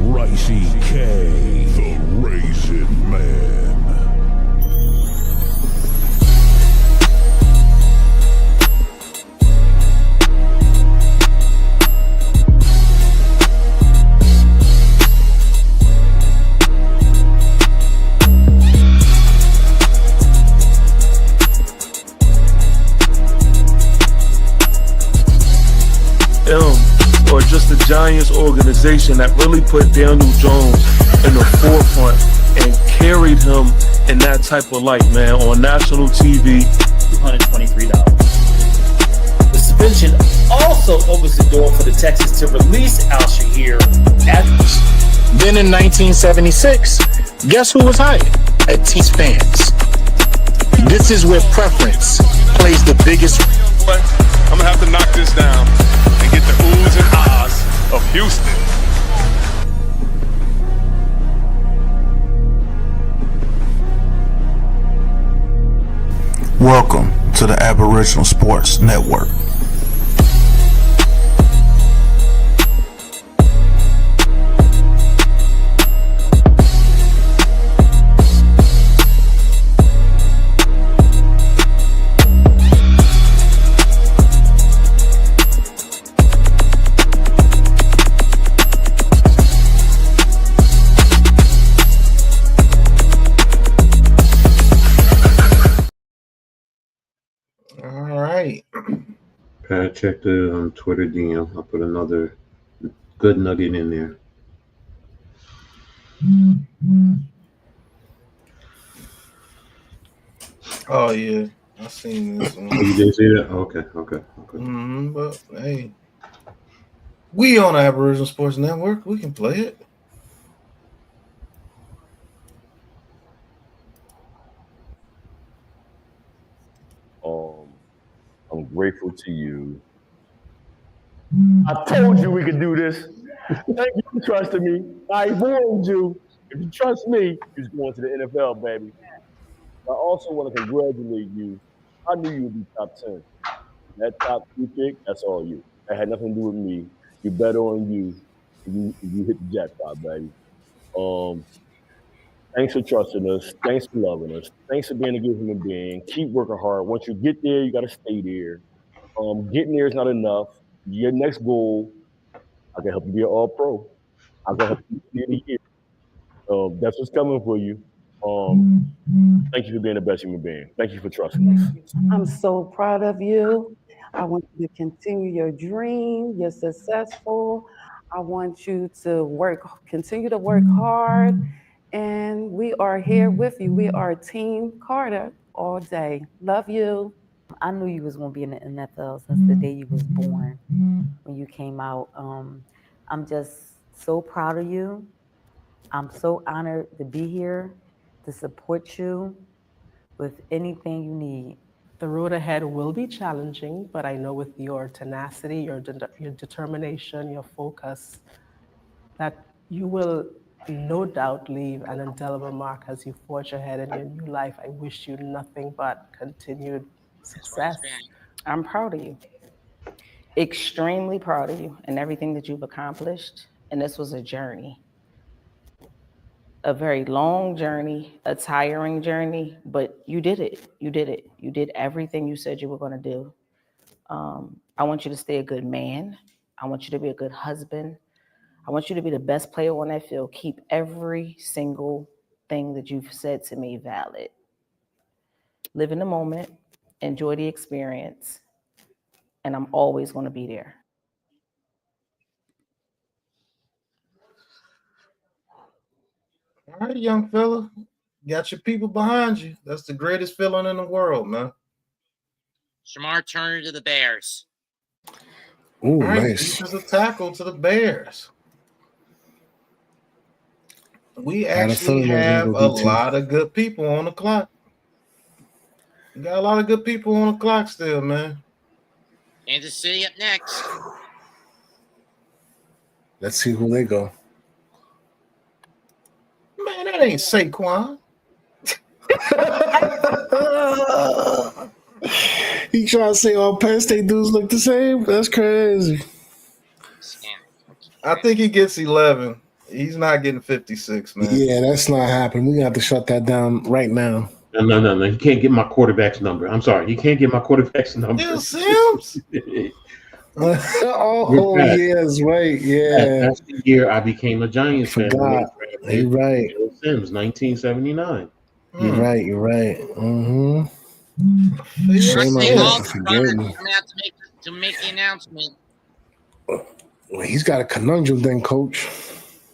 Ricey K, the Raisin Man. Or just the Giants organization that really put Daniel Jones in the forefront and carried him in that type of light, man, on national TV. $223. The suspension also opens the door for the Texans to release Al-Shahir. Then in 1976, guess who was hired? At T-Spans. This is where preference plays the biggest. I'm gonna have to knock this down and get the oohs and ahs of Houston. Welcome to the Aboriginal Sports Network. Pat, check the Twitter DM. I'll put another good nugget in there. Oh, yeah. I seen this one. Oh, you did see that? Okay. But, hey, we on Aboriginal Sports Network. We can play it. I'm grateful to you. I told you we could do this. Thank you for trusting me. I warned you. If you trust me, you're going to the NFL, baby. I also want to congratulate you. I knew you would be top 10. That top 2 pick, that's all you. That had nothing to do with me. You bet on you. You hit the jackpot, baby. Thanks for trusting us. Thanks for loving us. Thanks for being a good human being. Keep working hard. Once you get there, you got to stay there. Getting there is not enough. Your next goal, I can help you be an all-pro. I can help you be the year. That's what's coming for you. Thank you for being the best human being. Thank you for trusting us. I'm so proud of you. I want you to continue your dream. You're successful. I want you to continue to work hard. And we are here with you. We are Team Carter all day. Love you. I knew you was going to be in the NFL since the day you was born, when you came out. I'm just so proud of you. I'm so honored to be here to support you with anything you need. The road ahead will be challenging, but I know with your tenacity, your determination, your focus, that you will no doubt leave an indelible mark as you forge ahead in your new life. I wish you nothing but continued success. I'm proud of you. extremely proud of you and everything that you've accomplished. And this was a journey, a very long journey, a tiring journey, but you did it. You did it. You did everything you said you were going to do. I want you to stay a good man. I want you to be a good husband. I want you to be the best player on that field. Keep every single thing that you've said to me valid. Live in the moment, enjoy the experience, and I'm always going to be there. All right, young fella. Got your people behind you. That's the greatest feeling in the world, man. Shamar Turner to the Bears. Ooh, All right, nice. defensive tackle to the Bears. We Had a actually feeling that have was a gonna be too. lot of good people on the clock. We got a lot of good people on the clock still, man. Kansas City up next. Let's see who they go. Man, that ain't Saquon. He trying to say all Penn State dudes look the same? That's crazy. I think he gets 11. He's not getting 56, man. Yeah, that's not happening. We're going to have to shut that down right now. No. He can't get my quarterback's number. I'm sorry. He can't get my quarterback's number. Bill Sims? Oh, yes, right. Yeah. That's the year I became a Giants fan. Forgot. You're right. Bill Sims, 1979. You're right. You're right. Mm-hmm. Shame They on all us for forgetting. come out to make the announcement. Well, he's got a conundrum then, Coach.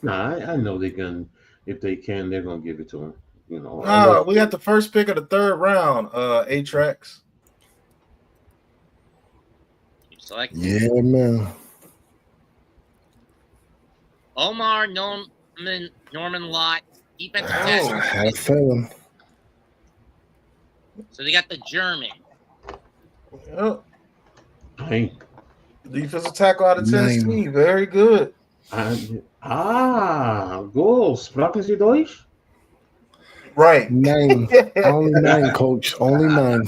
Nah, I know they're going to, if they can, they're going to give it to him. You know, We got the first pick of the third round, A-Trax. Select Yeah, man. Omar Norman Lott, defensive I tackle. had a feeling. So they got the German. Yep. Hey. Defensive tackle out of Tennessee. Very good. Goal. Sprachen Sie Deutsch? Right. 9. Only 9, Coach. Only 9.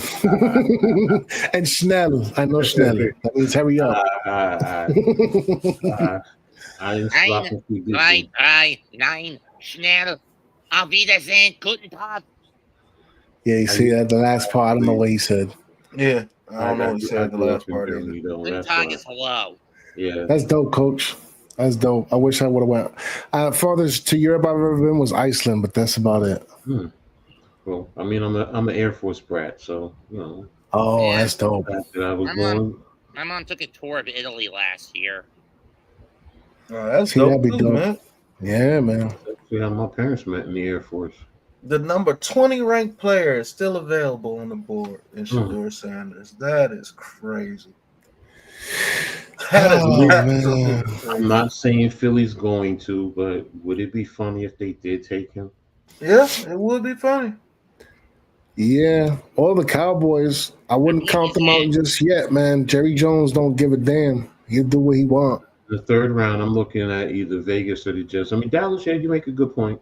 And Schnell. I know Schnell. That means hurry up. Nein, schnell. Auf Wiedersehen, guten Tag. Yeah, you see that the last part. I don't know what he said. Yeah, I don't know what he said the last part of it. Guten Tag is hello. Yeah. That's dope, Coach. That's dope. I wish I would have went. Farthest to Europe I've ever been was Iceland, but that's about it. Well, I mean, I'm an Air Force brat, so you know. Oh, that's dope. I was going. My mom took a tour of Italy last year. Oh, that's See, dope, that'd be too, dope. man. Yeah, man. See how my parents met in the Air Force. The number 20 ranked player is still available on the board in Shedeur Sanders. That is crazy. I'm not saying Philly's going to, but would it be funny if they did take him? Yeah, it would be funny. Yeah, all the Cowboys. I wouldn't count them out just yet, man. Jerry Jones don't give a damn. He'll do what he want. The third round, I'm looking at either Vegas or the Jets. I mean, Dallas, you make a good point,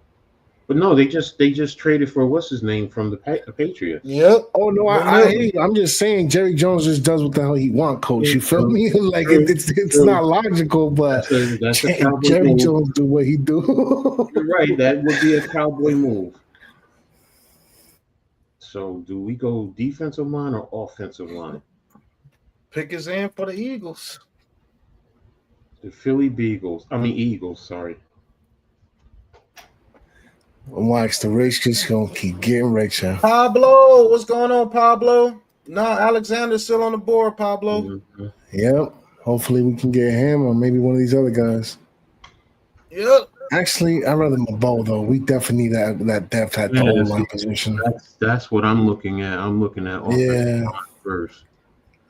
but no, they just traded for what's his name from the Patriots. Yep. Oh no, I hear you. I'm just saying Jerry Jones just does what the hell he want, Coach. You feel me? Like it's not logical, but that's a Cowboy Jerry move. Jones do what he do. You're right. That would be a Cowboy move. So, do we go defensive line or offensive line? Pick his in for the Eagles. The Eagles, sorry. Watch the rich just gonna keep getting richer. Pablo, what's going on, Pablo? No, Alexander's still on the board, Pablo. Yep. Hopefully we can get him or maybe one of these other guys. Yep. Actually, I'd rather Mabo though. We definitely need that depth at the O-line position. That's what I'm looking at. I'm looking at offensive line first.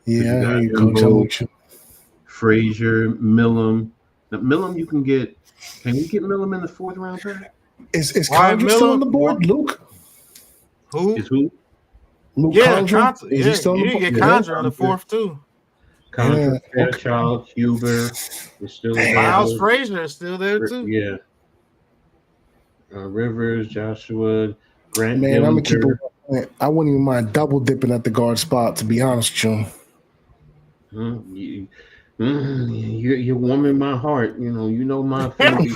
Yeah, I hear you, got Coach. I'm with you. Frazier, Millam. Now, Millam, you can get. Can you get Millam in the fourth round pick? Is Condra still on the board, Luke? Who? Is who? Luke Yeah, Condra? Contra. Is Yeah, he still on you the didn't board? get Condra on the fourth, too. Condra, Yeah, Fairchild, Huber is still Miles available. Frazier is still there, too. Yeah. Rivers, Joshua, Grant. Man, I'm gonna keep Dillinger. it. I wouldn't even mind double dipping at the guard spot, to be honest with you. You're warming my heart. You know my affinity.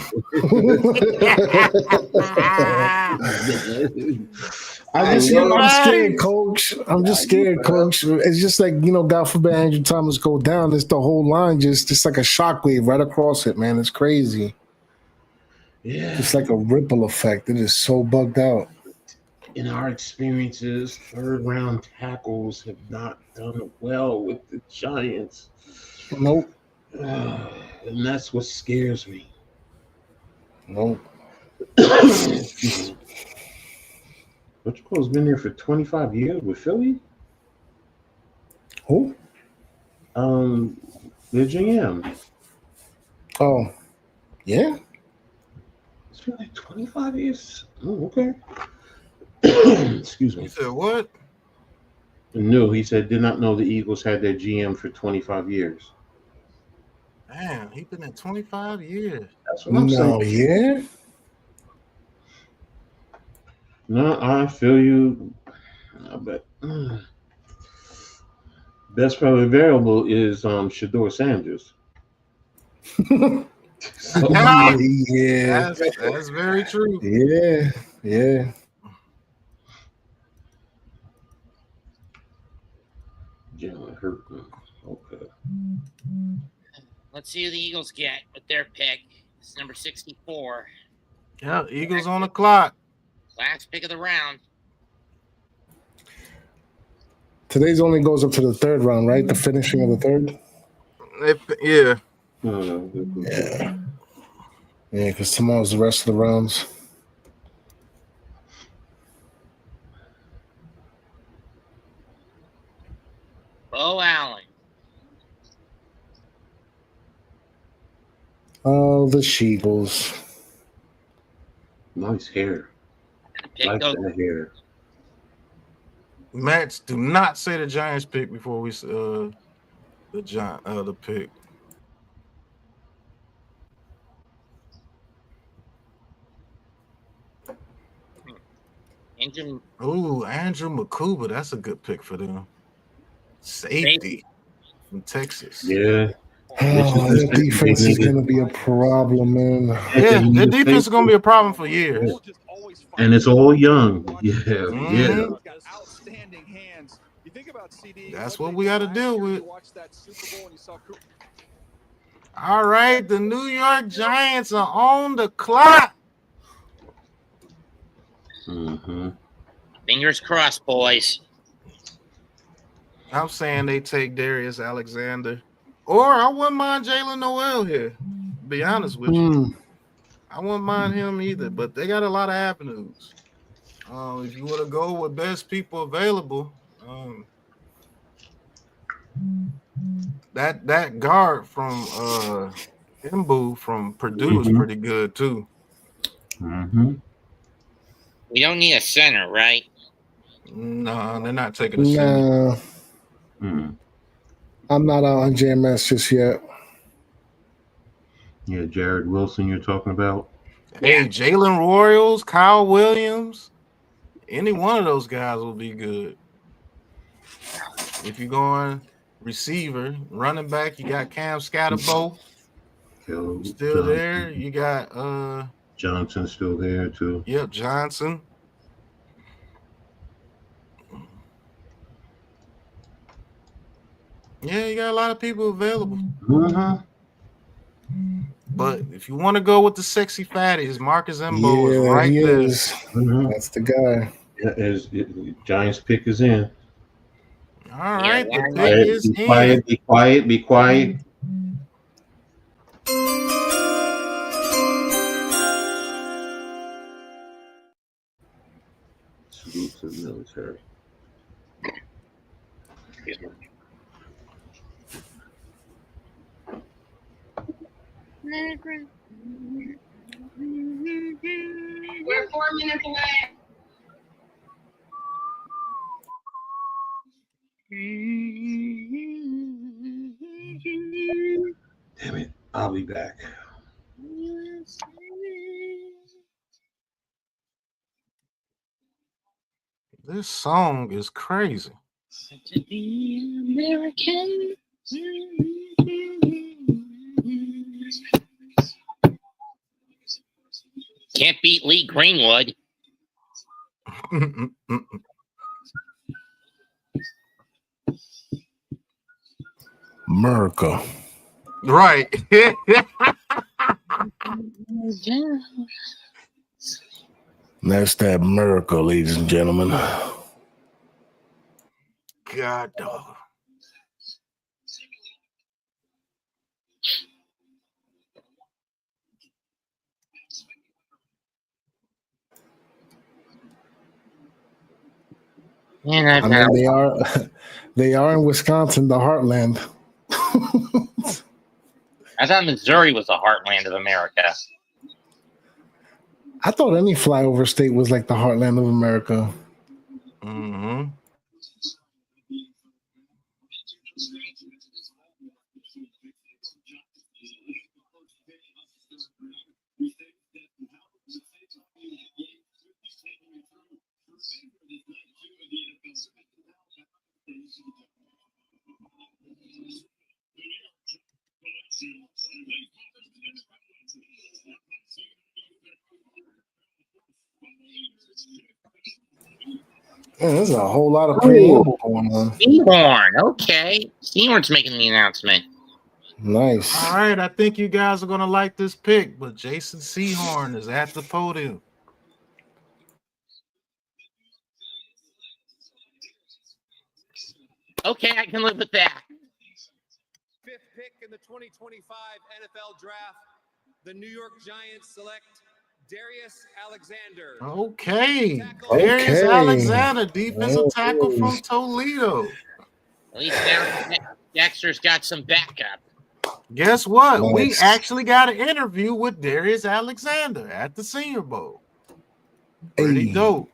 I'm scared, Coach. I'm just scared, Coach. It's just like, God forbid Andrew Thomas go down. It's the whole line just like a shockwave right across it, man. It's crazy. Yeah. It's like a ripple effect. It is so bugged out. In our experiences, third-round tackles have not done well with the Giants. Nope. And that's what scares me. Nope. Butch Cole's been there for 25 years with Philly. Who? The GM. Oh, yeah. It's been like 25 years. Oh, okay. Excuse me. You said what? No, he said did not know the Eagles had their GM for 25 years. Man, he's been in 25 years. That's what I'm saying. Yeah. No, I feel you. But best probably variable is Shedeur Sanders. Yeah. That's very true. Yeah. Jalen Hurts. Okay. Let's see who the Eagles get with their pick. It's number 64. Yeah, Eagles on the clock. Last pick of the round. Today's only goes up to the third round, right? The finishing of the third? Yeah. Yeah, because tomorrow's the rest of the rounds. Bo Allen. Oh, the Sheagles. Nice hair. Like that hair. Max, do not say the Giants pick before we the pick. Andrew Makuba, that's a good pick for them. Safety from Texas. Yeah. Oh, their defense is going to be a problem, man. Yeah, their defense is going to be a problem for years. And it's all young. Yeah. That's what we got to deal with. All right, the New York Giants are on the clock. Fingers crossed, boys. I'm saying they take Darius Alexander. Or I wouldn't mind Jalen Noel here, to be honest with you. I wouldn't mind him either, but they got a lot of avenues. If you want to go with best people available, that guard from Mbu from Purdue is pretty good too. We don't need a center, right? No, they're not taking a center. I'm not out on JMS just yet. Yeah, Jared Wilson you're talking about. Hey, Jalen Royals, Kyle Williams, any one of those guys will be good. If you're going receiver, running back, you got Cam Scatterbo still there. You got Johnson still there too. Yep, Johnson. Yeah, you got a lot of people available. But if you want to go with the sexy fatties, Marcus Mbo is right there. That's the guy. Yeah, Giants pick is in. All right, the pick is be quiet, be quiet, be quiet. Salute to the military. We're 4 minutes away. Damn it, I'll be back. This song is crazy. To be American. Can't beat Lee Greenwood. America. Right. That's that America, ladies and gentlemen. God, dog. And I mean, they are in Wisconsin, the heartland. I thought Missouri was the heartland of America. I thought any flyover state was like the heartland of America. Mm-hmm. Man, there's a whole lot of preamble going on. Seahorn, okay. Seahorn's making the announcement. Nice. All right, I think you guys are gonna like this pick, but Jason Seahorn is at the podium. Okay, I can live with that. Fifth pick in the 2025 NFL Draft, the New York Giants select Darius Alexander. Okay. Darius Alexander, defensive tackle from Toledo. At least now Dexter's got some backup. Guess what? Nice. We actually got an interview with Darius Alexander at the Senior Bowl. Pretty dope.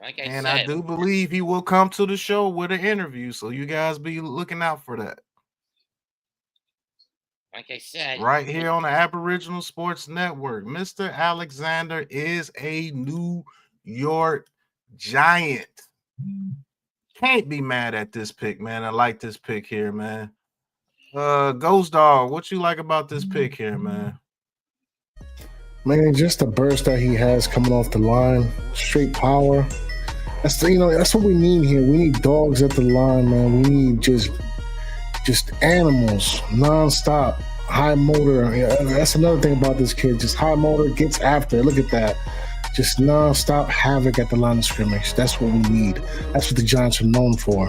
Like I And said, I do believe he will come to the show with an interview, so you guys be looking out for that. like I said, Right here on the Aboriginal Sports Network. Mr. Alexander is a New York Giant. Can't be mad at this pick, man. I like this pick here, man. Ghost Dog, what you like about this pick here, man? Man, just the burst that he has coming off the line, straight power. That's that's what we need here. We need dogs at the line, man. We need just animals, nonstop, high motor. Yeah, that's another thing about this kid. Just high motor, gets after it. Look at that. Just nonstop havoc at the line of scrimmage. That's what we need. That's what the Giants are known for.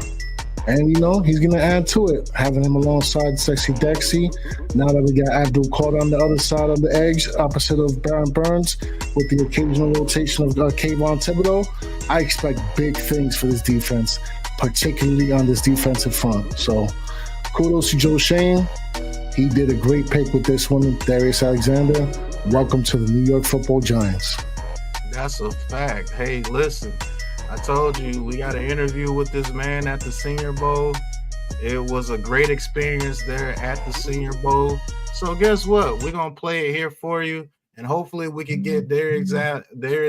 And he's gonna add to it, having him alongside Sexy Dexy. Now that we got Abdul Carter on the other side of the edge, opposite of Baron Burns, with the occasional rotation of Kayvon Thibodeau, I expect big things for this defense, particularly on this defensive front. So, kudos to Joe Shane. He did a great pick with this one, Darius Alexander. Welcome to the New York Football Giants. That's a fact. Hey, listen. I told you we got an interview with this man at the Senior Bowl. It was a great experience there at the Senior Bowl. So guess what? We're going to play it here for you, and hopefully we can get Darius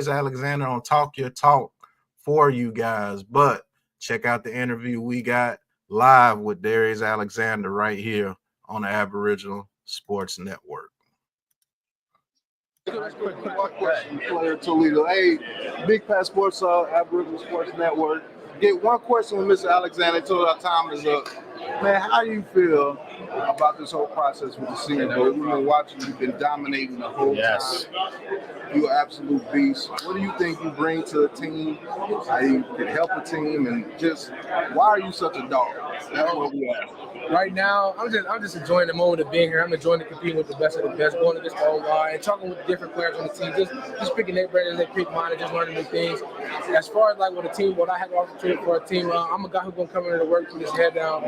Alexander on Talk Your Talk for you guys. But check out the interview we got live with Darius Alexander right here on the Aboriginal Sports Network. Quick question, player Toledo. Hey, Big Pat Sports, Aboriginal Sports Network. Get one question with Mr. Alexander until our time is up. Man, how do you feel about this whole process with the Senior Bowl? We've been watching, you've been dominating the whole time. You're an absolute beast. What do you think you bring to a team? How you can help a team, and just why are you such a dog? That's what we ask. Right now, I'm just enjoying the moment of being here. I'm enjoying competing with the best of the best, going against the old guy, and talking with different players on the team. Just picking their brains as they pick mine, and just learning new things. As far as like with a team, what I have to offer for a team, I'm a guy who's gonna come in to work, put his head down.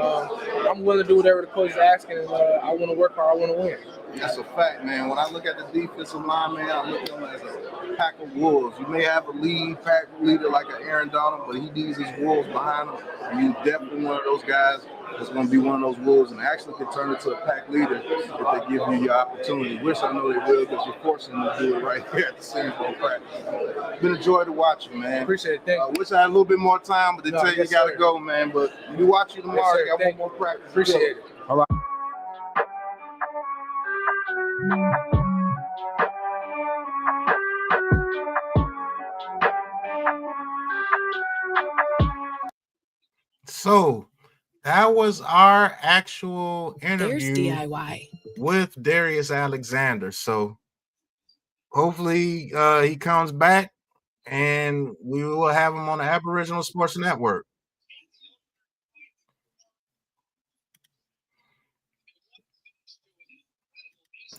I'm willing to do whatever the coach is asking, and I want to work hard. I want to win. That's a fact, man. When I look at the defensive line, man, I look at them as a pack of wolves. You may have a lead pack leader like an Aaron Donald, but he needs his wolves behind him. And you're definitely one of those guys that's going to be one of those wolves and actually can turn into a pack leader if they give you your opportunity. Which I know they will, because you're forcing them to do it right here at the Senior Bowl practice. It's been a joy to watch you, man. Appreciate it. Thank you. Wish I had a little bit more time, but they tell you you got to go, man. But we watch you tomorrow. Yes, You got one more practice. Appreciate it. All right. So that was our actual There's interview DIY. with Darius Alexander. So hopefully he comes back and we will have him on the Aboriginal Sports Network.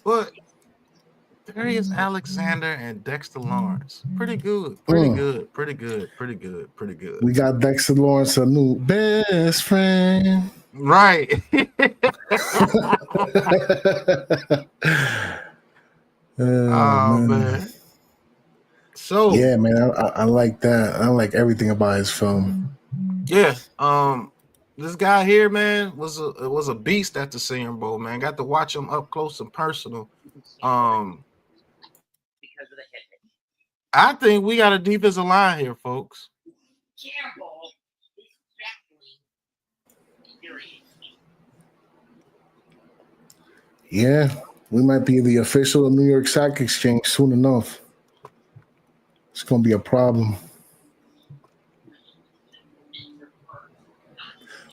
But Darius Alexander and Dexter Lawrence, pretty good. We got Dexter Lawrence, a new best friend. Right. Oh man. So yeah, man, I like that. I like everything about his film. Yeah. This guy here, man, was a beast at the Senior Bowl, man. Got to watch him up close and personal. I think we got a defensive line here, folks. Campbell is Yeah, we might be the official New York Stock Exchange soon enough. It's gonna be a problem.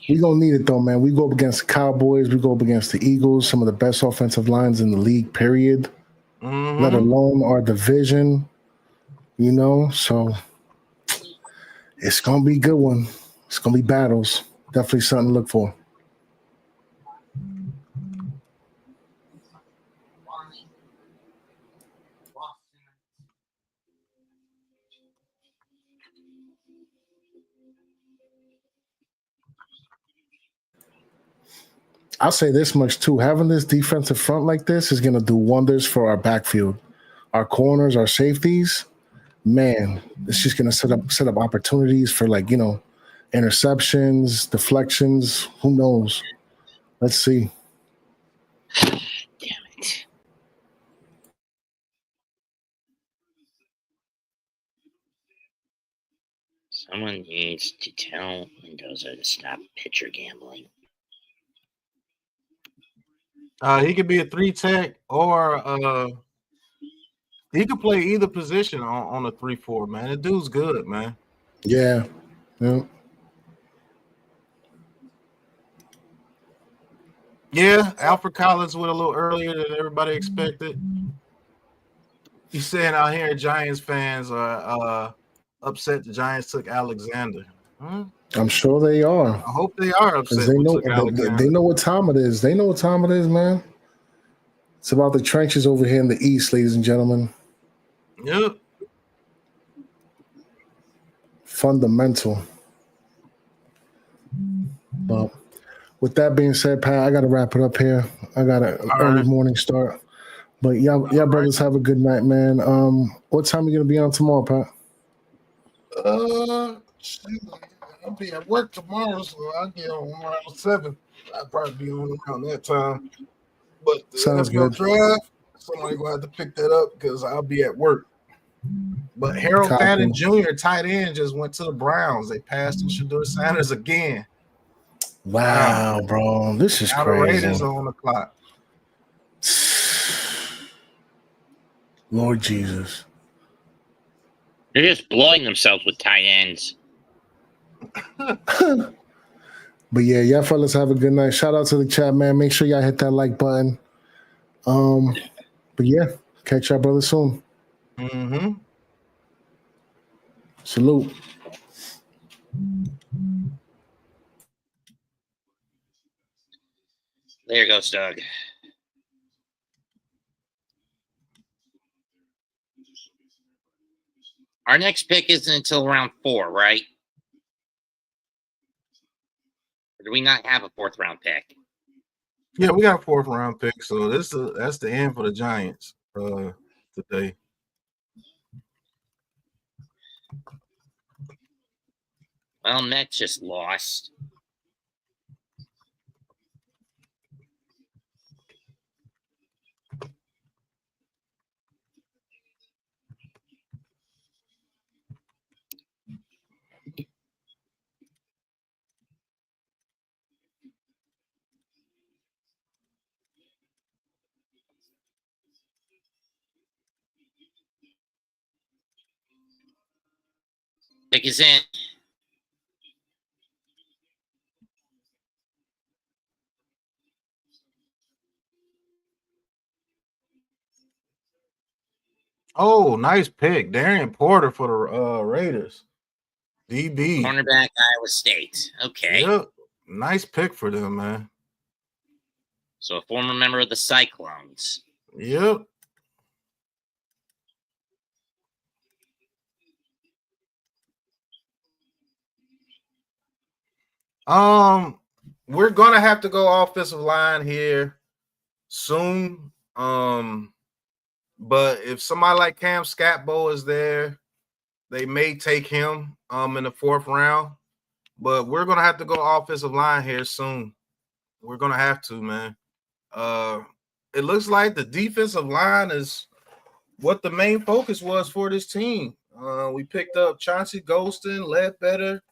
We gonna need it though, man. We go up against the Cowboys, we go up against the Eagles, some of the best offensive lines in the league, period. Let alone our division, you know. So it's gonna be a good one. It's gonna be battles. Definitely something to look for. I'll say this much too. Having this defensive front like this is going to do wonders for our backfield, our corners, our safeties. Man, it's just going to set up opportunities for, like, you know, interceptions, deflections. Who knows? Let's see. Damn it. Someone needs to tell Mendoza to stop pitcher gambling. He could be a 3-tech, or he could play either position on a 3-4, man. The dude's good, man. Yeah. Yeah, Alfred Collins went a little earlier than everybody expected. He's saying out here Giants fans are upset the Giants took Alexander. I'm sure they are. I hope they are upset. They know what time it is. They know what time it is, man. It's about the trenches over here in the East, ladies and gentlemen. Yep. Fundamental. But with that being said, Pat, I got to wrap it up here. I got an early morning start. But y'all brothers have a good night, man. What time are you going to be on tomorrow, Pat? I'll be at work tomorrow, so I'll get on around 7. I'll probably be on around that time. But the Sounds NFL good. draft, somebody gonna have to pick that up because I'll be at work. But Harold Copy. Patton Jr., tight end, just went to the Browns. They passed on Shedeur Sanders again. Wow, bro. This is Now the crazy. Raiders are on the clock. Lord Jesus. They're just blowing themselves with tight ends. But yeah, y'all fellas have a good night. Shout out to the chat, man. Make sure y'all hit that like button. But yeah, catch y'all brothers soon. Salute. There goes Doug. Our next pick isn't until round 4, right? Or do we not have a 4th round pick? Yeah, we got a 4th round pick, so that's the end for the Giants today. Well, Mets just lost. Pick is in. Oh, nice pick. Darian Porter for the Raiders. DB. Cornerback, Iowa State. Okay. Yep. Nice pick for them, man. So a former member of the Cyclones. Yep. We're gonna have to go offensive line here soon. But if somebody like Cam Scatbo is there, they may take him in the 4th round. But we're gonna have to go offensive line here soon. We're gonna have to, man. It looks like the defensive line is what the main focus was for this team. We picked up Chauncey Golston, Ledbetter,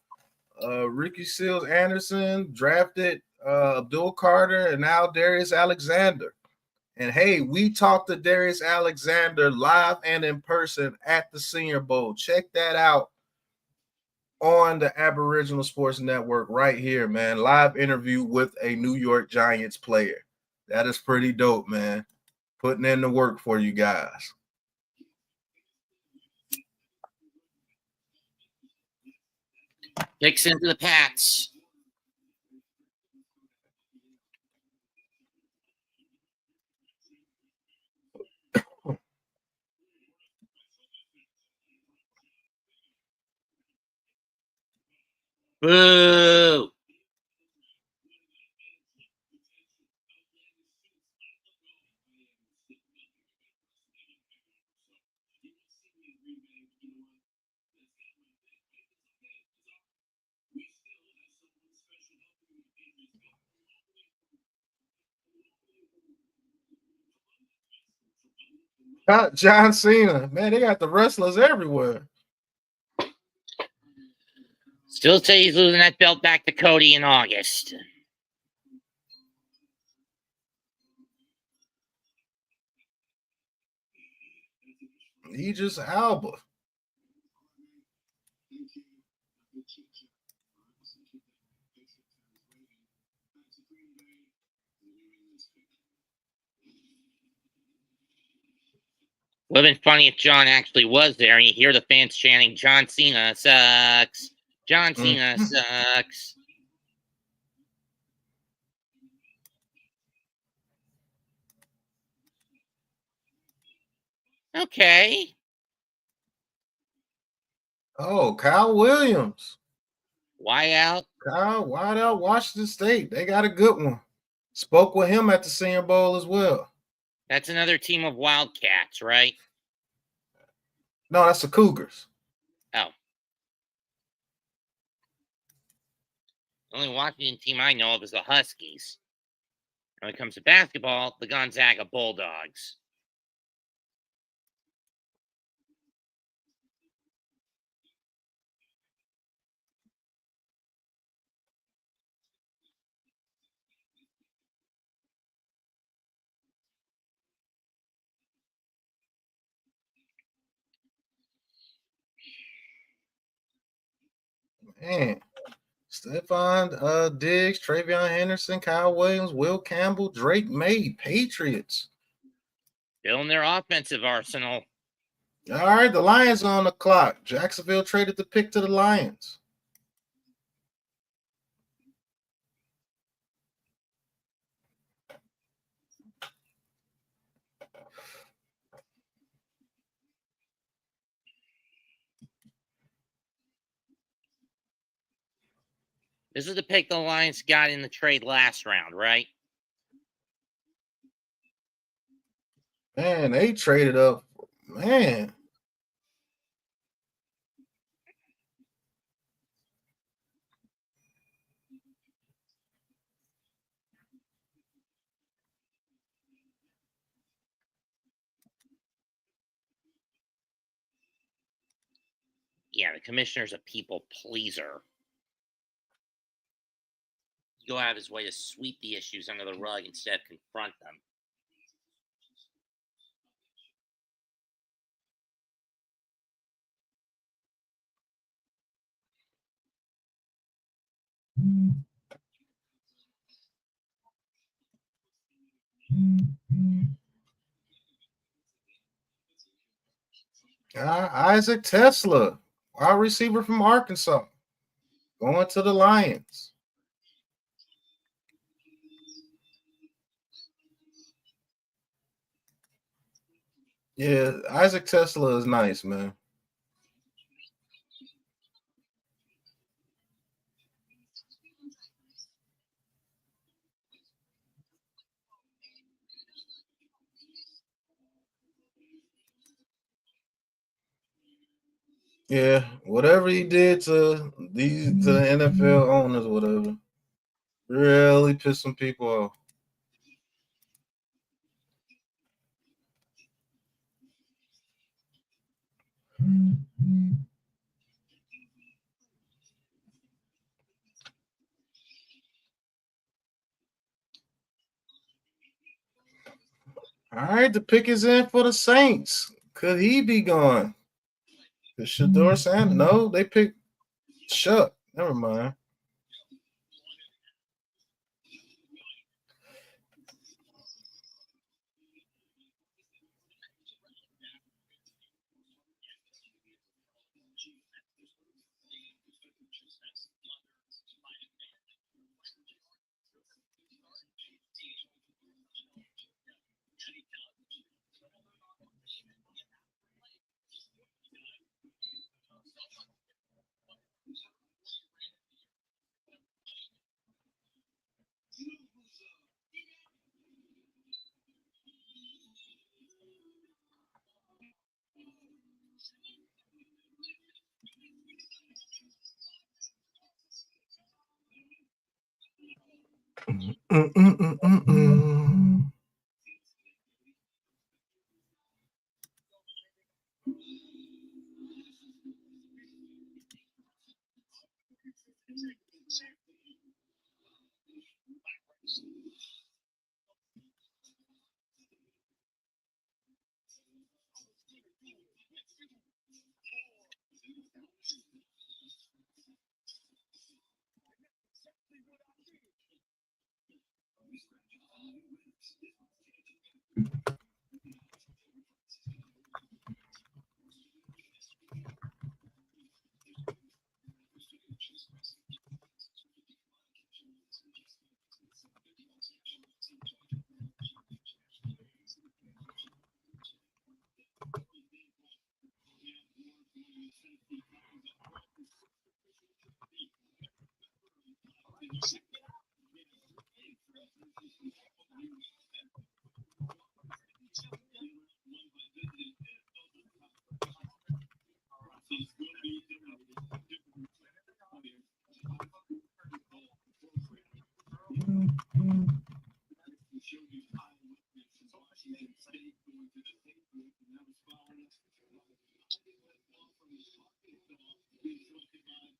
Ricky Seals Anderson, drafted Abdul Carter, and now Darius Alexander. And hey, we talked to Darius Alexander live and in person at the Senior Bowl. Check that out on the Aboriginal Sports Network right here, man. Live interview with a New York Giants player. That is pretty dope, man. Putting in the work for you guys. Picks into the Pats. Boo! John Cena, man, they got the wrestlers everywhere. Still say he's losing that belt back to Cody in August. Idris Alba. Would have been funny if John actually was there and you hear the fans chanting, John Cena sucks. John Cena sucks. Okay. Oh, Kyle Williams. Why out? Kyle, wide out Washington State. They got a good one. Spoke with him at the Senior Bowl as well. That's another team of Wildcats, right? No, that's the Cougars. Oh. The only Washington team I know of is the Huskies. And when it comes to basketball, the Gonzaga Bulldogs. Man. Stephon Diggs, Travion Henderson, Kyle Williams, Will Campbell, Drake May, Patriots. Building their offensive arsenal. All right, the Lions on the clock. Jacksonville traded the pick to the Lions. This is the pick the Lions got in the trade last round, right? Man, they traded up. Man. Yeah, the commissioner's a people pleaser. He'll go out of his way to sweep the issues under the rug instead of confront them. Isaac Tesla, wide receiver from Arkansas, going to the Lions. Yeah, Isaac Tesla is nice, man. Yeah, whatever he did to the NFL owners, whatever, really pissed some people off. All right, the pick is in for the Saints. Could he be gone? The Shedeur Sanders? No, they picked Shuck. Never mind.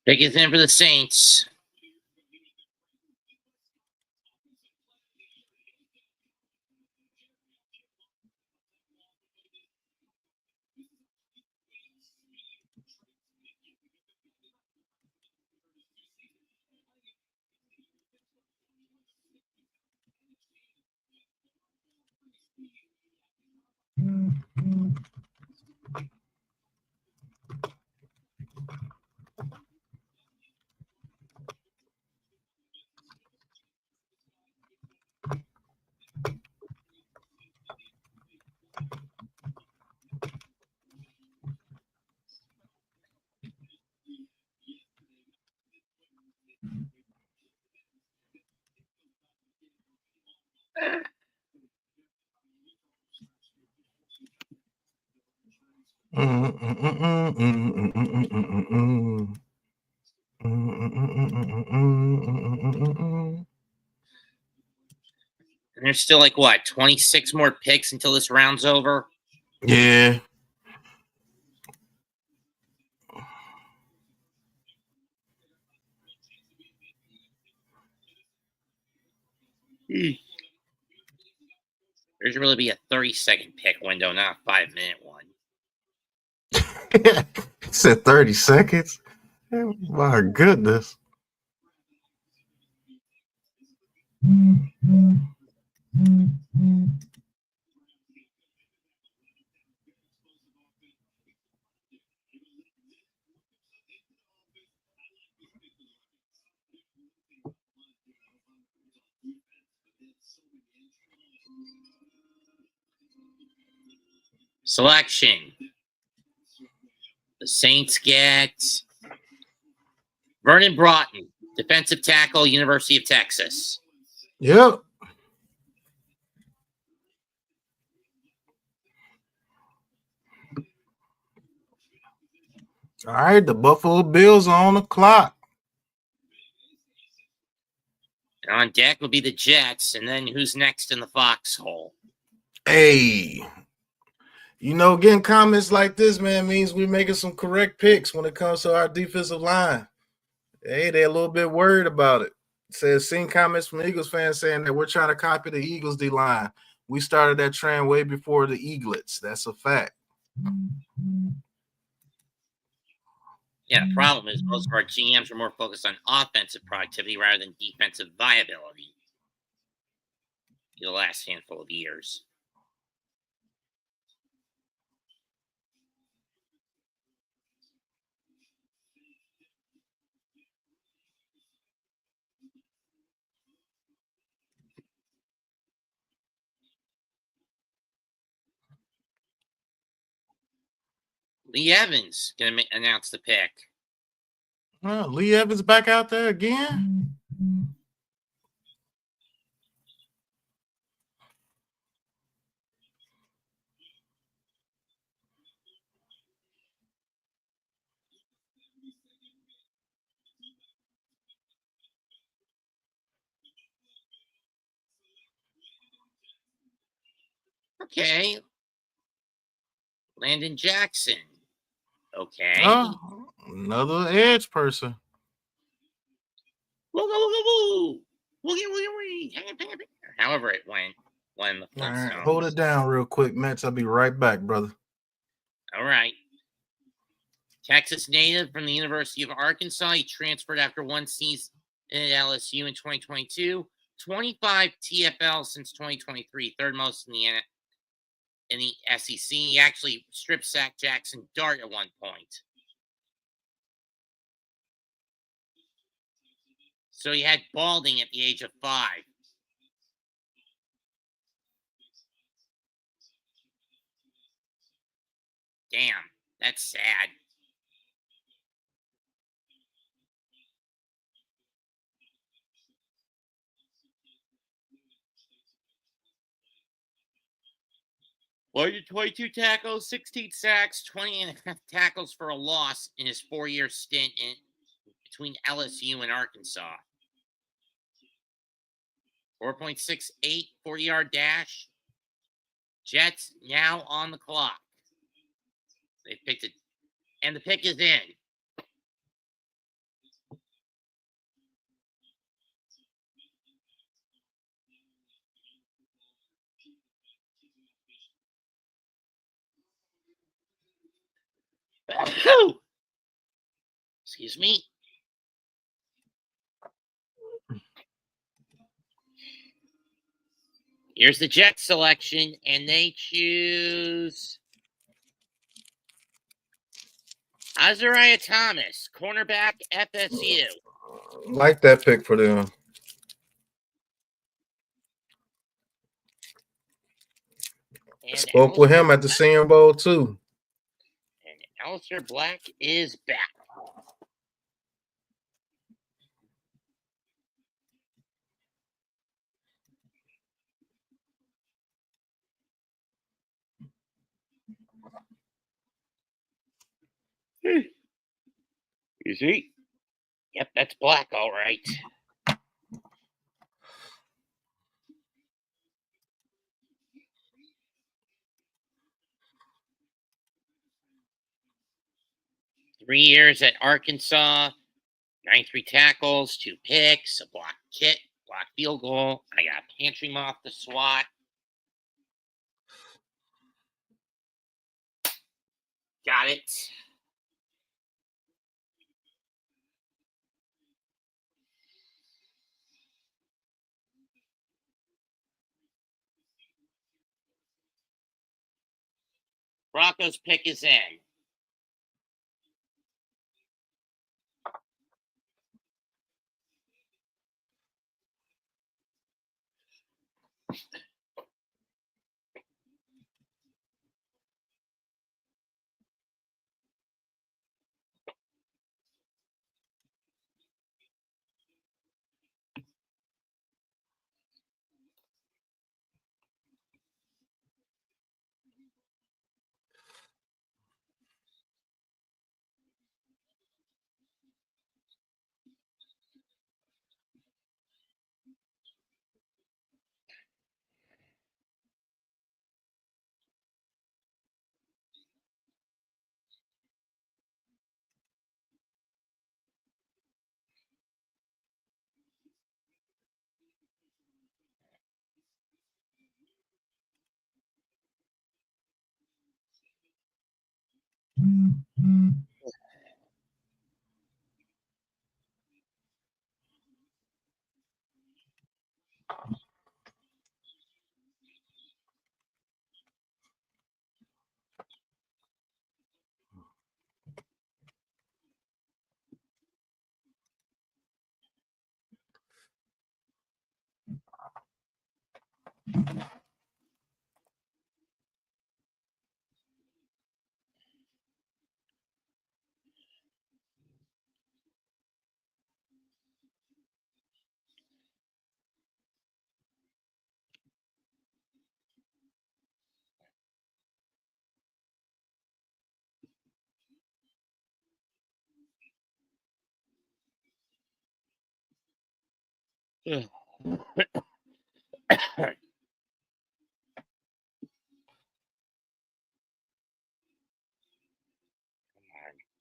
Pick is in for the Saints. And there's still like what, 26 more picks until this round's over? Yeah. There's really be a 30-second pick window, not a 5-minute one. It said 30 seconds. My goodness. selection. The Saints get Vernon Broughton, defensive tackle, University of Texas. Yep. All right, the Buffalo Bills are on the clock. And on deck will be the Jets, and then who's next in the foxhole? Hey, getting comments like this, man, means we're making some correct picks when it comes to our defensive line. Hey, they're a little bit worried about it. Says, seen comments from Eagles fans saying that we're trying to copy the Eagles D-line. We started that trend way before the Eaglets. That's a fact. Yeah, the problem is most of our GMs are more focused on offensive productivity rather than defensive viability the last handful of years. Lee Evans going to announce the pick. Lee Evans back out there again? Okay. Landon Jackson. Okay. Oh, another edge person. Woo, woo, woo, woo. Woogie, woogie, woogie. However it went when the All right, Flintstones. hold it down real quick, Mets. I'll be right back, brother. All right. Texas native from the University of Arkansas. He transferred after one season at LSU in 2022. 25 TFL since 2023, third most in the SEC. He actually strip sacked Jackson Dart at one point. So he had balding at the age of 5. Damn, that's sad. Well, 22 tackles, 16 sacks, 20 and a half tackles for a loss in his 4-year stint between LSU and Arkansas. 4.68 40-yard dash. Jets now on the clock. They picked it, and the pick is in. Excuse me. Here's the Jets selection, and they choose Azariah Thomas, cornerback, FSU. Like that pick for them. And Spoke with him at the Senior Bowl, too. And Alistair Black is back. You see? Yep, that's Black, all right. Three years at Arkansas, 93 tackles, 2 picks, a block kick, block field goal. I got a pantry moth to swat. Got it. Broncos pick is in.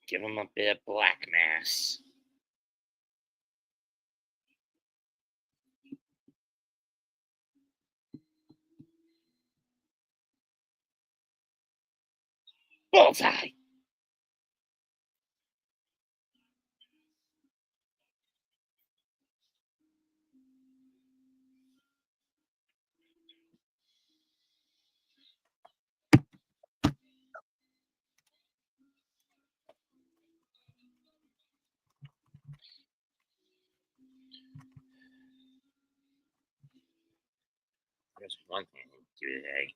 Give him a bit of black mass. Bullseye. There's one thing I didn't do today.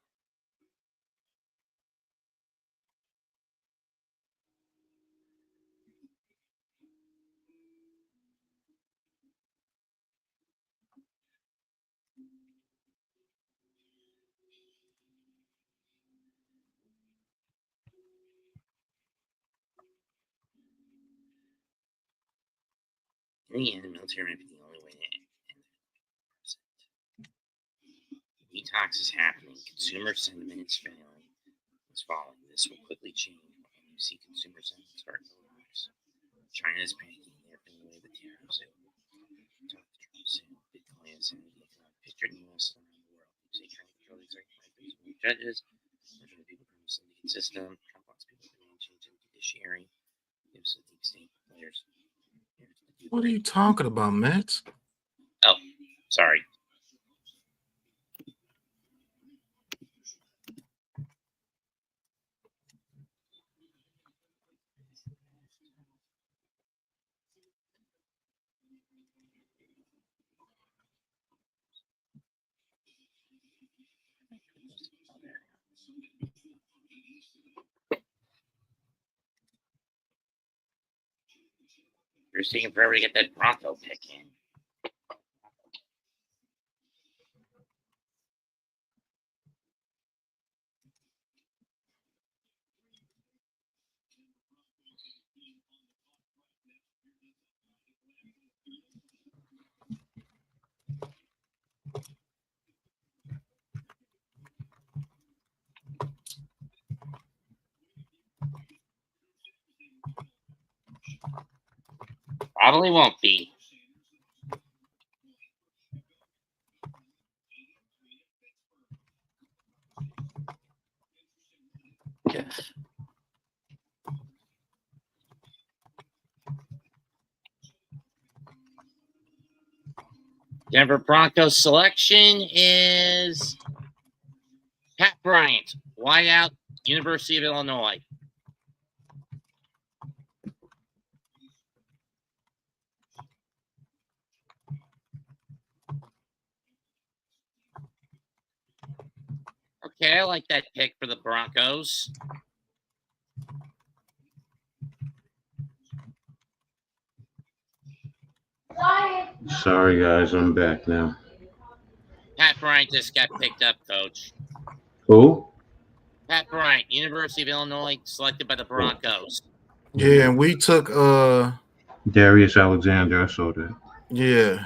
In the end, the military might be the only way to end it. Detox is happening. Consumer sentiment is failing. It's falling. This will quickly change when you see consumer sentiment start to rise. China is panicking. They're putting away the tariffs. Talk to Trump soon. Bitcoin is in the economic picture in the U.S. and around the world. You say China control the executive branch judges. There's the people from the syndicate system. Trump wants people to demand change in the judiciary. Gives the deep state players. What are you talking about, Matt? Oh, sorry. You're taking forever to get that Bronco pick in. Probably won't be. Yes. Denver Broncos selection is Pat Bryant, wideout, University of Illinois. Okay, I like that pick for the Broncos. Sorry, guys, I'm back now. Pat Bryant just got picked up, Coach. Who? Pat Bryant, University of Illinois, selected by the Broncos. Yeah, and we took Darius Alexander. I saw that. yeah.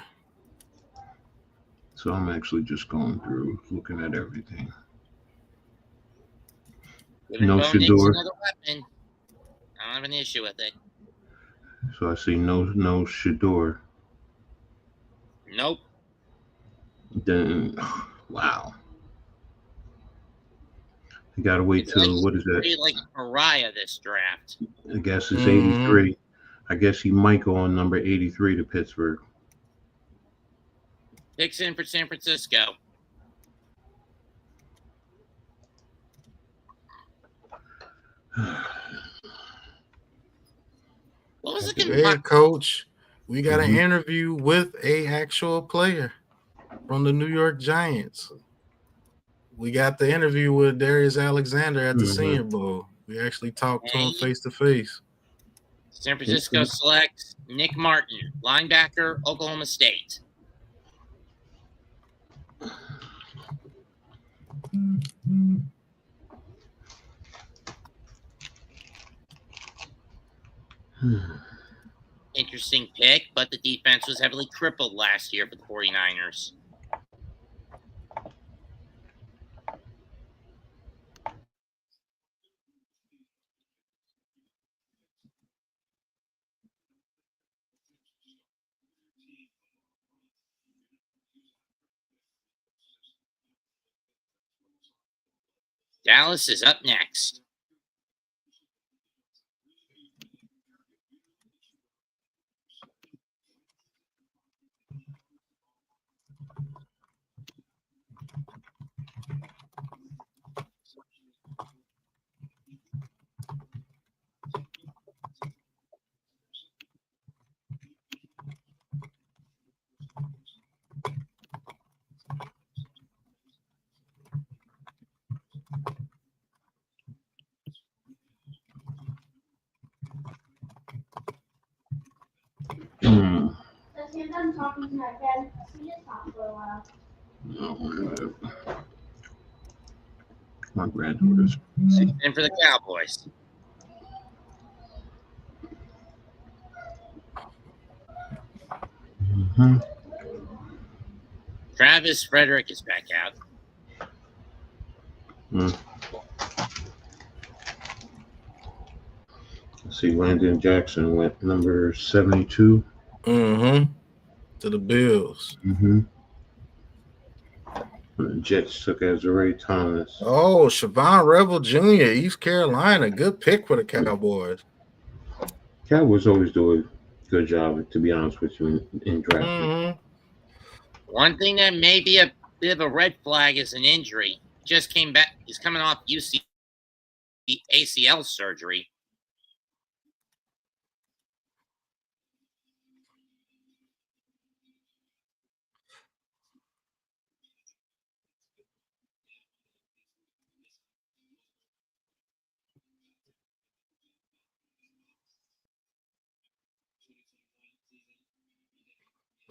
So I'm actually just going through, looking at everything. No Shador. Another weapon. I don't have an issue with it. So I see no Shador. Nope. Then wow. You got to wait till, what is that? Pretty like Mariah this draft. I guess it's 83. I guess he might go on number 83 to Pittsburgh. Picks in for San Francisco. What was it? Hey, Coach, we got an interview with a actual player from the New York Giants. We got the interview with Darius Alexander at the Senior Bowl. We actually talked to him face to face. San Francisco selects Nick Martin, linebacker, Oklahoma State. Interesting pick, but the defense was heavily crippled last year for the 49ers. Dallas is up next. I'm talking to my friend. We just talked for a while. My granddaughters. And for the Cowboys. Travis Frederick is back out. Let's see, Landon Jackson went number 72. To the Bills. The Jets took Azure Thomas. Oh, Siobhan Rebel Jr., East Carolina. Good pick for the Cowboys. Cowboys always do a good job, to be honest with you, in drafting. One thing that may be a bit of a red flag is an injury. Just came back. He's coming off ACL surgery.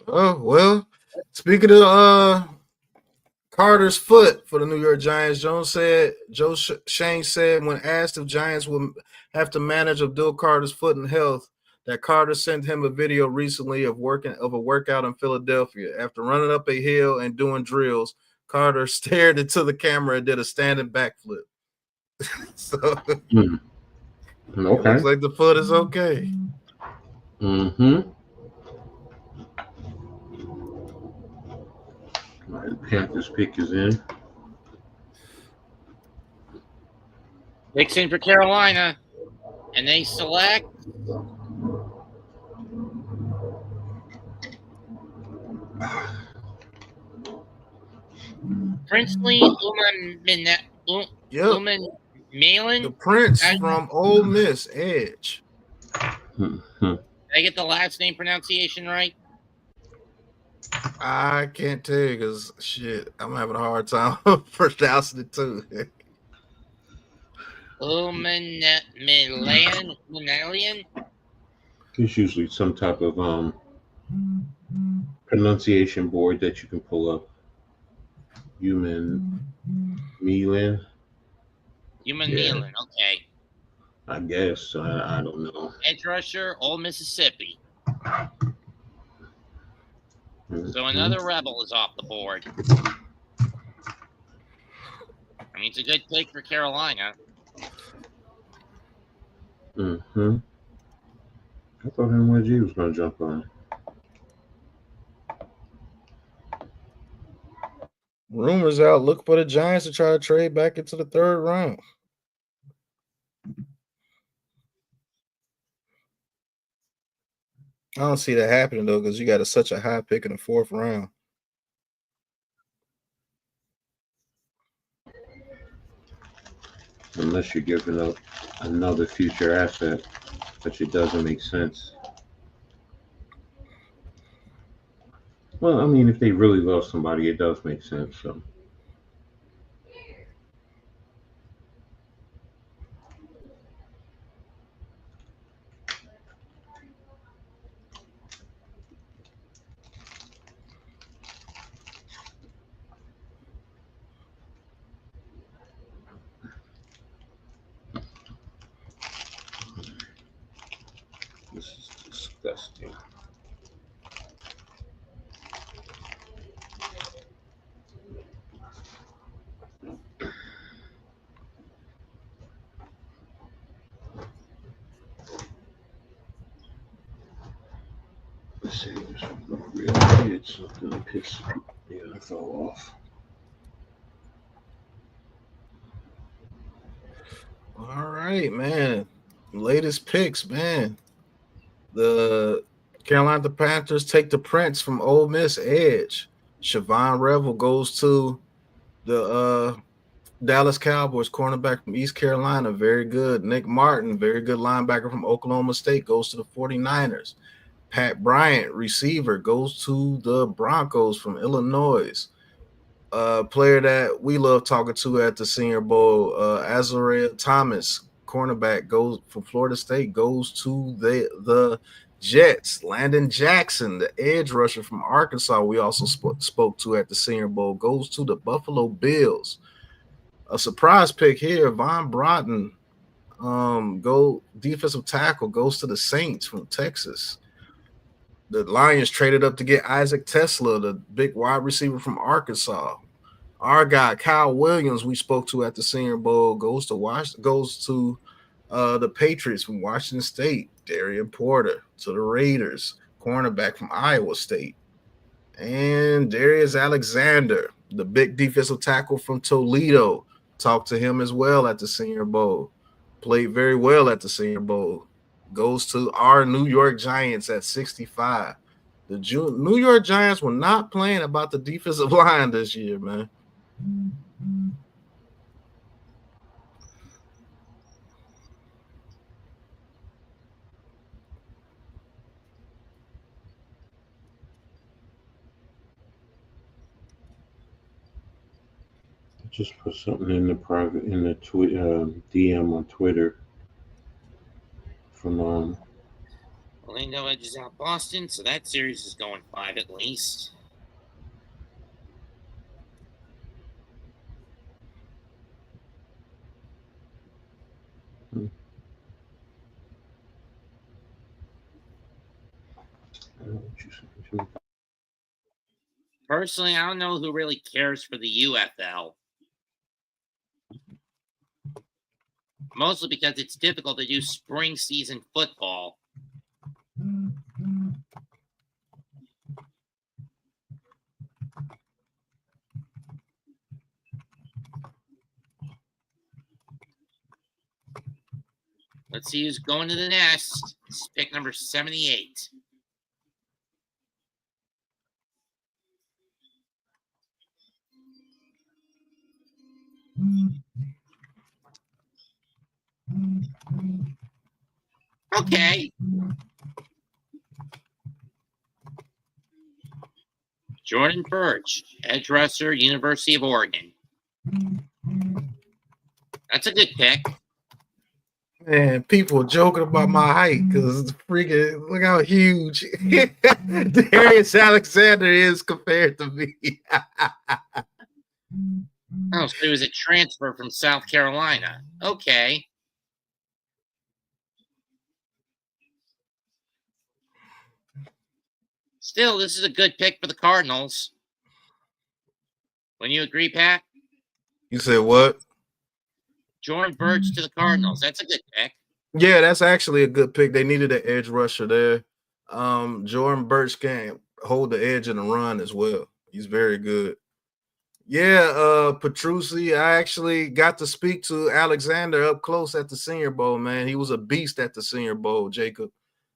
Oh, well, speaking of Carter's foot for the New York Giants, Joe Shane said when asked if Giants would have to manage Abdul Carter's foot and health, that Carter sent him a video recently of a workout in Philadelphia. After running up a hill and doing drills, Carter stared into the camera and did a standing backflip. So it looks like the foot is okay. All right, the Panthers pick is in. Picks in for Carolina, and they select Princely Uman Malin. The Prince from Ole Miss, edge. Did I get the last name pronunciation right? I can't tell you because shit, I'm having a hard time pronouncing it too. Manalian? There's usually some type of pronunciation board that you can pull up. Human Milan. Okay. I guess. I don't know. Edge rusher, Old Mississippi. So another Rebel is off the board. I mean, it's a good pick for Carolina. I thought NYG was going to jump on. Rumors out. Look for the Giants to try to trade back into the third round. I don't see that happening though, because you got such a high pick in the fourth round. Unless you're giving up another future asset, which it doesn't make sense. Well, I mean, if they really love somebody, it does make sense. So. This is disgusting. Let's see, this one really did something that pissed me. Yeah, I fell off. All right, man. Latest picks, man. The Carolina Panthers take the Prince from Ole Miss edge. Siobhan Revel goes to the Dallas Cowboys, cornerback from East Carolina, very good. Nick Martin, very good linebacker from Oklahoma State, goes to the 49ers. Pat Bryant, receiver, goes to the Broncos from Illinois. Player that we love talking to at the Senior Bowl, Azariah Thomas, cornerback, goes from Florida State, goes to the Jets. Landon Jackson, the edge rusher from Arkansas, we also spoke to at the Senior Bowl, goes to the Buffalo Bills. A surprise pick here, Von Broughton, defensive tackle, goes to the Saints from Texas. The Lions traded up to get Isaac Tesla, the big wide receiver from Arkansas. Our guy Kyle Williams, we spoke to at the Senior Bowl, goes to the Patriots from Washington State. Darian Porter to the Raiders, cornerback from Iowa State. And Darius Alexander, the big defensive tackle from Toledo, talked to him as well at the Senior Bowl. Played very well at the Senior Bowl. Goes to our New York Giants at 65. The New York Giants were not playing about the defensive line this year, man. Just put something in the private DM on Twitter from Orlando edges out Boston, so that series is going 5 at least. Personally, I don't know who really cares for the UFL. Mostly because it's difficult to do spring season football. Let's see who's going to the nest. This is pick number 78. Okay. Jordan Birch, edge rusher, University of Oregon. That's a good pick. Man, people joking about my height because freaking look how huge Darius Alexander is compared to me. Oh, so he was a transfer from South Carolina. Okay. Still, this is a good pick for the Cardinals. Wouldn't you agree, Pat? You said what? Jordan Birch to the Cardinals. That's a good pick. Yeah, that's actually a good pick. They needed an edge rusher there. Jordan Birch can hold the edge and the run as well. He's very good. Yeah, Petrucci. I actually got to speak to Alexander up close at the Senior Bowl, man. He was a beast at the Senior Bowl, Jacob.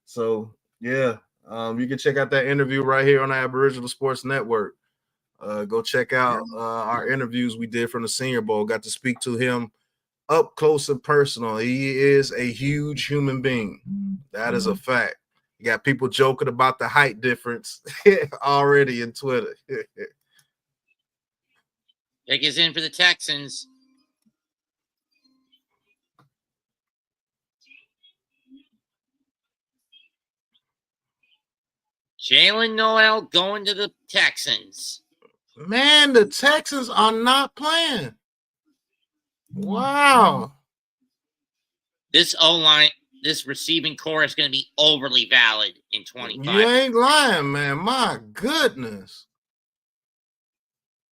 So yeah, you can check out that interview right here on the Aboriginal Sports Network. Go check out our interviews we did from the Senior Bowl. Got to speak to him up close and personal. He is a huge human being. That is a fact. You got people joking about the height difference already in Twitter. Pick is in for the Texans. Jalen Noel going to the Texans. Man, the Texans are not playing. Wow. This O-line, this receiving core is going to be overly valid in 25. You ain't lying, man. My goodness.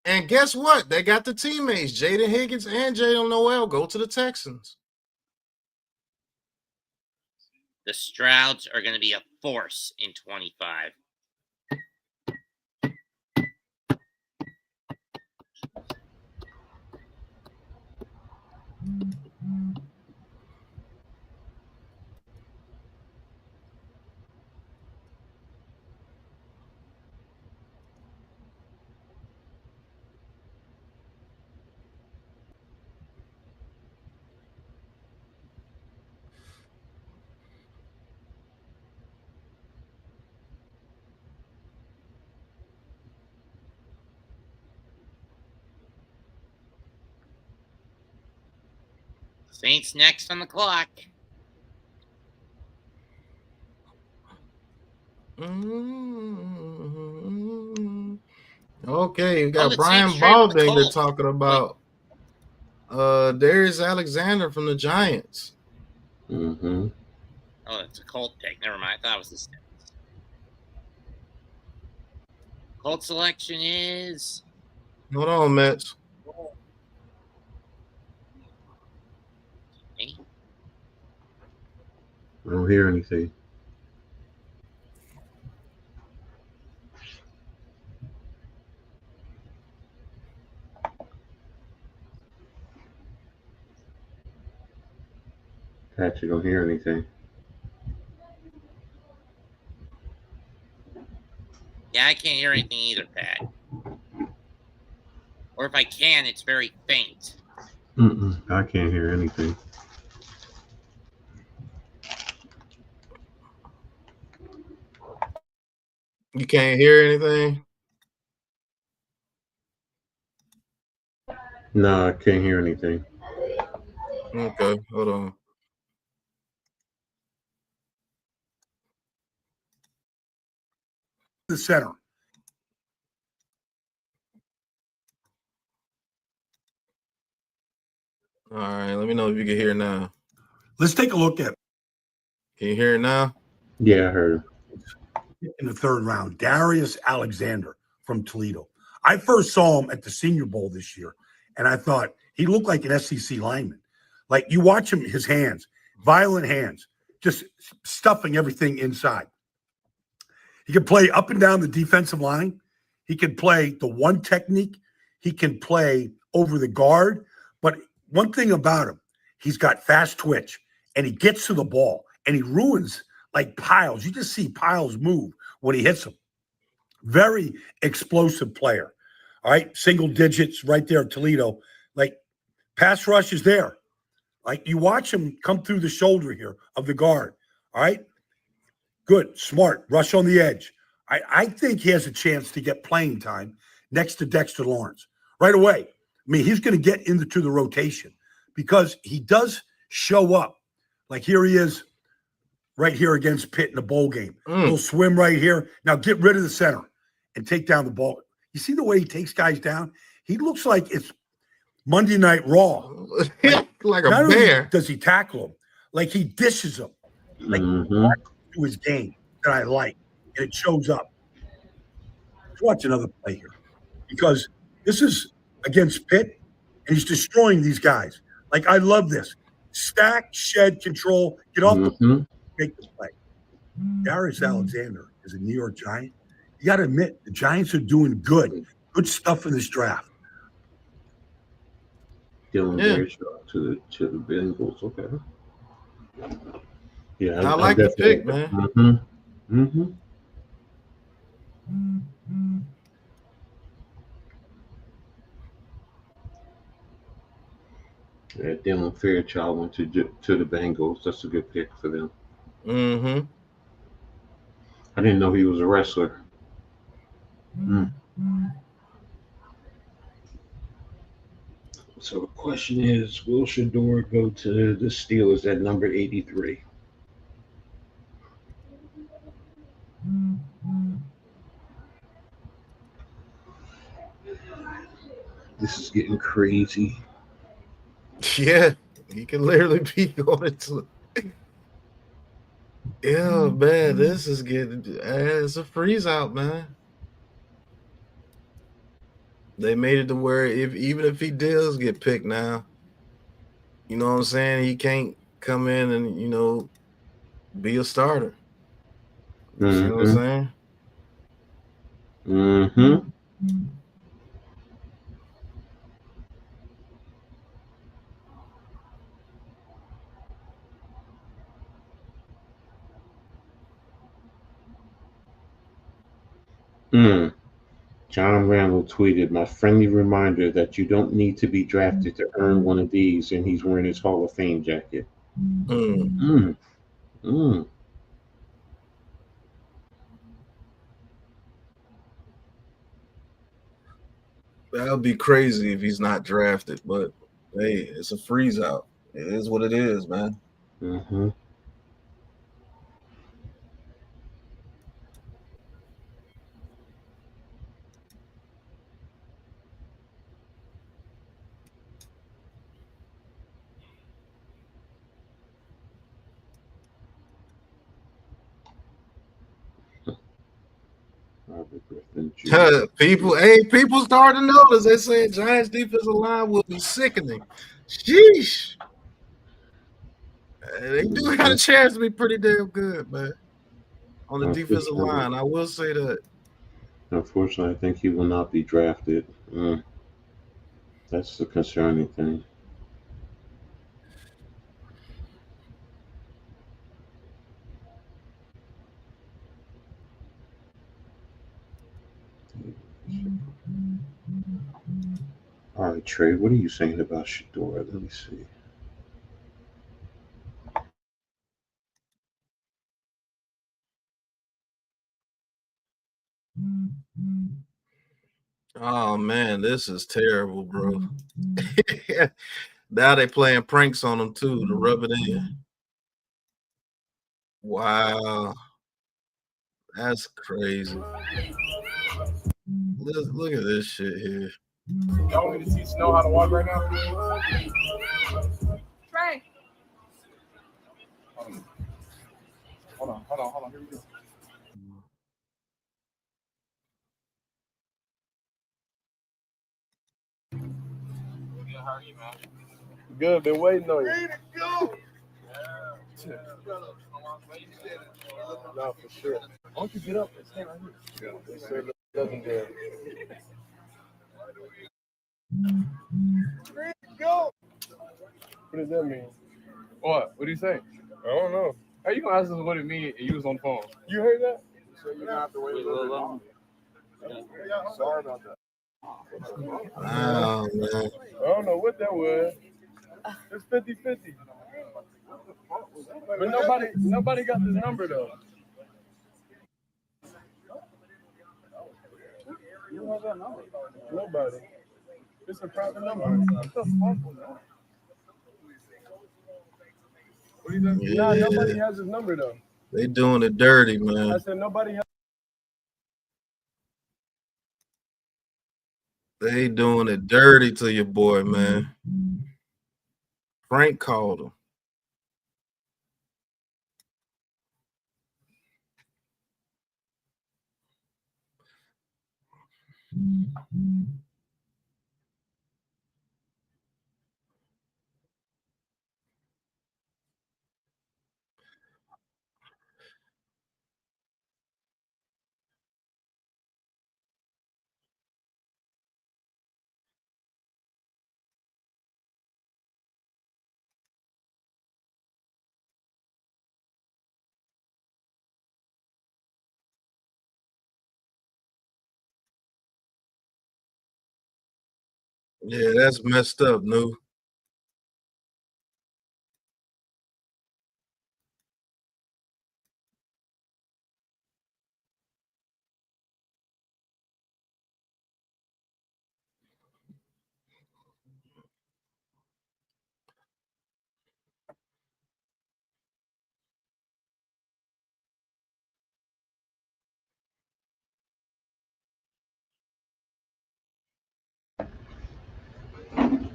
And guess what? They got the teammates. Jaden Higgins and Jalen Noel go to the Texans. The Strouds are going to be a force in 25. Saints next on the clock. Okay, you got the Brian Saints traded the Balding. They're Colts. talking about Darius Alexander from the Giants. Mm-hmm. Oh, it's a Colt pick. Never mind. I thought it was the Saints. Colt selection is Hold on, Mets. I don't hear anything. Pat, you don't hear anything. Yeah, I can't hear anything either, Pat. Or if I can, it's very faint. I can't hear anything. You can't hear anything? No, I can't hear anything. Okay, hold on. The center. All right, let me know if you can hear now. Let's take a look at. Can you hear it now? Yeah, I heard him. In the third round, Darius Alexander from Toledo. I first saw him at the Senior Bowl this year, and I thought he looked like an SEC lineman. Like you watch him, his hands, violent hands, just stuffing everything inside. He can play up and down the defensive line. He can play the one technique. He can play over the guard. But one thing about him, he's got fast twitch, and he gets to the ball, and he ruins like piles. You just see piles move when he hits them. Very explosive player. All right, single digits right there at Toledo. Like pass rush is there. Like you watch him come through the shoulder here of the guard. All right, good, smart, rush on the edge. I think he has a chance to get playing time next to Dexter Lawrence right away. I mean, he's going to get into the rotation because he does show up. Like here he is right here against Pitt in the bowl game. He'll swim right here. Now get rid of the center and take down the ball. You see the way he takes guys down? He looks like it's Monday Night Raw. Like a not bear. only does he tackle him, like he dishes them. Like to his game that I like. And it shows up. Let's watch another play here. Because this is against Pitt, and he's destroying these guys. Like, I love this. Stack, shed, control, get off the make the play. Darius Alexander is a New York Giant. You got to admit, the Giants are doing good stuff in this draft. Dylan Yeah. Fairchild to the Bengals. Okay. Yeah, I like the pick, man. Yeah, Dylan Fairchild went to the Bengals. That's a good pick for them. Mm-hmm. I didn't know he was a wrestler. So the question is, will Shador go to the Steelers at number 83? This is getting crazy. Yeah, he can literally be going to. Yeah, man, this is getting. It's a freeze out, man. They made it to where even if he does get picked now, you know what I'm saying, he can't come in and be a starter. You see what I'm saying? Mm-hmm. John Randall tweeted, "My friendly reminder that you don't need to be drafted to earn one of these," and he's wearing his Hall of Fame jacket. That would be crazy if he's not drafted, but hey, it's a freeze out. It is what it is, man. Mm-hmm. People starting to notice. They say Giants defensive line will be sickening. Sheesh. They do got a chance to be pretty damn good, man. On the defensive line, I will say that. Unfortunately, I think he will not be drafted. That's the concerning thing. All right, Trey, what are you saying about Shador? Let me see. Oh man, this is terrible, bro. Now they playing pranks on him too to rub it in. Wow, that's crazy. Look at this shit here. Y'all want me to teach Snow how to walk right now? Trey. Hold on. Here we go. How are you, man? Good, been waiting on you. Ready to go. No, for sure. Why don't you get up and stand right here? It's sure looking good. Ready to go. What does that mean? What? What do you say? I don't know. How you gonna ask us what it means and you was on the phone? You heard that? So you're gonna have to wait a little long. Sorry about that. Wow, man. I don't know what that was. It's 50-50. But nobody got this number though. You don't have that number. Nobody. It's a private number. What the fuck was that? What are you doing? Yeah. Nah, nobody has his number though. They doing it dirty, man. I said nobody has. They doing it dirty to your boy, man. Frank called him. Yeah, that's messed up, no.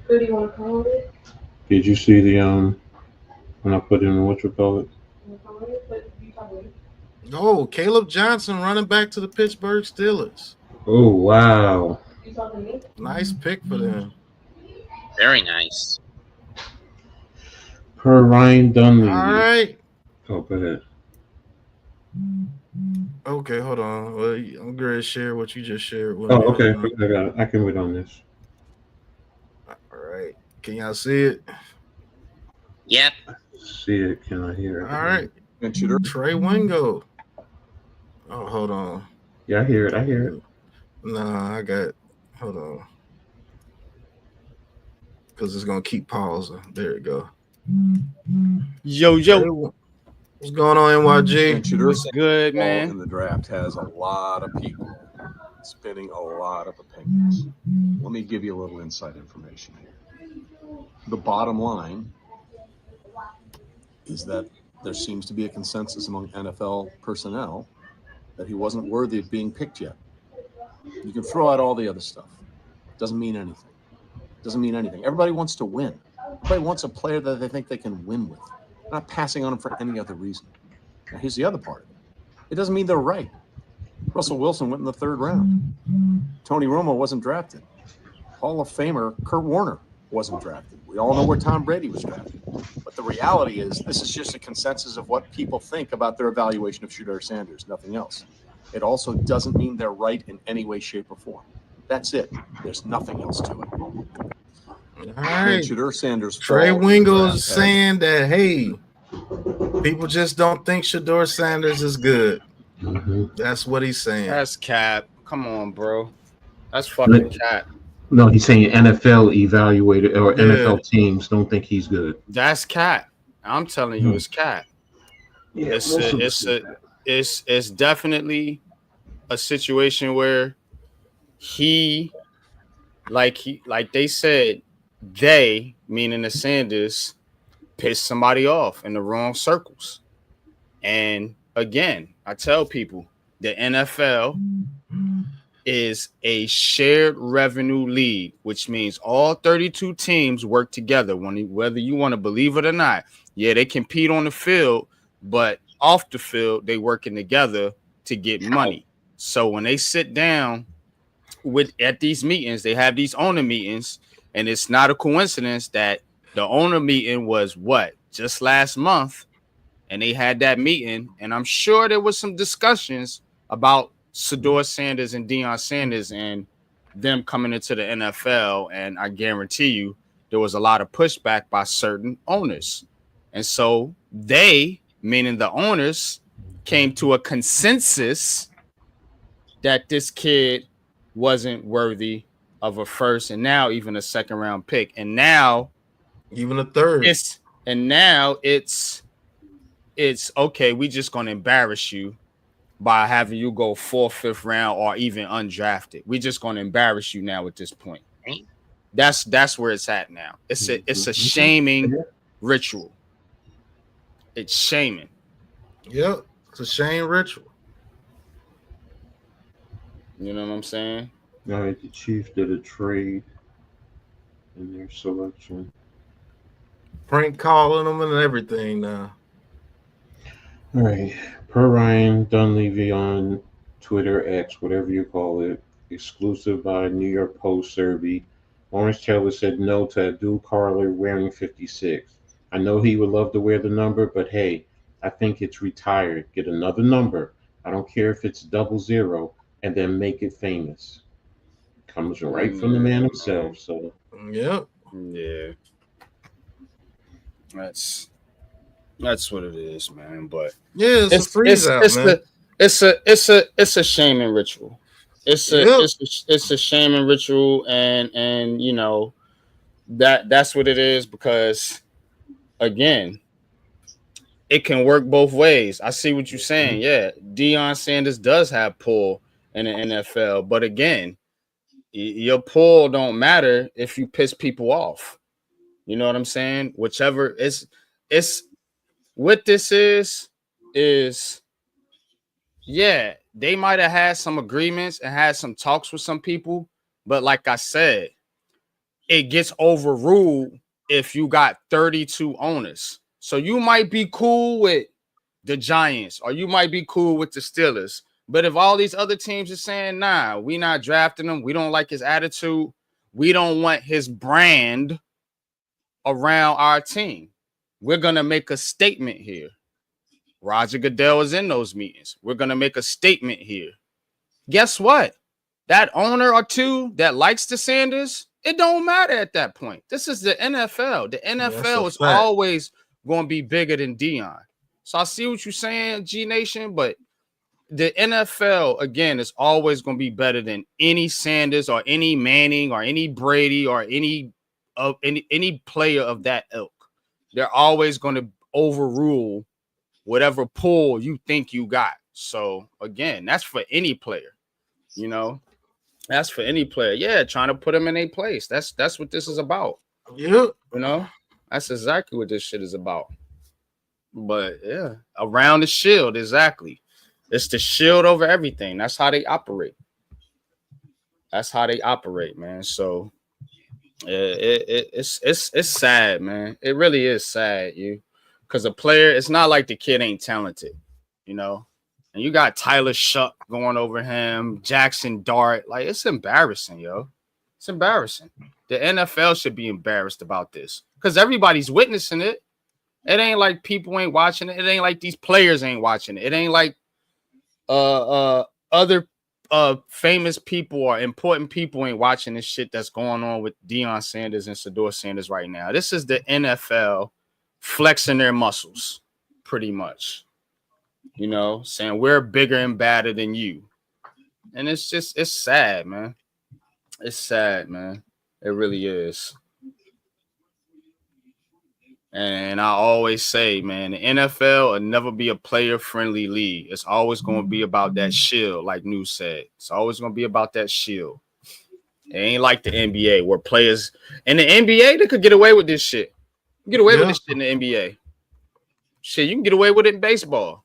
Who do you want to call it? Did you see the when I put in what you call it? Oh, Caleb Johnson running back to the Pittsburgh Steelers. Oh wow. Nice pick for them. Very nice. Per Ryan Dunleavy. All right. Oh, go ahead. Okay, hold on. Well, I'm going to share what you just shared with Oh, me. okay. Hold on. I got it. I can wait on this. All right. Can y'all see it? Yep. See it? Can I hear it? All right. Trey Wingo. Oh, hold on. Yeah, I hear it. I hear it. Nah, I got. Hold on. Because it's going to keep pausing. There you go. Yo. What's going on, NYG? What's good, Ball man? in the draft has a lot of people spinning a lot of opinions. Let me give you a little inside information here. The bottom line is that there seems to be a consensus among NFL personnel that he wasn't worthy of being picked yet. You can throw out all the other stuff. Doesn't mean anything. Doesn't mean anything. Everybody wants to win. Everybody wants a player that they think they can win with. They're not passing on him for any other reason. Now, here's the other part of it. It doesn't mean they're right. Russell Wilson went in the 3rd round. Tony Romo wasn't drafted. Hall of Famer Kurt Warner wasn't drafted. We all know where Tom Brady was drafted. But the reality is this is just a consensus of what people think about their evaluation of Shedeur Sanders, nothing else. It also doesn't mean they're right in any way, shape, or form. That's it. There's nothing else to it. All right. Shedeur Sanders. Trey Wingo is saying that, hey, people just don't think Shedeur Sanders is good. That's what he's saying. That's cap. Come on, bro. That's fucking cap. No, he's saying NFL evaluated or NFL teams don't think he's good. That's cap. I'm telling you, it's cap. Yeah, It's definitely a situation where like they said, they, meaning the Sanders, pissed somebody off in the wrong circles. And again, I tell people the NFL is a shared revenue league, which means all 32 teams work together. Whether you want to believe it or not, yeah, they compete on the field, but off the field, they working together to get money. So when they sit down at these meetings, they have these owner meetings, and it's not a coincidence that the owner meeting was just last month, and they had that meeting, and I'm sure there was some discussions about Shedeur Sanders and Deion Sanders and them coming into the NFL, and I guarantee you there was a lot of pushback by certain owners. And so they, meaning the owners, came to a consensus that this kid wasn't worthy of a first and now even a 2nd round pick. And now even a 3rd. It's okay, we just gonna embarrass you by having you go 4th, 5th round or even undrafted. We just gonna embarrass you now at this point. That's where it's at now. It's a shaming ritual. It's shaming. Yep, it's a shame ritual. You know what I'm saying? All right, the Chiefs did a trade in their selection. Prank calling them and everything now. All right, per Ryan Dunleavy on Twitter, X, whatever you call it, exclusive by New York Post Survey. Orange Taylor said no to Abdul Carler wearing 56. I know he would love to wear the number, but hey, I think it's retired. Get another number. I don't care if it's 00, and then make it famous. Comes right from the man himself. So yep. Yeah. That's what it is, man. But yeah, it's a freeze out, man. It's a shaming ritual. it's a shaming ritual, and you know that's what it is, because again, it can work both ways. I see what you're saying. Yeah, Deion Sanders does have pull in the NFL, but again, your pull don't matter if you piss people off. You know what I'm saying? Whichever it's what this is yeah, they might have had some agreements and had some talks with some people, but like I said, it gets overruled if you got 32 owners. So you might be cool with the Giants or you might be cool with the Steelers, but if all these other teams are saying, nah, we not drafting him, we don't like his attitude, we don't want his brand around our team, we're gonna make a statement here. Roger Goodell is in those meetings. We're going to make a statement here. Guess what? That owner or two that likes the Sanders, it don't matter at that point. This is the NFL. The NFL is always going to be bigger than Deion. So I see what you're saying, G Nation, but the NFL, again, is always going to be better than any Sanders or any Manning or any Brady or any player of that ilk. They're always going to overrule whatever pull you think you got. So again, that's for any player, you know, that's for any player. Yeah, trying to put them in a place. That's what this is about. Yeah, you know, that's exactly what this shit is about. But yeah, around the shield, exactly. It's the shield over everything. That's how they operate. That's how they operate, man. So it's sad, man. It really is sad, because a player, it's not like the kid ain't talented, you know. And you got Tyler Shuck going over him, Jackson Dart. Like, it's embarrassing, yo. It's embarrassing. The NFL should be embarrassed about this because everybody's witnessing it. It ain't like people ain't watching it. It ain't like these players ain't watching it. It ain't like other famous people or important people ain't watching this shit that's going on with Deion Sanders and Shedeur Sanders right now. This is the NFL flexing their muscles, pretty much. You know, saying we're bigger and badder than you. And it's sad, man. It's sad, man. It really is. And I always say, man, the NFL will never be a player-friendly league. It's always going to be about that shield, like New said. It's always going to be about that shield. It ain't like the NBA where players in the NBA, they could get away with this shit. Get away with this shit in the NBA. Shit, you can get away with it in baseball.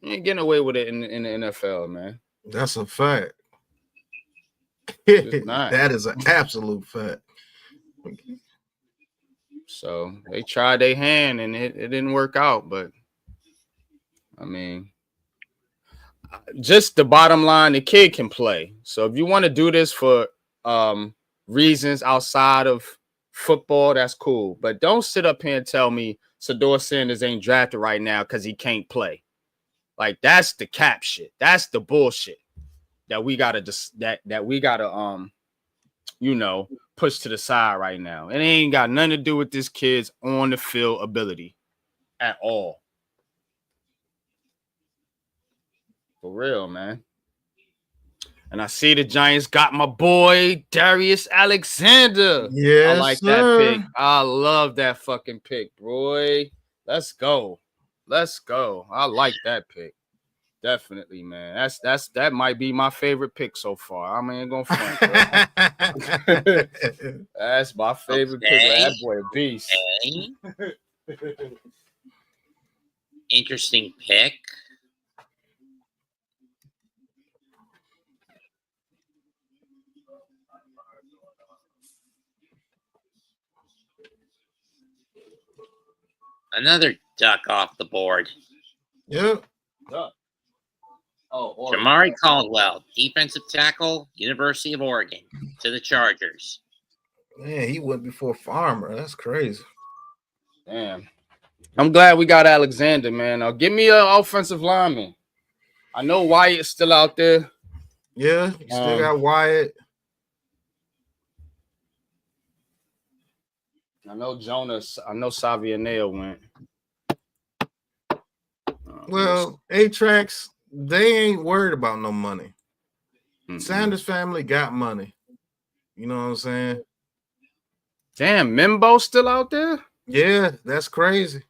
You ain't getting away with it in the NFL, man. That's a fact. That is an absolute fact. So they tried their hand and it didn't work out. But I mean, just the bottom line, the kid can play. So if you want to do this for reasons outside of football, that's cool. But don't sit up here and tell me Shedeur Sanders ain't drafted right now because he can't play. Like, that's the cap shit. That's the bullshit that we gotta you know, push to the side right now. It ain't got nothing to do with this kid's on the field ability at all. For real, man. And I see the Giants got my boy Darius Alexander. Yes, I like sir. that pick. I love that fucking pick, boy. Let's go. Let's go. I like that pick. Definitely, man. That might be my favorite pick so far. I ain't gonna front, bro. That's my favorite pick. That boy a beast. Okay. Interesting pick. Another duck off the board. Yep. Oh, Jamari Caldwell, defensive tackle, University of Oregon, to the Chargers. Man, he went before Farmer. That's crazy. Damn. I'm glad we got Alexander, man. Now give me an offensive lineman. I know Wyatt's still out there. Yeah, you still got Wyatt. I know Jonas. I know Savianeo went. Well, A-Tracks, they ain't worried about no money. Sanders family got money. You know what I'm saying? Damn, Mimbo still out there? Yeah, that's crazy.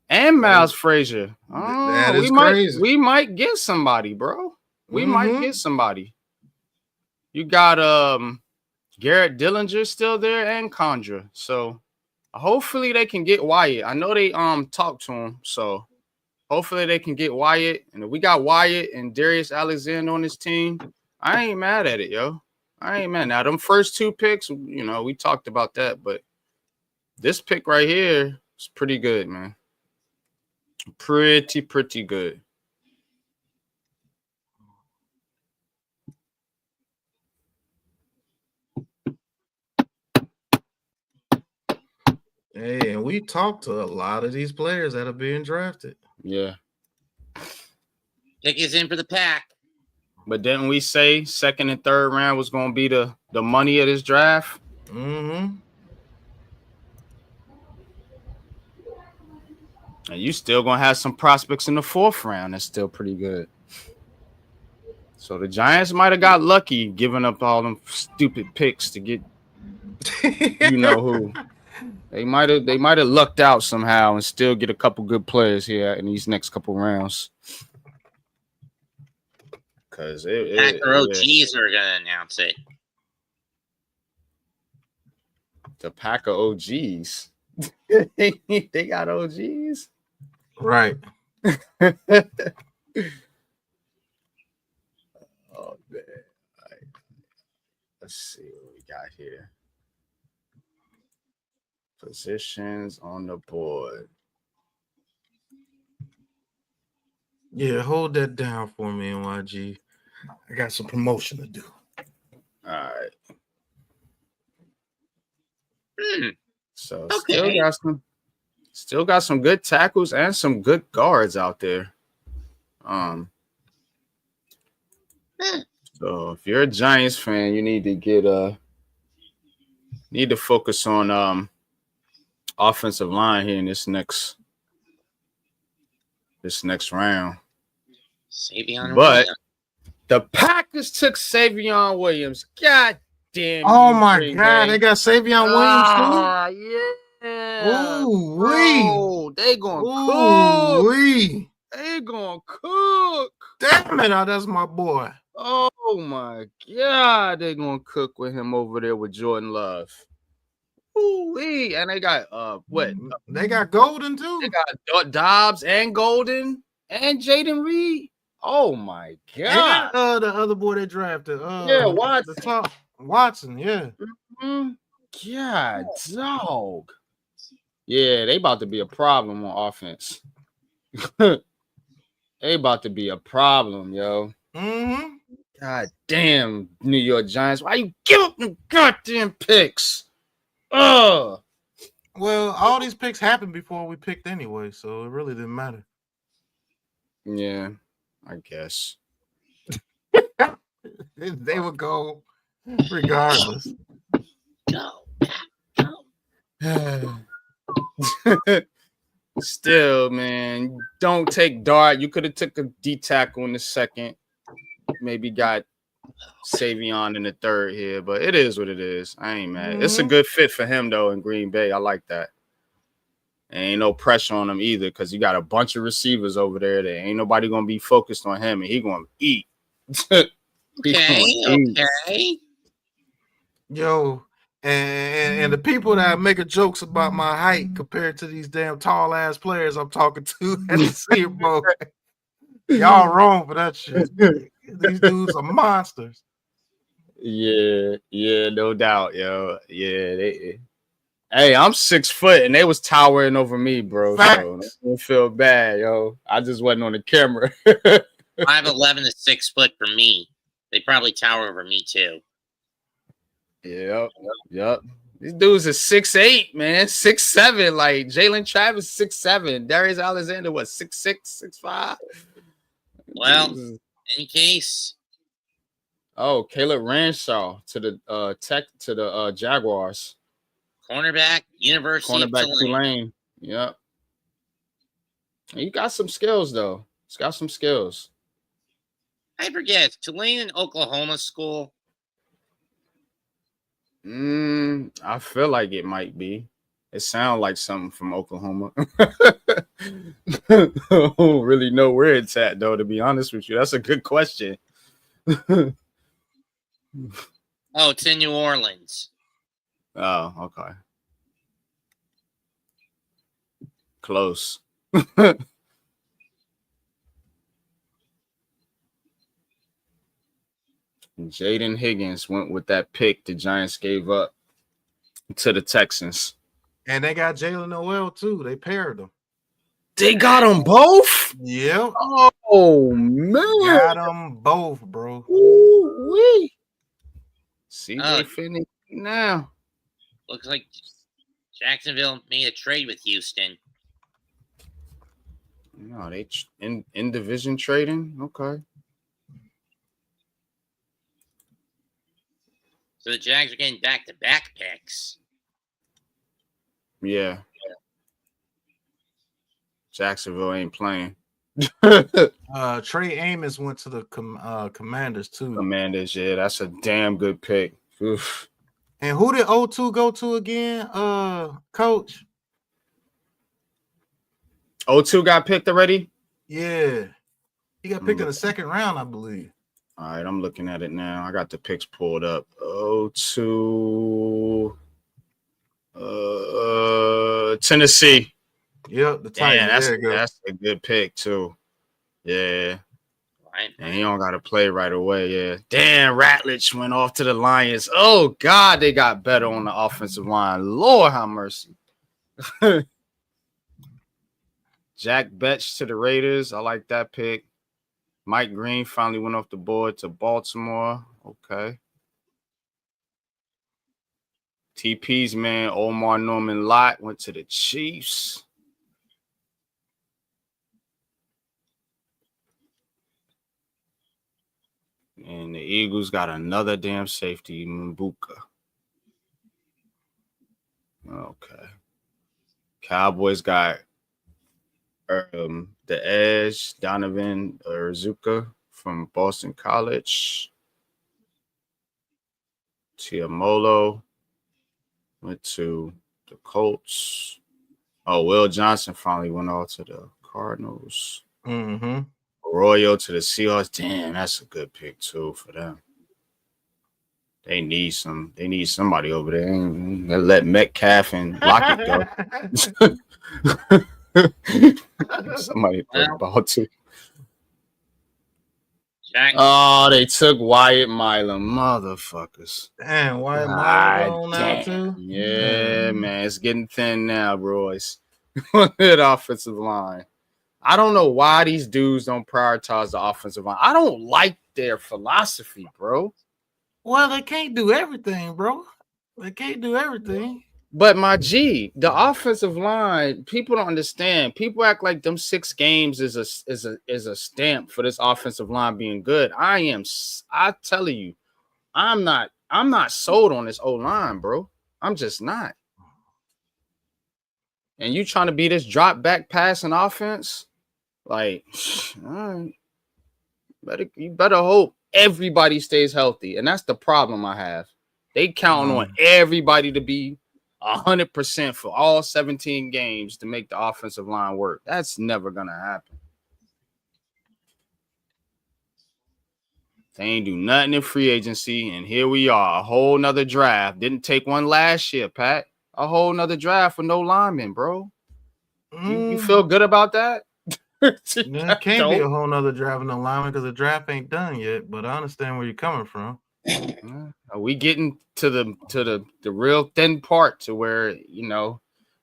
And Miles Frazier. That Oh, is crazy. we might get somebody, bro. We might get somebody. You got Garrett Dillinger still there and Condra. So hopefully they can get Wyatt. I know they talked to him, so hopefully they can get Wyatt. And if we got Wyatt and Darius Alexander on this team, I ain't mad at it, yo. I ain't mad. Now, them first 2 picks, you know, we talked about that, but this pick right here is pretty good, man. Pretty good. Hey, and we talked to a lot of these players that are being drafted. Yeah. Pick is in for the pack. But didn't we say 2nd and 3rd round was going to be the money of this draft? Mm-hmm. And you still going to have some prospects in the 4th round. That's still pretty good. So the Giants might have got lucky giving up all them stupid picks to get you know who. They might have lucked out somehow and still get a couple good players here in these next couple rounds. Because Packer OGs are gonna announce it. The Packer OGs. They got OGs. Right. Oh man. All right. Let's see what we got here. Positions on the board. Yeah, hold that down for me, NYG. I got some promotion to do. All right. So Okay. still got some good tackles and some good guards out there. So if you're a Giants fan, you need to focus on offensive line here in this next round. Savion But Williams. the Packers took Savion Williams. God damn. Oh you, my Green God, Bay. they got Savion Ah, Williams yeah. too. Bro, they gonna Ooh cook. wee. They gonna cook. Damn it, that's my boy. Oh my God, they gonna cook with him over there with Jordan Love. Ooh-wee. And they got what? They got Golden too. They got Dobbs and Golden and Jaden Reed. Oh my God. And the other boy they drafted. Yeah, Watson. The top Watson, yeah. God, dog. Yeah, they about to be a problem on offense. They about to be a problem, yo. Mm-hmm. God damn, New York Giants. Why you give up them goddamn picks? Ugh. Well, all these picks happened before we picked anyway, so it really didn't matter. Yeah, I guess. They would go regardless. Still, man, don't take Dart. You could have took a D tackle in the 2nd. Maybe got Savion in the 3rd here, but it is what it is. I ain't mad. It's a good fit for him though in Green Bay. I like that. Ain't no pressure on him either because you got a bunch of receivers over there that ain't nobody gonna be focused on him, and he gonna eat. Okay. Yo, and the people that making jokes about my height compared to these damn tall ass players I'm talking to at the Senior Bowl, y'all wrong for that shit. These dudes are monsters. Yeah, no doubt, yo. Yeah, hey, I'm 6 foot and they was towering over me, bro. Facts. So don't feel bad, yo. I just wasn't on the camera. 5'11" is 6 foot for me. They probably tower over me too. Yep. These dudes are 6'8", man, 6'7". Like Jalen Travis, 6'7". Darius Alexander, what, 6'6", 6'5"? Well, in any case. Oh, Caleb Ranshaw to the Jaguars. Cornerback, University of Tulane. Yep. He got some skills though. He's got some skills. I forget. Is Tulane in Oklahoma school? I feel like it might be. It sounds like something from Oklahoma. I don't really know where it's at, though, to be honest with you. That's a good question. Oh, it's in New Orleans. Oh, okay. Close. Jaden Higgins went with that pick the Giants gave up to the Texans. And they got Jalen Noel too. They paired them. They got them both? Yep. Oh, man. Got them both, bro. Ooh-wee. CJ Finney now. Looks like Jacksonville made a trade with Houston. No, they in division trading? Okay. So the Jags are getting back-to-back picks. Yeah. Jacksonville ain't playing. Trey Amos went to the Commanders too. Commanders, yeah, that's a damn good pick. Oof. And who did O2 go to again, Coach? O2 got picked already? Yeah. He got picked in the second round, I believe. All right, I'm looking at it now. I got the picks pulled up. O2 Tennessee. Yep, the Titans. That's a good pick too. Yeah. And he don't got to play right away. Yeah. Damn, Ratledge went off to the Lions. Oh, God, they got better on the offensive line. Lord have mercy. Jack Betch to the Raiders. I like that pick. Mike Green finally went off the board to Baltimore. Okay. TP's man, Omar Norman Lott, went to the Chiefs. And the Eagles got another damn safety, Mbuka. Okay. Cowboys got the edge, Donovan Urzuka from Boston College. Tiamolo went to the Colts. Oh, Will Johnson finally went off to the Cardinals. Mm-hmm. Arroyo to the Seahawks. Damn, that's a good pick too for them. They need somebody over there. They let Metcalf and Lockett go. Somebody play the ball too. Oh, they took Wyatt Milam, motherfuckers. Damn, Wyatt Milam on now too. Yeah, man, it's getting thin now, boys. That offensive line. I don't know why these dudes don't prioritize the offensive line. I don't like their philosophy, bro. Well, they can't do everything, bro. They can't do everything. But my G, the offensive line, people don't understand. People act like them 6 games is a stamp for this offensive line being good. I tell you, I'm not sold on this O-line, bro. I'm just not. And you trying to be this drop back passing offense? Like, all right. You better hope everybody stays healthy. And that's the problem I have. They count on everybody to be 100% for all 17 games to make the offensive line work. That's never going to happen. They ain't do nothing in free agency, and here we are, a whole nother draft. Didn't take one last year, Pat. A whole nother draft with no linemen, bro. You feel good about that? It can't be a whole nother draft in alignment because the draft ain't done yet, but I understand where you're coming from. Are we getting to the real thin part to where,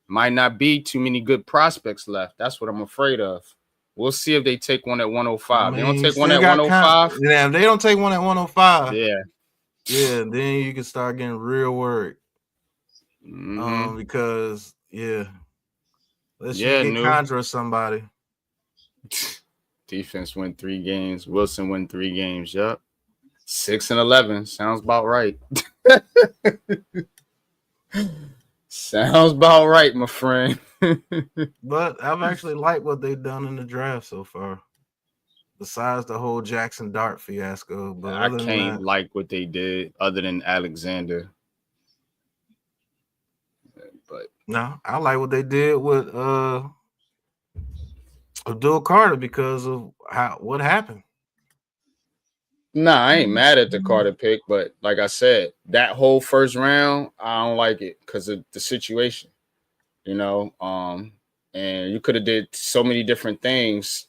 might not be too many good prospects left? That's what I'm afraid of. We'll see if they take one at 105. They don't take one at 105. Yeah, if they don't take one at 105. Yeah, then you can start getting real worried. Because let's get Conjure somebody. Defense win 3 games. Wilson win 3 games. Yep. 6-11. Sounds about right. Sounds about right, my friend. But I've actually liked what they've done in the draft so far. besides the whole Jackson Dart fiasco. But I other than can't that, like what they did other than Alexander. But no, I like what they did with Abdul Carter because of what happened. nah, I ain't mad at the Carter pick, but like I said, that whole first round, I don't like it because of the situation, you know. And you could have did so many different things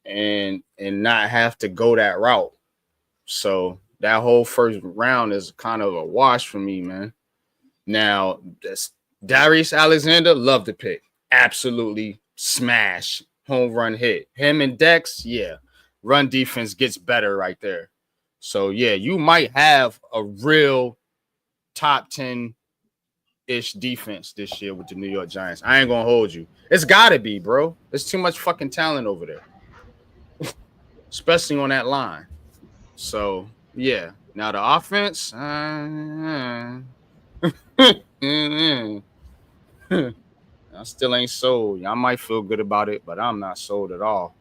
and not have to go that route. So that whole first round is kind of a wash for me, man. Now, this Darius Alexander, love the pick. Absolutely smash, home run hit. Him and Dex, yeah. Run defense gets better right there. So, yeah, you might have a real top 10-ish defense this year with the New York Giants. I ain't going to hold you. It's got to be, bro. There's too much fucking talent over there, especially on that line. So, yeah. Now, the offense, I still ain't sold. Y'all might feel good about it, but I'm not sold at all.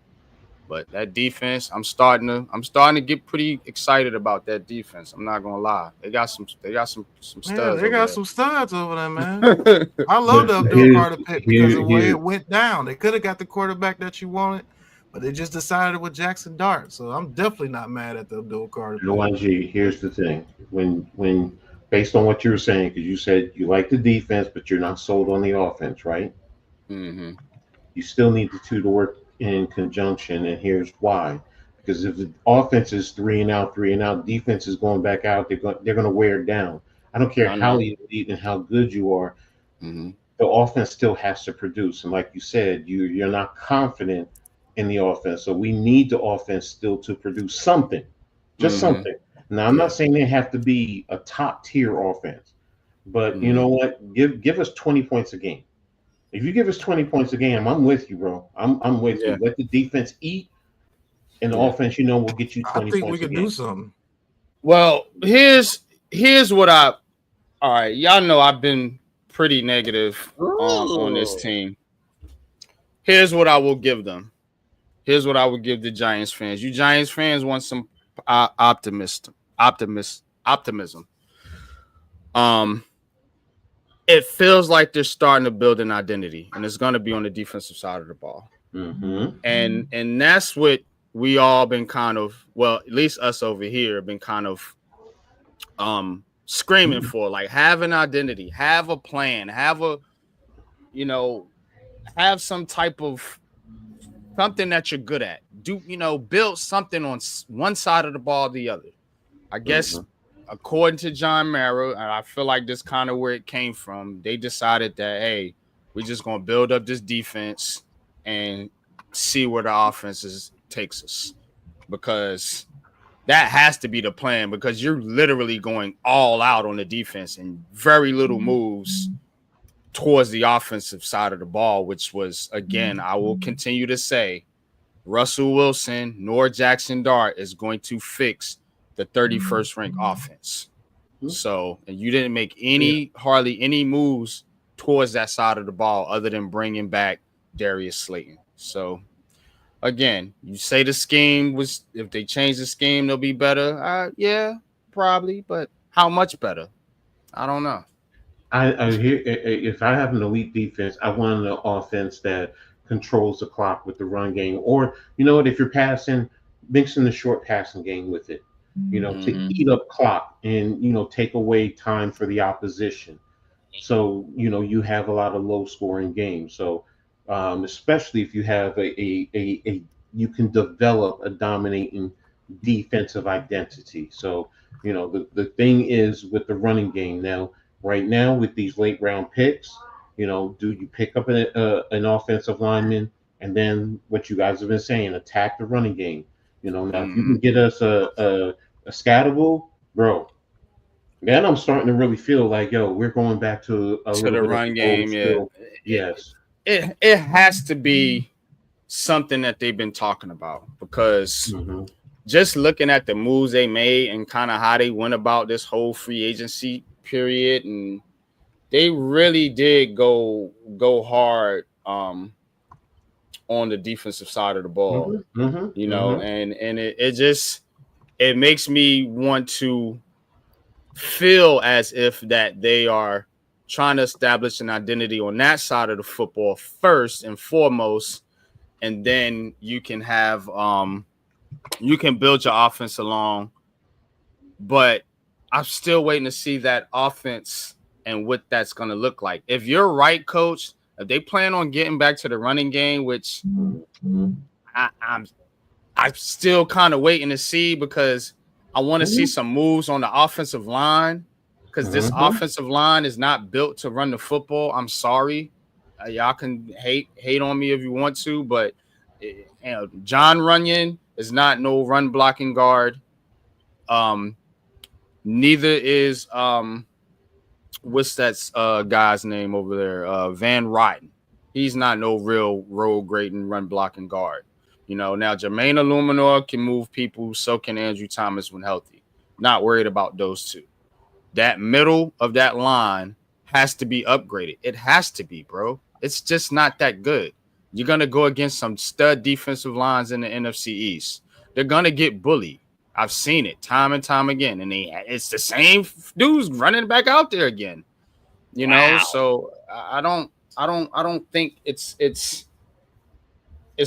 But that defense, I'm starting to get pretty excited about that defense. I'm not gonna lie. They got some studs. Yeah, they got some studs over there, man. there. I love the Abdul Carter pick because of the way it went down. They could have got the quarterback that you wanted, but they just decided with Jackson Dart. So I'm definitely not mad at the Abdul Carter pick. YG, here's the thing. When based on what you were saying, because you said you like the defense, but you're not sold on the offense, right? Mm-hmm. You still need the two to work in conjunction, and here's why. Because if the offense is 3 and out, defense is going back out, they're going to wear it down. I don't care how elite and how good you are. Mm-hmm. The offense still has to produce, and like you said, you're not confident in the offense. So we need the offense still to produce something, just something. Now, I'm not saying they have to be a top tier offense, but you know what? Give us 20 points a game. If you give us 20 points a game, I'm with you, bro. I'm with you. Let the defense eat, and the offense, will get you 20 points. I think we could do something. Well, here's what all right, y'all know I've been pretty negative on this team. Here's what I will give them. Here's what I would give the Giants fans. You Giants fans want some optimism. It feels like they're starting to build an identity, and it's going to be on the defensive side of the ball. Mm-hmm. And that's what we all been kind of, well, at least us over here, been kind of screaming for. Like, have an identity, have a plan, have some type of something that you're good at. Build something on one side of the ball or the other. I guess according to John Mara, and I feel like this kind of where it came from, they decided that, hey, we're just going to build up this defense and see where the offense takes us. Because that has to be the plan, because you're literally going all out on the defense and very little moves towards the offensive side of the ball, which was, again, I will continue to say, Russell Wilson nor Jackson Dart is going to fix the 31st ranked offense. So, and you didn't make hardly any moves towards that side of the ball other than bringing back Darius Slayton. So, again, you say the scheme was, if they change the scheme, they'll be better. Yeah, probably, but how much better? I don't know. I hear, if I have an elite defense, I want an offense that controls the clock with the run game, or if you're passing, mixing the short passing game with it, to eat up clock and take away time for the opposition. So you have a lot of low scoring games. So especially if you have you can develop a dominating defensive identity. So the thing is with the running game now. Right now, with these late round picks, do you pick up an offensive lineman, and then what you guys have been saying, attack the running game? Now if you can get us a scatable, bro, then I'm starting to really feel like, we're going back to the run game. Yeah, yes, it has to be something that they've been talking about, because just looking at the moves they made and kind of how they went about this whole free agency period, and they really did go hard on the defensive side of the ball. Mhm, You know, mhm. and it makes me want to feel as if that they are trying to establish an identity on that side of the football first and foremost, and then you can have you can build your offense along. But I'm still waiting to see that offense and what that's going to look like. If you're right, coach, if they plan on getting back to the running game, which I'm still kind of waiting to see, because I want to see some moves on the offensive line, because this offensive line is not built to run the football. I'm sorry. Y'all can hate on me if you want to, but John Runyon is not no run blocking guard. Neither is what's that guy's name over there? Van Rotten. He's not no real road grading run blocking guard. You know, now Jermaine Illuminor can move people, so can Andrew Thomas when healthy. Not worried about those two. That middle of that line has to be upgraded. It has to be, bro. It's just not that good. You're going to go against some stud defensive lines in the NFC East. They're going to get bullied. I've seen it time and time again, and it's the same dudes running back out there again. You know, so I don't think it's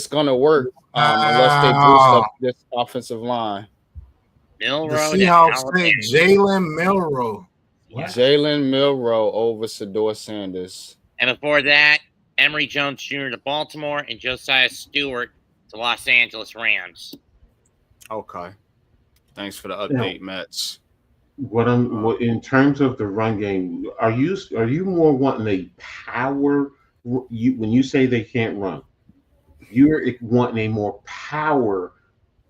gonna work unless they boost up this offensive line. The Seahawks pick Jalen Milroe. Jalen Milroe over Shedeur Sanders. And before that, Emory Jones Jr. to Baltimore and Josiah Stewart to Los Angeles Rams. Okay. Thanks for the update, Mets. What in terms of the run game, are you more wanting a power? When you say they can't run, you're wanting a more power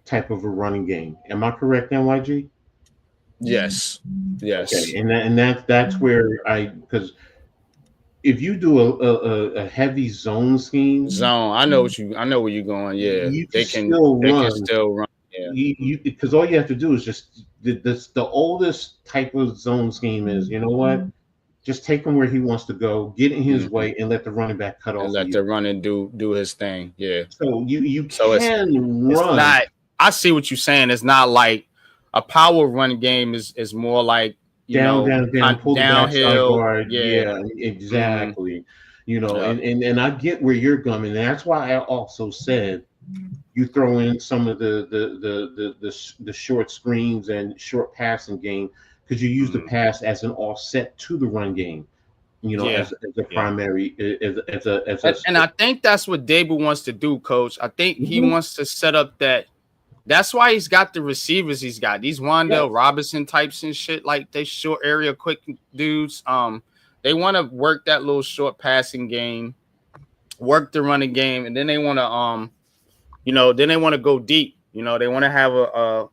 type of a running game. Am I correct, NYG? Yes. Okay. And that's where because if you do a heavy zone scheme, I know where you're going. Yeah, they can still run. Yeah, because all you have to do is just the oldest type of zone scheme is, you know what? Just take him where he wants to go, get in his way, and let the running back cut off. And let the running do his thing. Yeah. So you can run. It's not. I see what you're saying. It's not like a power run game. Is more like down, pull downhill. Guard. Yeah, exactly. You know, and I get where you're coming. And that's why I also said you throw in some of the short screens and short passing game, because you use the pass as an offset to the run game. You know, as a primary, and I think that's what Dable wants to do, Coach. I think he wants to set up that. That's why he's got the receivers he's got. These Wan'Dale Robinson types and shit, like they short area quick dudes. They want to work that little short passing game, work the running game, and then they want to then they want to go deep. You know, they want to have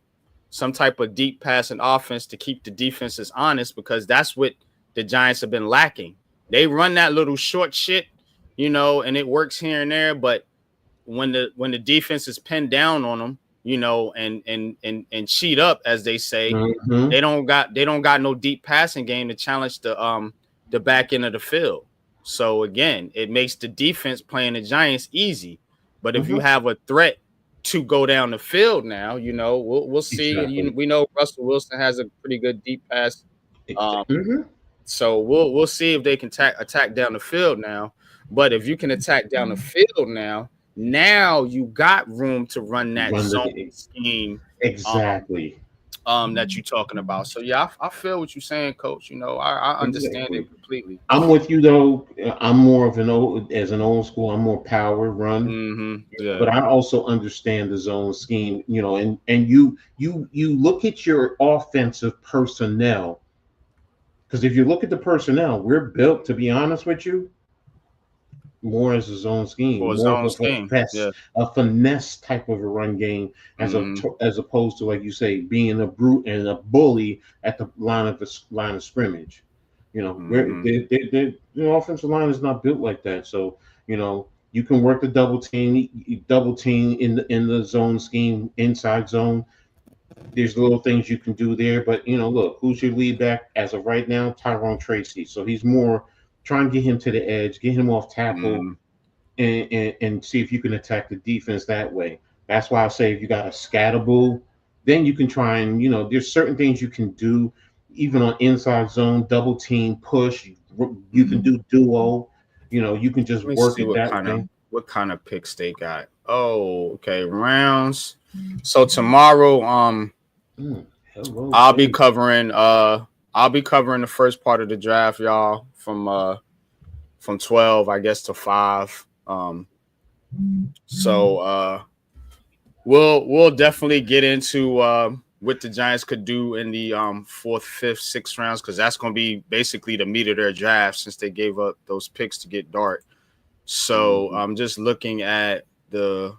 some type of deep passing offense to keep the defenses honest, because that's what the Giants have been lacking. They run that little short shit, you know, and it works here and there, but when the defense is pinned down on them, you know, and cheat up, as they say, they don't got no deep passing game to challenge the back end of the field. So again, it makes the defense playing the Giants easy. But if you have a threat to go down the field now, you know, we'll see. Exactly. We know Russell Wilson has a pretty good deep pass. So we'll see if they can attack down the field now. But if you can attack down the field now you got room to run that zone scheme. Exactly. That you're talking about. So yeah, I feel what you're saying, Coach. You know, I understand it completely. I'm with you though. I'm more of an old school. I'm more power run. But I also understand the zone scheme. You know, and you look at your offensive personnel, because if you look at the personnel, we're built, to be honest with you, more as a zone scheme, a finesse type of a run game, as opposed to, like you say, being a brute and a bully at the line of scrimmage. You know, the offensive line is not built like that. So, you know, you can work the double team in the zone scheme, inside zone. There's little things you can do there, but you know, look, who's your lead back as of right now? Tyrone Tracy. So he's more trying to get him to the edge, get him off tackle, and see if you can attack the defense that way. That's why I say if you got a Scatterbull, then you can try and, there's certain things you can do even on inside zone, double team, push. You can do duo. You can just Let me work see it that way. what kind of picks they got. Oh, okay, rounds. So tomorrow, I'll be covering the first part of the draft, y'all, from 12, I guess, to 5. So we'll definitely get into what the Giants could do in the 4th, 5th, 6th rounds, because that's going to be basically the meat of their draft since they gave up those picks to get Dart. So I'm just looking at the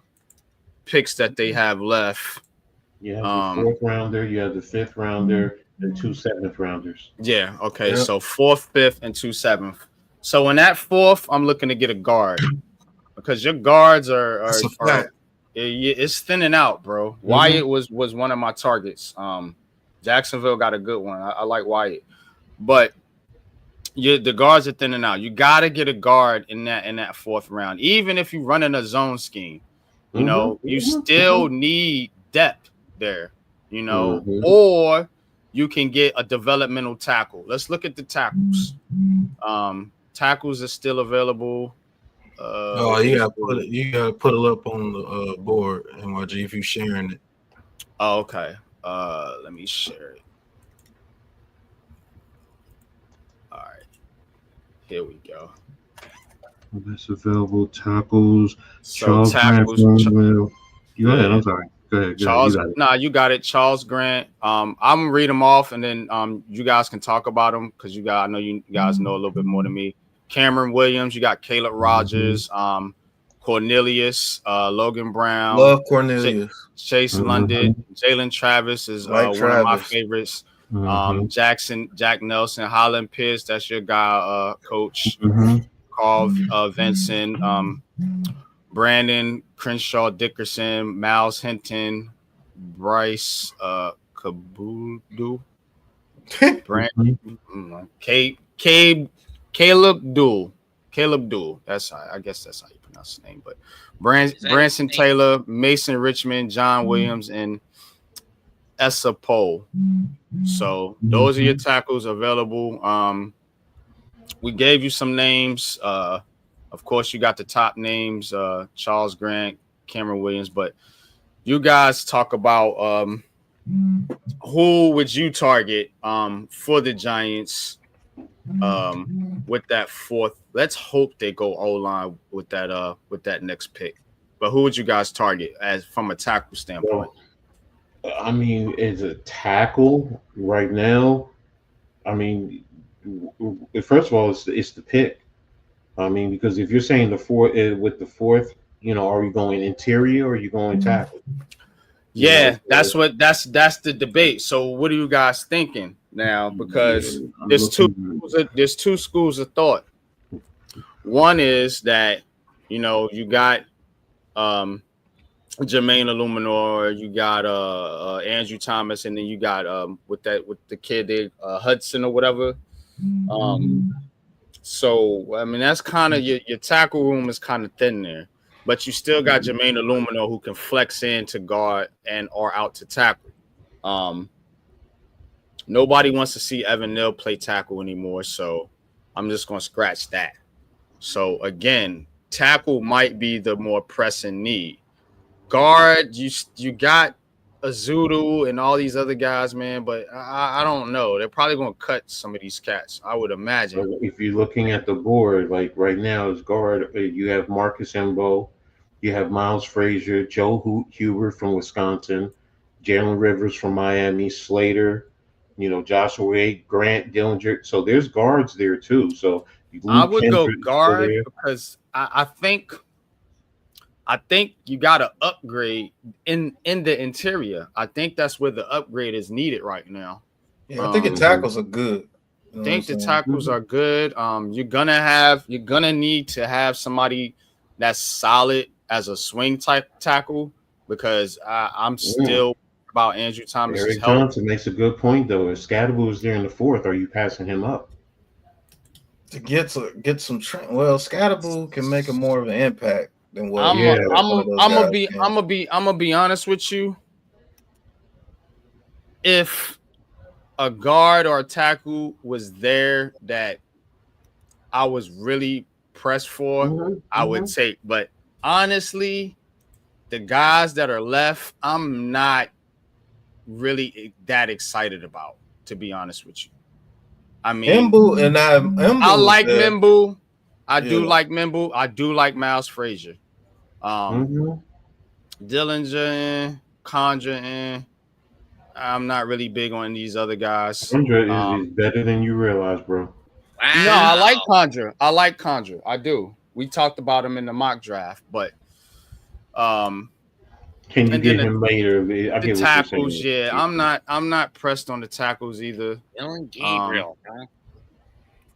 picks that they have left. You have the 4th rounder, you have the 5th rounder, and 2 7th rounders. Yeah, okay. Yep. So 4th, 5th, and 2 7th. So in that 4th, I'm looking to get a guard because your guards are it's thinning out, bro. Mm-hmm. Wyatt was one of my targets. Jacksonville got a good one. I like Wyatt, but the guards are thinning out. You got to get a guard in that 4th round, even if you run in a zone scheme. You still need depth there. Or you can get a developmental tackle. Let's look at the tackles. Tackles are still available. You gotta put it up on the board, NYG, if you're sharing it. Oh, okay. Let me share it. All right, here we go. That's available. Tackles. So Charles tackles. Grant. Go ahead. I'm sorry. Go ahead. Charles. You got it. Charles Grant. I'm gonna read them off, and then you guys can talk about them because I know you guys know a little bit more than me. Cameron Williams, you got Caleb Rogers, Cornelius, Logan Brown. Love Cornelius. Chase London, Jalen Travis is one of my favorites. Jack Nelson, Holland Pierce, that's your guy, coach. Carl Vinson, Brandon Crenshaw Dickerson, Miles Hinton, Bryce Kabudu, Brandon, Caleb Duell. I guess that's how you pronounce his name. But Branson Taylor, Mason Richmond, John Williams, and Essa Poe. So those are your tackles available. We gave you some names. Of course, you got the top names: Charles Grant, Cameron Williams. But you guys talk about who would you target for the Giants? With that 4th, let's hope they go O-line with that next pick. But who would you guys target as from a tackle standpoint? I mean, as a tackle right now, first of all, it's the pick. Because if you're saying the 4th with the 4th, are you going interior or are you going tackle? Yeah, that's the debate. So what are you guys thinking now? Because there's two schools of thought. One is that you got Jermaine Illuminor, you got Andrew Thomas, and then you got with the kid Hudson or whatever. So that's kind of your tackle room is kind of thin there. But you still got Jermaine Illuminor who can flex in to guard and or out to tackle. Nobody wants to see Evan Neal play tackle anymore, so I'm just going to scratch that. So, again, tackle might be the more pressing need. Guard, you got Azudu and all these other guys, man, but I don't know. They're probably going to cut some of these cats, I would imagine. If you're looking at the board, like right now, as guard, you have Marcus Embo, you have Miles Frazier, Joe Huber from Wisconsin, Jalen Rivers from Miami, Slater, Joshua Wade, Grant Dillinger. So there's guards there too. So I would go guard because I think you got to upgrade in the interior. I think that's where the upgrade is needed right now. Yeah, I think the tackles are good. I think the tackles are good. You're gonna need to have somebody that's solid as a swing type tackle because I'm still about Andrew Thomas. Eric Johnson makes a good point though. If Scatterbull is there in the 4th, are you passing him up? to get some trend. Well, Scatterboo can make a more of an impact than what. I'm gonna be honest with you. If a guard or a tackle was there that I was really pressed for, I would take. But honestly, the guys that are left, I'm not really that excited about, to be honest with you. I mean, I like Mimbu. I do like Mimbu. I do like Miles Frazier. Dillinger, Condra, I'm not really big on these other guys. Condra is better than you realize, bro. No, I like Condra. I do. We talked about him in the mock draft, but can you get him later? I the get tackles, yeah. I'm not pressed on the tackles either. Dylan Gabriel.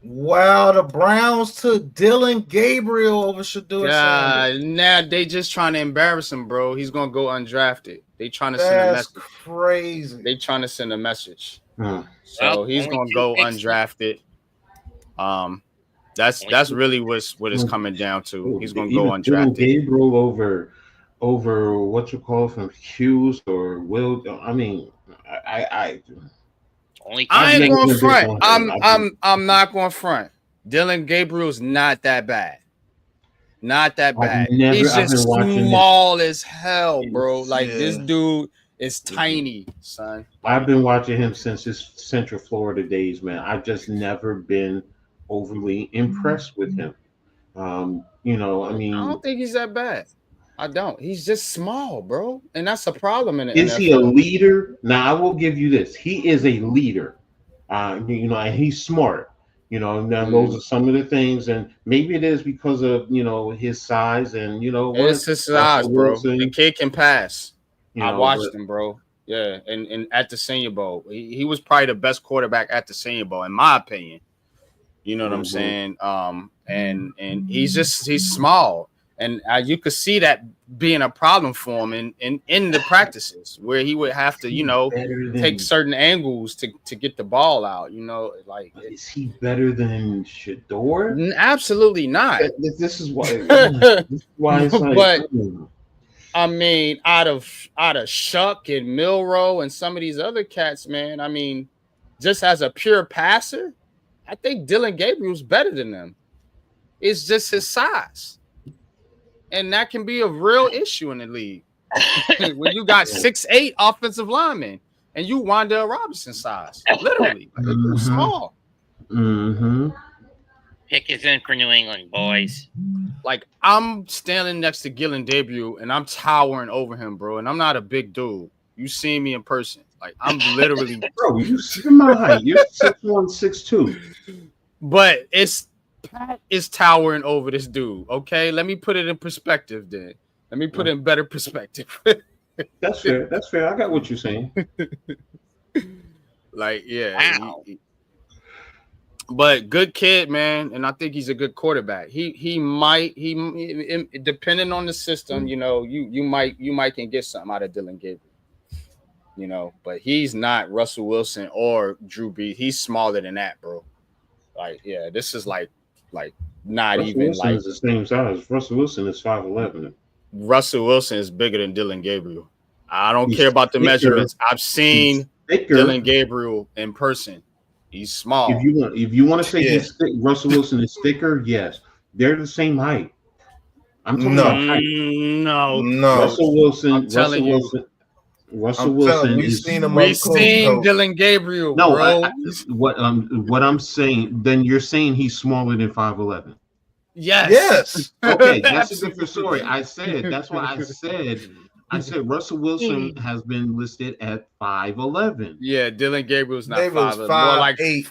Wow, the Browns took Dylan Gabriel over Shedeur Sanders. Now they just trying to embarrass him, bro. He's gonna go undrafted. They trying to send a message. Crazy. They trying to send a message. So he's gonna go undrafted. That's really what it's coming down to. He's gonna go undrafted. Gabriel over what you call from Hughes or Will. I mean, I ain't going front. I'm not going front. Dylan Gabriel's not that bad. Not that bad. He's just small as hell, bro. Like this dude is tiny, son. I've been watching him since his Central Florida days, man. I've just never been overly impressed with him. You know, I mean, I don't think he's that bad. I don't. He's just small, bro, and that's a problem in the Is NFL. he a leader? Now, I will give you this. He is a leader. You know, and he's smart. You know, now those are some of the things, and maybe it is because of his size, and it's his size, bro. The kid can pass. I watched but- him, bro. Yeah, and at the Senior Bowl, he was probably the best quarterback at the Senior Bowl, in my opinion. You know what I'm saying? And he's small. And you could see that being a problem for him in the practices where he would have to, take certain angles to get the ball out. Like is he better than Shedeur? Absolutely not. This is why. This is why it's like, but I mean, out of Shuck and Milrow and some of these other cats, man. I mean, just as a pure passer, I think Dylan Gabriel's better than them. It's just his size. And that can be a real issue in the league. When you got 6'8" offensive linemen and you Wan'Dale Robinson size. Literally. Like, they're small. Pick is in for New England, boys. Like, I'm standing next to Dylan Gabriel and I'm towering over him, bro. And I'm not a big dude. You see me in person. Like, I'm literally bro, you see my height. You're 6'1", 6'2". But Pat is towering over this dude. Okay, let me put it in perspective. Then let me put it in better perspective. That's fair. That's fair. I got what you're saying. Like, yeah. But good kid, man, and I think he's a good quarterback. He might depending on the system, you might can get something out of Dylan Gabriel. But he's not Russell Wilson or Drew Brees. He's smaller than that, bro. Like, yeah, this is like not Russell even Wilson like is the same size. Russell Wilson is 5'11". Russell Wilson is bigger than Dylan Gabriel. I don't care about the measurements. I've seen Dylan Gabriel in person. He's small. If you want to say he's thick, Russell Wilson is thicker, yes. They're the same height. I'm talking about height. No. Russell Wilson. I'm telling you. Russell Wilson. We've seen Dylan Gabriel. No, bro. What I'm saying. Then you're saying he's smaller than 5'11". Yes. Okay, that's a different story. I said that's why I said Russell Wilson has been listed at 5'11". Yeah, Dylan Gabriel's not 5'11", more like 5'8",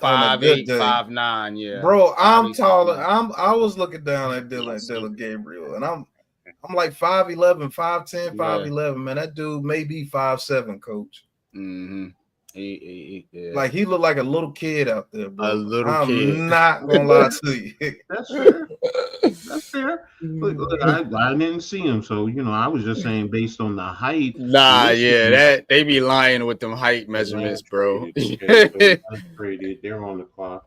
5'9". Yeah, bro, I'm taller. I was looking down at Dylan Gabriel, and I'm like 5'11", 5'10", 5'11". Man, that dude may be 5'7", coach. Mm-hmm. He like he looked like a little kid out there, bro. A little kid. I'm not gonna lie to you. That's fair. That's fair. Look, I didn't see him, so I was just saying based on the height. Nah, yeah, that they be lying with them height measurements, bro. They're on the clock.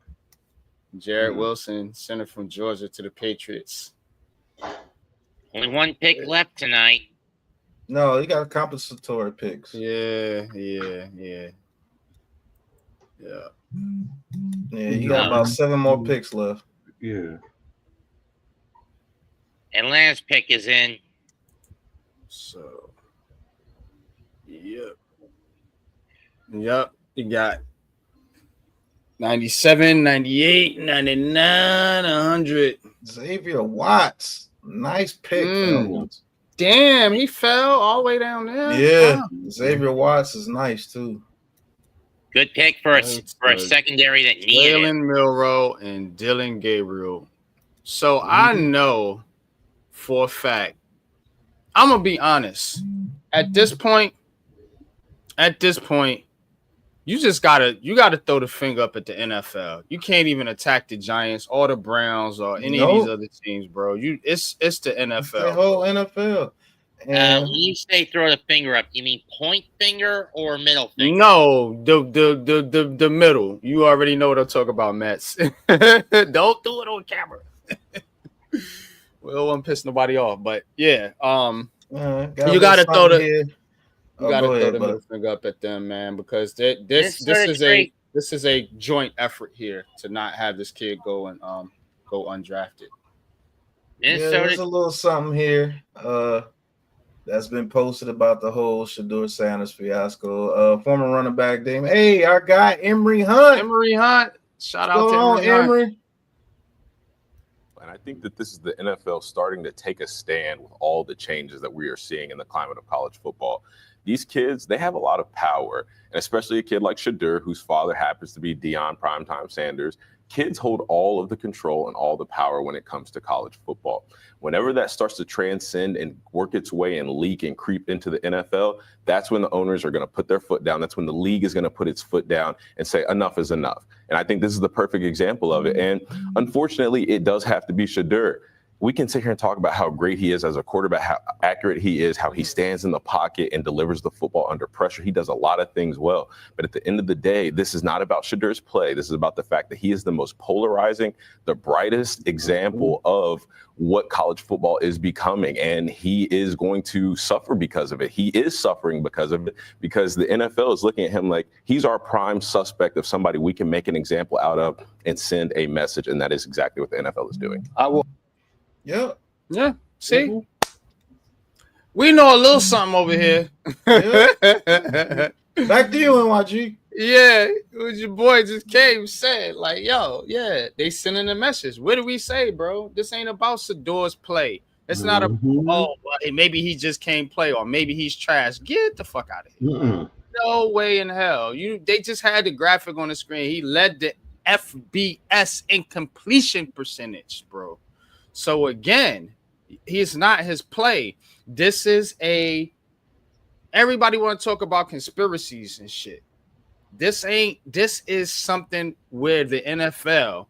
Jared Wilson, center from Georgia to the Patriots. Only one pick left tonight. No, you got compensatory picks. Yeah. Yeah, you got about 7 more picks left. Yeah. Atlanta's pick is in. So, yep. You got 97, 98, 99, 100. Xavier Watts. Nice pick. Damn, he fell all the way down there. Yeah, Wow. Xavier Watts is nice too. Good pick for a secondary that needed it. Jalen Milroe and Dylan Gabriel. So I know for a fact, I'm gonna be honest. At this point, you gotta throw the finger up at the NFL. You can't even attack the Giants or the Browns or any of these other teams, bro. It's the NFL. The whole NFL. When you say throw the finger up, you mean point finger or middle finger? No, the middle. You already know what I'm talking about, Mets. Don't do it on camera. We don't want to piss nobody off, but yeah. You gotta throw the middle finger up at them, man, because this is a joint effort here to not have this kid go undrafted. Yeah, there's a little something here. That's been posted about the whole Shedeur Sanders fiasco. Former running back Dame. Hey, our guy Emory Hunt. Shout out to Emory. And I think that this is the NFL starting to take a stand with all the changes that we are seeing in the climate of college football. These kids, they have a lot of power, and especially a kid like Shedeur, whose father happens to be Deion Primetime Sanders. Kids hold all of the control and all the power when it comes to college football. Whenever that starts to transcend and work its way and leak and creep into the NFL, that's when the owners are going to put their foot down. That's when the league is going to put its foot down and say enough is enough. And I think this is the perfect example of it. And unfortunately, it does have to be Shedeur. We can sit here and talk about how great he is as a quarterback, how accurate he is, how he stands in the pocket and delivers the football under pressure. He does a lot of things well. But at the end of the day, this is not about Shedeur's play. This is about the fact that he is the most polarizing, the brightest example of what college football is becoming. And he is going to suffer because of it. He is suffering because of it, because the NFL is looking at him like he's our prime suspect of somebody we can make an example out of and send a message. And that is exactly what the NFL is doing. Yeah. See, we know a little something over here. Back to you, NYG. Yeah, your boy just came said like, yo, yeah, they sending a message. What do we say, bro? This ain't about Shedeur's play. It's not well, maybe he just can't play, or maybe he's trash. Get the fuck out of here. No way in hell. They just had the graphic on the screen. He led the FBS in completion percentage, bro. So again, he's not his play. This is everybody want to talk about conspiracies and shit. This is something where the NFL,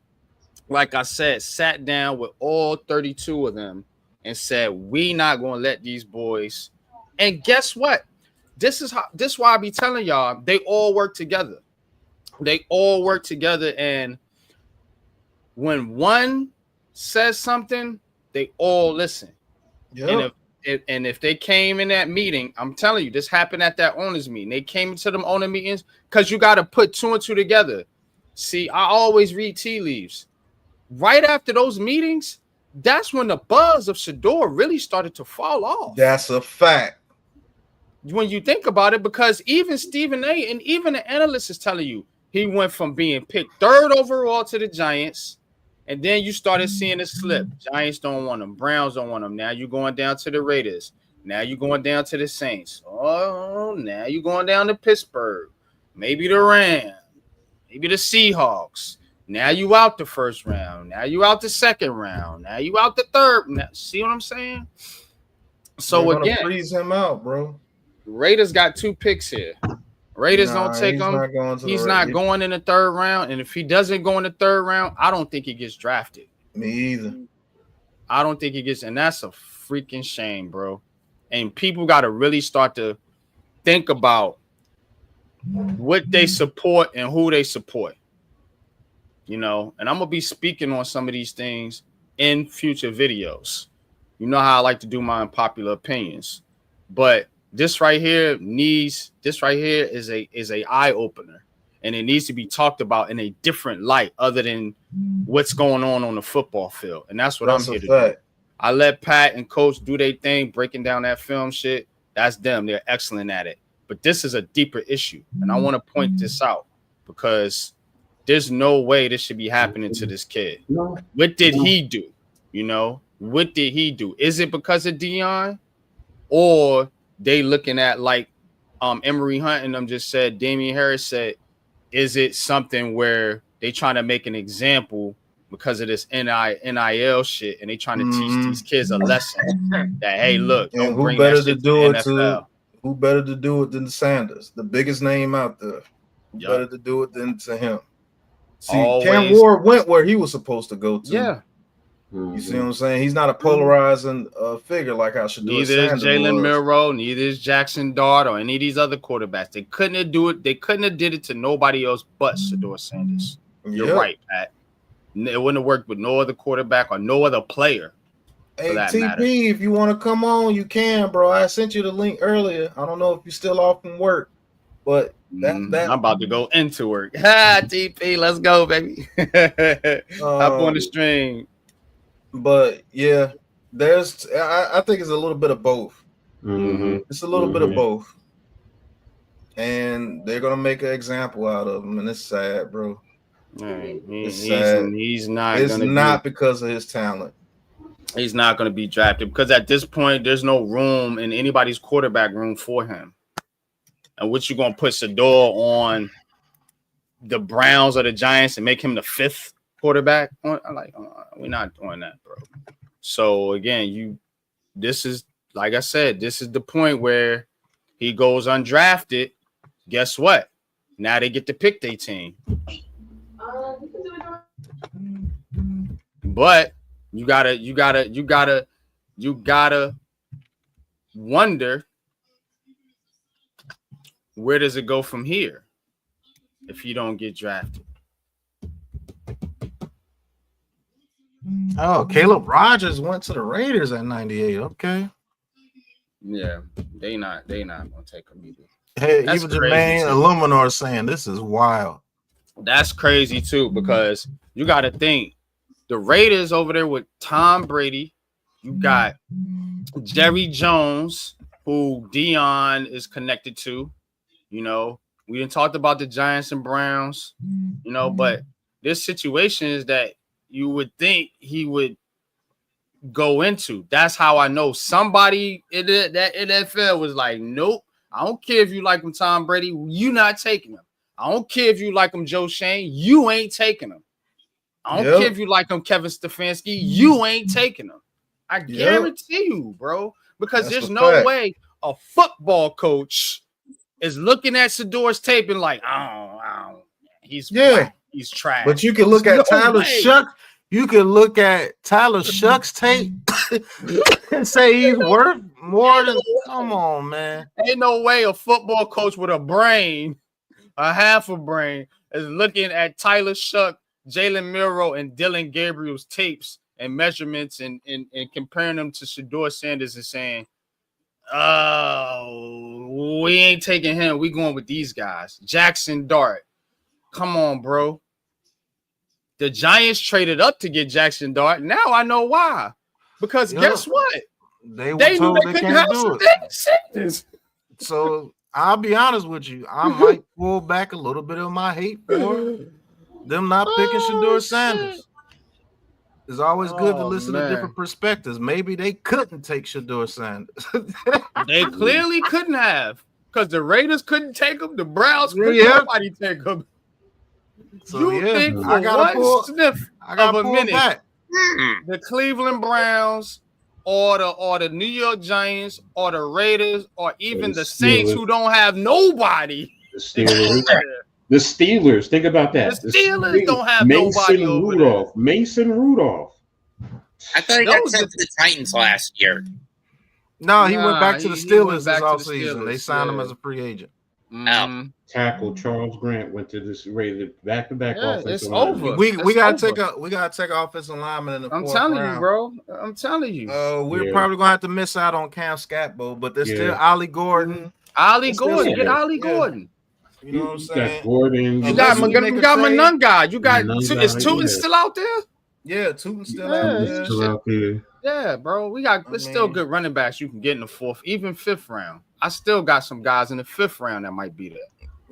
like I said, sat down with all 32 of them and said, we not going to let these boys. And guess what? This is why I be telling y'all, they all work together. And when one says something, they all listen. Yep. And if they came in that meeting, I'm telling you, this happened at that owners meeting. They came into them owner meetings because you got to put 2 and 2 together. See, I always read tea leaves. Right after those meetings, that's when the buzz of Shedeur really started to fall off. That's a fact. When you think about it, because even Stephen A. and even the analyst is telling you, he went from being picked 3rd overall to the Giants. And then you started seeing a slip. Giants don't want him. Browns don't want him. Now you're going down to the Raiders. Now you're going down to the Saints. Oh, now you're going down to Pittsburgh. Maybe the Rams. Maybe the Seahawks. Now you out the 1st round. Now you out the 2nd round. Now you out the 3rd. Now, see what I'm saying? So again, freeze him out, bro. Raiders got 2 picks here. Raiders don't take him. He's not going in the 3rd round. And if he doesn't go in the 3rd round, I don't think he gets drafted. Me either. I don't think he gets, and that's a freaking shame, bro. And people got to really start to think about what they support and who they support. you know, and I'm gonna be speaking on some of these things in future videos. You know how I like to do my unpopular opinions, but this right here is a eye opener, and it needs to be talked about in a different light other than what's going on the football field. And that's what I'm here to do. I let Pat and Coach do their thing, breaking down that film shit. That's them. They're excellent at it. But this is a deeper issue, and I want to point this out because there's no way this should be happening to this kid. What did he do? You know, what did he do? Is it because of Deion, or they looking at like Emory Hunt and them just said, Damian Harris said, is it something where they trying to make an example because of this NIL shit, and they trying to teach these kids a lesson that, hey, look, don't bring that shit to the NFL. Who better to do it than Sanders, the biggest name out there? Who better to do it than to him? See, Cam Ward went where he was supposed to go to. Yeah. You see what I'm saying? He's not a polarizing figure like I should do. Neither is Jalen Milroe, neither is Jackson Dart or any of these other quarterbacks. They couldn't have do it. They couldn't have did it to nobody else but Shedeur Sanders. You're right, Pat. It wouldn't have worked with no other quarterback or no other player. Hey, TP, if you want to come on, you can, bro. I sent you the link earlier. I don't know if you're still off from work, but I'm about to go into work. TP, let's go, baby. Hop on the stream. But yeah, I think it's a little bit of both. It's a little bit of both, and they're gonna make an example out of him, and it's sad, bro. It's sad. He's not. It's not because of his talent. He's not going to be drafted because at this point, there's no room in anybody's quarterback room for him. And what you going to put Shedeur on the Browns or the Giants and make him the 5th quarterback? We're not doing that, bro. So again, this is, like I said, this is the point where he goes undrafted. Guess what? Now they get to pick their team. But you gotta wonder, where does it go from here if you don't get drafted? Oh, Caleb Rogers went to the Raiders at 98. Okay. Yeah, they not gonna take him either. Hey, even Jermaine Illuminor saying this is wild. That's crazy too, because you got to think the Raiders over there with Tom Brady. You got Jerry Jones, who Deion is connected to. You know, we didn't talk about the Giants and Browns. You know, but there's situations that you would think he would go into. That's how I know somebody in that NFL was like, nope. I don't care if you like him, Tom Brady. You not taking him. I don't care if you like him, Joe Shane. You ain't taking him. I don't care if you like him, Kevin Stefanski. You ain't taking him. I guarantee you, bro. Because there's no way a football coach is looking at Shedeur's tape and like, he's trash. But you can look at Tyler Shuck. You can look at Tyler Shuck's tape and say he's worth more than. Come on, man. Ain't no way a football coach with a brain, a half a brain, is looking at Tyler Shuck, Jalen Milroe, and Dylan Gabriel's tapes and measurements and comparing them to Shedeur Sanders and saying, oh, we ain't taking him. We going with these guys. Jackson Dart. Come on, bro. The Giants traded up to get Jackson Dart. Now I know why. Because guess what? They knew they couldn't have Sanders. So I'll be honest with you. I might pull back a little bit of my hate for them not picking Shedeur Sanders. It's always good to listen to different perspectives. Maybe they couldn't take Shedeur Sanders. They clearly couldn't have. Because the Raiders couldn't take him. The Browns couldn't nobody take him. So you think for one sniff of a minute, the Cleveland Browns or the New York Giants or the Raiders or even the Saints, who don't have nobody. The Steelers. Think about that. The Steelers don't have nobody over there. Mason Rudolph. I thought he got sent to the Titans last year. No, he went back to the Steelers this offseason. They signed him as a free agent. tackle Charles Grant went to this rated back-to-back Yeah, offensive it's lineman. over. We It's gotta over. we gotta take offensive lineman in the I'm fourth telling round. you, bro. I'm telling you. We're Yeah. probably gonna have to miss out on Cam Scatbo, but there's still Yeah. Ollie Gordon. Ollie There's still Gordon, some- get Ollie yeah. Gordon. You know what I'm You saying? got Gordon. You got Unless we make a trade. Monunga. You got Monunga, is Tootin yeah. still out there? Yeah, Tootin's still Yeah, out He's there. still out there. Yeah, bro. We got there's still good running backs you can get in the fourth, even fifth round. I still got some guys in the fifth round that might be there.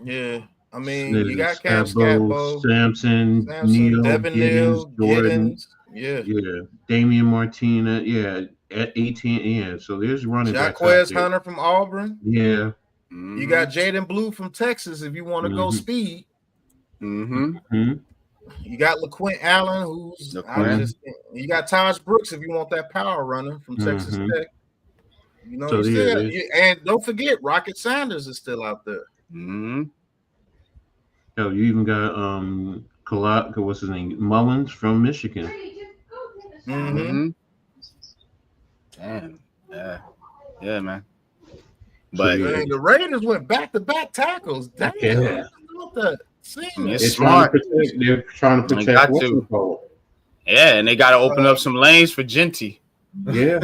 Yeah. I mean, you got Cam Scatbo, Scatbo, Samson, Neal, Devin Giddens, Neal, Jordan. Giddens. Yeah. Yeah. Damian Martina. Yeah. At 18. Yeah. So there's running backs. out Jacquez there. Hunter from Auburn. Yeah. You got Jaden Blue from Texas if you want to go speed. Mm-hmm. You got LaQuint Allen, who's you got Taj Brooks if you want that power runner from Texas Tech. You know, So you still, there it is. and don't forget Rocket Sanders is still out there. Oh, you even got what's his name? Mullins from Michigan. Damn. Yeah, man. But Man, the Raiders went back-to-back tackles. Damn. Yeah. It's smart. They're trying to They protect got what's to. it called. Yeah, and they got to open up some lanes for Genty. Yeah.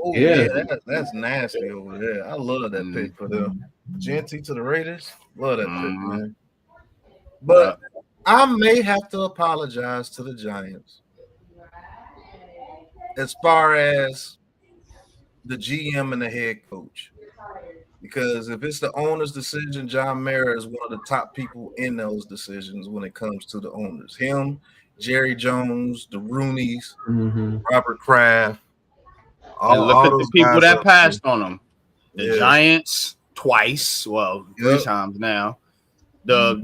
Oh, Yeah. that's nasty over there. I love that pick for them. Genty to the Raiders. Love that pick, man. But I may have to apologize to the Giants as far as the GM and the head coach. Because if it's the owner's decision, John Mara is one of the top people in those decisions when it comes to the owners. Him, Jerry Jones, the Rooneys, Robert Kraft. And look at the those people guys that up passed on them. The Yeah. Giants twice, well, three times now. The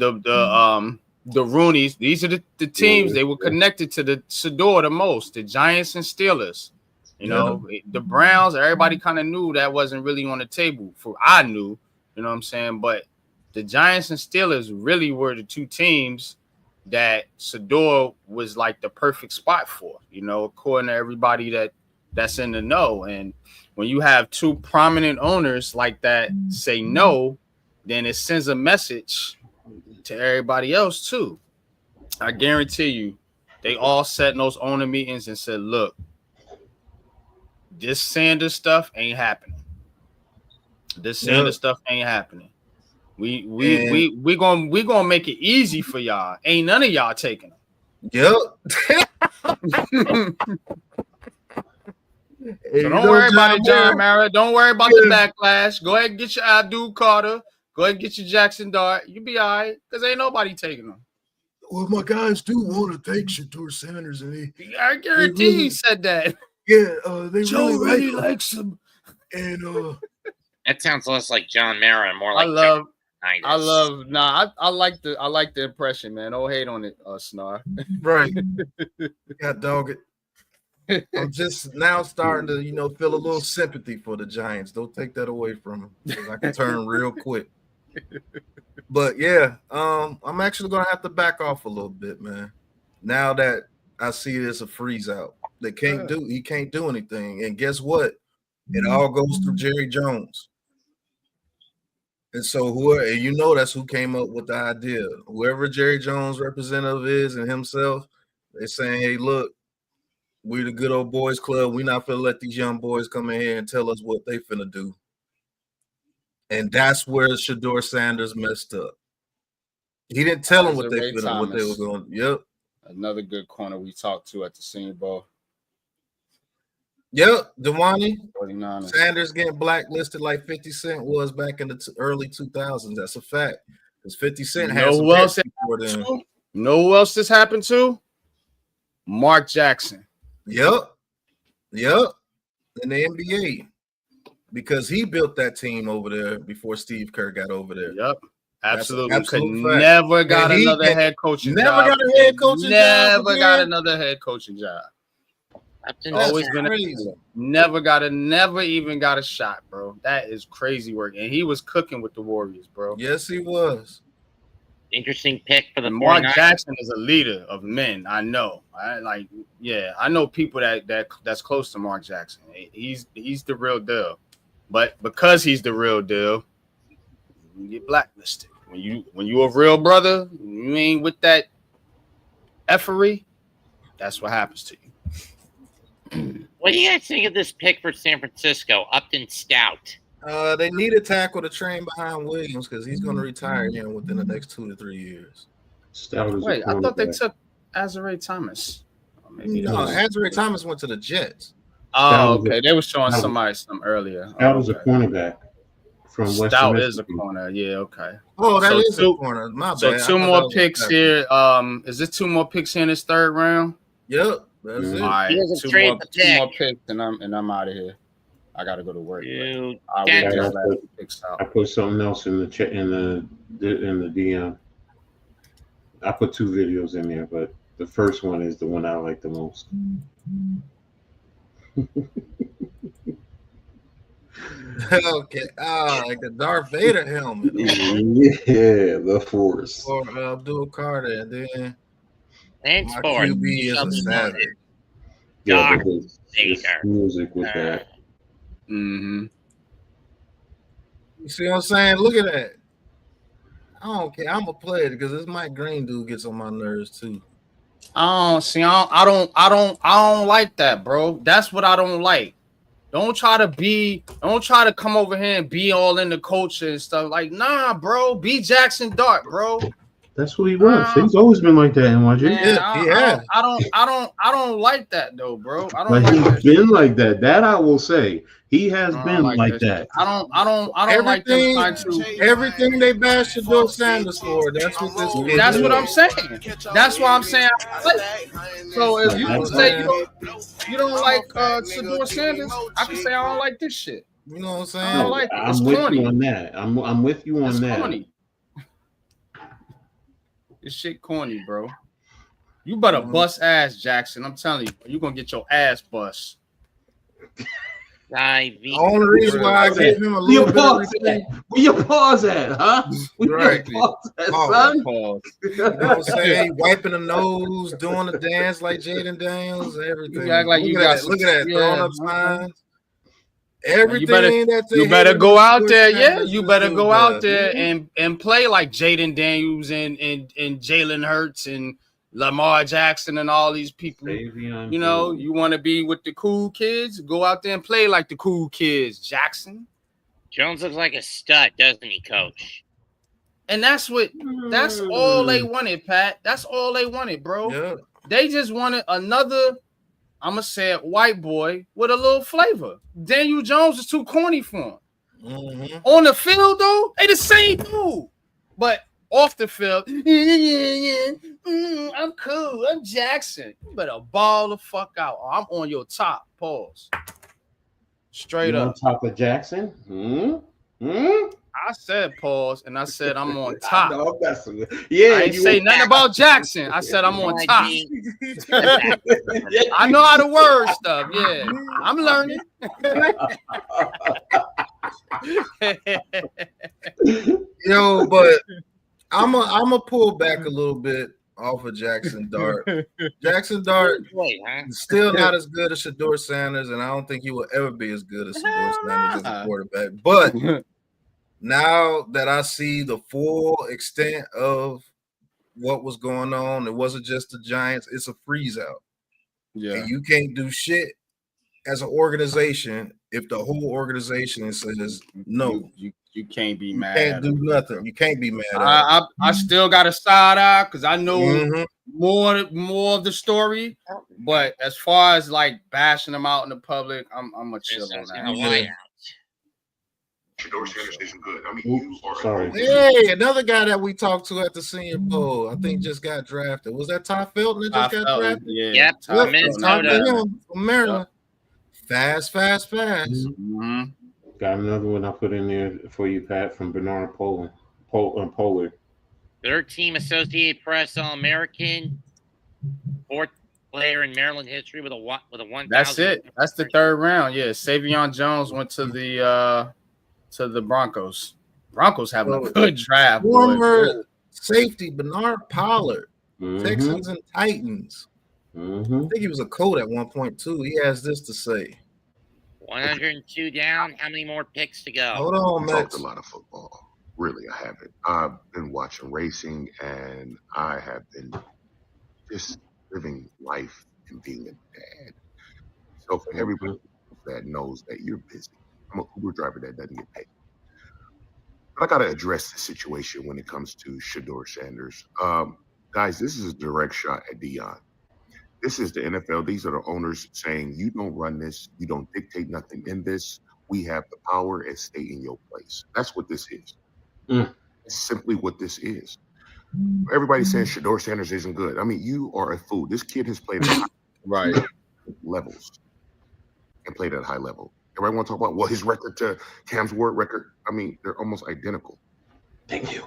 Rooneys. These are the teams they were connected to the Sador the most. The Giants and Steelers. You know, the Browns. Everybody kind of knew that wasn't really on the table. I knew, you know what I'm saying. But the Giants and Steelers really were the two teams that Sador was like the perfect spot for. You know, according to everybody that's in the know. And when you have two prominent owners like that say no, then it sends a message to everybody else too. I guarantee you, they all sat in those owner meetings and said, look, this Sanders stuff ain't happening. This Sanders stuff ain't happening. We gonna make it easy for y'all. Ain't none of y'all taking them. Yep. So don't worry about it, John Mara. Don't worry about the backlash. Go ahead and get your Abdul Carter. Go ahead and get your Jackson Dart. You be all right, because ain't nobody taking them. Well, my guys do want to take Shedeur Sanders, and I guarantee he said that. Yeah, they Joe really like likes him. And That sounds less like John Mara and more like I like the impression, man. Don't hate on it, Snar. Right. God dog it. I'm just now starting to, feel a little sympathy for the Giants. Don't take that away from them, because I can turn real quick. But yeah, I'm actually gonna have to back off a little bit, man. Now that I see there's a freeze out, he can't do anything. And guess what? It all goes through Jerry Jones. And so that's who came up with the idea. Whoever Jerry Jones representative is and himself, they're saying, hey, look, we're the good old boys club. We're not finna let these young boys come in here and tell us what they finna do. And that's where Shedeur Sanders messed up. He didn't tell them what they were going. Yep. Another good corner we talked to at the Senior Bowl. Yep, Dewani 49ers. Sanders getting blacklisted like 50 Cent was back in the early 2000s. That's a fact. Because 50 Cent has who else this happened to? Mark Jackson. Yep. In the NBA. Because he built that team over there before Steve Kerr got over there. Yep. Absolutely. Never got another head coaching job. Never got a head coaching job. Never got another head coaching job. Always been never even got a shot, bro. That is crazy work. And he was cooking with the Warriors, bro. Yes, he was. Interesting pick for the Mark 49ers. Jackson is a leader of men. I know. I know people that's close to Mark Jackson. He's the real deal. But because he's the real deal, you get blacklisted. When you a real brother, you ain't with that effery. That's what happens to you. What do you guys think of this pick for San Francisco, Upton Stout? They need a tackle to train behind Williams because he's going to retire within the next 2 to 3 years. Wait, I thought they took Azare Thomas. No, Azare Thomas went to the Jets. Oh, okay. They were showing somebody some earlier. That was a cornerback from Western Stout is a Michigan. corner. Yeah, okay. Oh, that is two, a corner. My so bad. I two thought that more was a picks tackle. here. Is it 2 more picks here in this 3rd round? Yep, that's it. All right, He doesn't 2 trade more, the 2 pick. more picks, and I'm out of here. I gotta go to work. Dude, I Denver. will Yeah, just let the picks I out. put something else in the chat in the DM. I put 2 videos in there, but the first one is the one I like the most. Okay. Like the Darth Vader helmet. Yeah, the Force. Or Abdul Carter, and then Thanks my for it. QB is Shall a be savage. noted. Yeah, Darth but it's Vader. music with that. Mm-hmm. You see what I'm saying? Look at that. I don't care. I'm gonna play it because this Mike Green dude gets on my nerves too. I don't like that, bro. That's what I don't like. Don't try to come over here and be all in the culture and stuff. Like, nah, bro. Be Jackson Dart, bro. That's what he was. He's always been like that, NYG. Man, I don't like that though, bro. I don't Like like he's that. been like that. That I will say. He has I been don't like that. I don't like them trying to. Everything they bash Shador Sanders for, that's what this kid That's did. what I'm saying. That's why I'm saying. So if you say you don't like Shador Sanders, I can say I don't like this shit. You know what I'm saying? I don't like it. It's I'm with corny. you on that. I'm with you on It's that. corny. This shit corny, bro. You better bust ass, Jackson. I'm telling you, you're gonna get your ass bust. The only reason why I gave him a little bit of respect. Where your pause at, huh? Where Right. your pause at, Oh, son? Pause. You know what I'm saying? Wiping the nose, doing the dance like Jaden Daniels, everything. You act like look you at got that. some- Look at that. yeah. Throwing up signs. Everything that they You better hated go on out there, Shador yeah. Sanders, You this better dude go out does. there and play like Jaden Daniels and Jalen Hurts and Lamar Jackson and all these people. You know, you want to be with the cool kids, go out there and play like the cool kids, Jackson. Jones looks like a stud, doesn't he, Coach? And that's all they wanted, Pat. That's all they wanted, bro. Yeah. They just wanted another, I'm gonna say it, white boy with a little flavor. Daniel Jones is too corny for him. Mm-hmm. On the field, though, they the same dude. But off the field, I'm cool. I'm Jackson. You better ball the fuck out. Or I'm on your top. Pause. Straight You up. on top of Jackson? I said pause, and I said I'm on top. No, I'm messing with- yeah, I ain't you say on nothing top. about Jackson. I said I'm on top. I know how to word stuff. Yeah, I'm learning. Yo, but I'm a pull back a little bit off of Jackson Dart. Jackson Dart is still not as good as Shador Sanders, and I don't think he will ever be as good as Shador Sanders as a quarterback. But now that I see the full extent of what was going on, it wasn't just the Giants, it's a freeze out. Yeah. And you can't do shit as an organization if the whole organization says no. You can't be You mad. can't do nothing. You can't be mad at I still got a side eye because I know Mhm. more of the story. But as far as like bashing them out in the public, I'm gonna chill on that. Yeah. Shador Sanders isn't good. I mean, you are sorry. Hey, another guy that we talked to at the Senior Bowl, I think just got drafted. Was that Ty Felton that just Ty got Felton, drafted? yeah. Yep, Yep, Minnesota. talked to him from Maryland. Fast. Mm-hmm. Got another one I put in there for you, Pat, from Bernard Pollard. Third team Associated Press All-American, fourth player in Maryland history with a 1,000. That's it. That's the 3rd round. Yeah, Savion Jones went to the Broncos. Broncos having a good draft. boy. Former safety Bernard Pollard, Mhm. Texans and Titans. Mhm. I think he was a coach at one point too. He has this to say. 102 down. How many more picks to go? Hold on, We Max. talked a lot of football. Really, I haven't. I've been watching racing, and I have been just living life and being a dad. So for everybody that knows that you're busy, I'm an Uber driver that doesn't get paid. But I got to address the situation when it comes to Shedeur Sanders. Guys, this is a direct shot at Deion. This is the NFL. These are the owners saying, you don't run this. You don't dictate nothing in this. We have the power and stay in your place. That's what this is. It's simply what this is. Everybody saying Shedeur Sanders isn't good. I mean, you are a fool. This kid has played at right levels and played at a high level. Everybody want to talk about, well, his record to Cam's Ward record. I mean, they're almost identical. Thank you.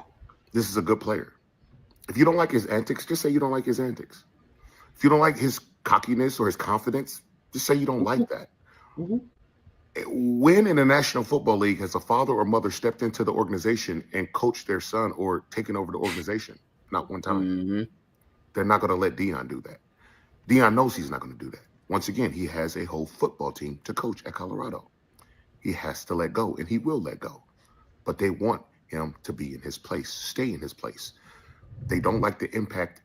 This is a good player. If you don't like his antics, just say you don't like his antics. If you don't like his cockiness or his confidence, just say you don't like that. When in the National Football League has a father or mother stepped into the organization and coached their son or taken over the organization? Not one time. They're not going to let Deion do that. Deion knows he's not going to do that. Once again, he has a whole football team to coach at Colorado. He has to let go, and he will let go. But they want him to be in his place, stay in his place. They don't like the impact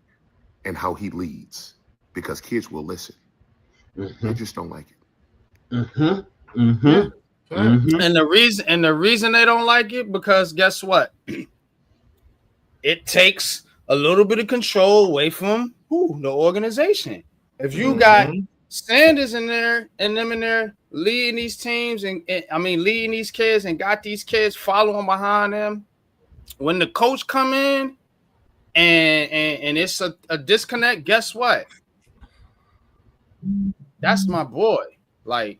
and how he leads because kids will listen. They just don't like it. And the reason they don't like it, because guess what? It takes a little bit of control away from the organization. If you got Sanders in there and them in there leading these teams and leading these kids and got these kids following behind them, when the coach come in and it's a disconnect, guess what? That's my boy. Like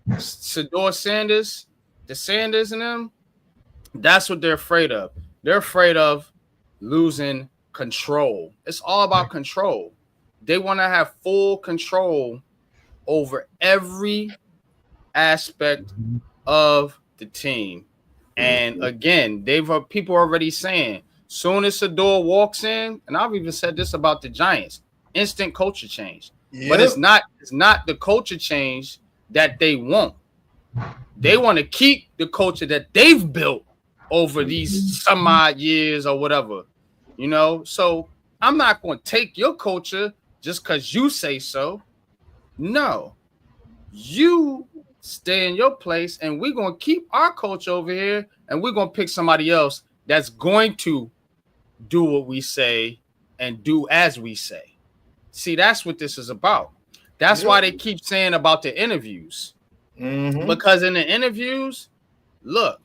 Shedeur Sanders, the Sanders and them, that's what they're afraid of. They're afraid of losing control. It's all about control. They want to have full control over every aspect of the team. And again, people already saying, soon as Shedeur walks in, and I've even said this about the Giants, instant culture change. But it's not the culture change that they want. They want to keep the culture that they've built over these some odd years or whatever, you know. So I'm not going to take your culture just because you say so. No, you stay in your place, and we're going to keep our culture over here, and we're going to pick somebody else that's going to do what we say and do as we say. See, that's what this is about. That's why they keep saying about the interviews. Because in the interviews, look,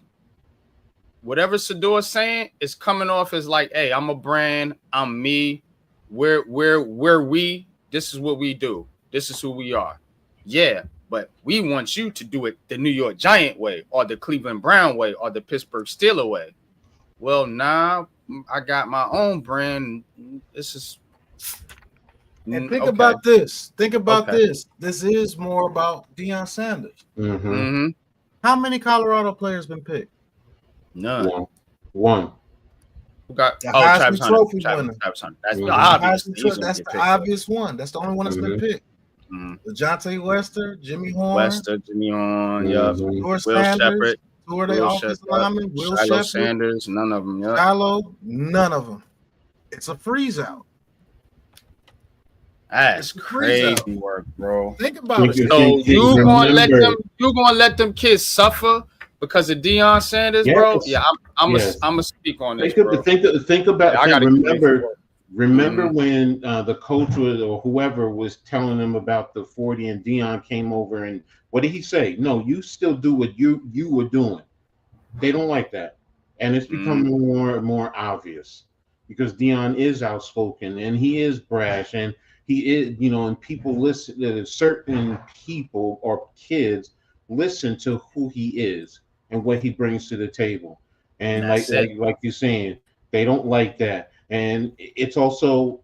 whatever Shedeur's saying is coming off as like, hey, I'm a brand, I'm me, we're we, this is what we do. This is who we are. Yeah, but we want you to do it the New York Giant way or the Cleveland Brown way or the Pittsburgh Steelers way. Well, nah, I got my own brand. This is... And think about this. Think about this. This is more about Deion Sanders. How many Colorado players been picked? None. One. Who got the Heisman Trophy winner? That's the obvious. That's the obvious one. That's the only one that's been picked. DeJounte Wester, Jimmy Horn, yeah. Will Shepard, who are they offensive linemen? Will Shepard, Sanders, none of them. Shiloh, none of them. It's a freeze out. That's crazy work, bro. Think about it. So you gonna let them kids suffer because of Deion Sanders, bro? Yeah, I'm gonna speak on this, bro. Think about. Remember when the coach or whoever was telling them about the 40 and Deion came over and what did he say? No, you still do what you were doing. They don't like that, and it's becoming more and more obvious because Deion is outspoken and he is brash and he is, and people listen. Certain people or kids listen to who he is and what he brings to the table, and like you're saying, they don't like that. And it's also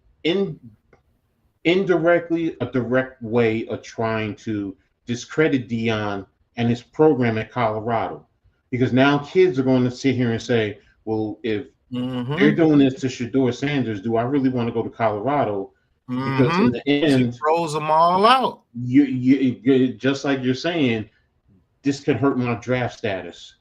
indirectly a direct way of trying to discredit Deion and his program at Colorado. Because now kids are going to sit here and say, well, if they're doing this to Shedeur Sanders, do I really want to go to Colorado? Because in the end, he throws them all out. You just like you're saying, this could hurt my draft status.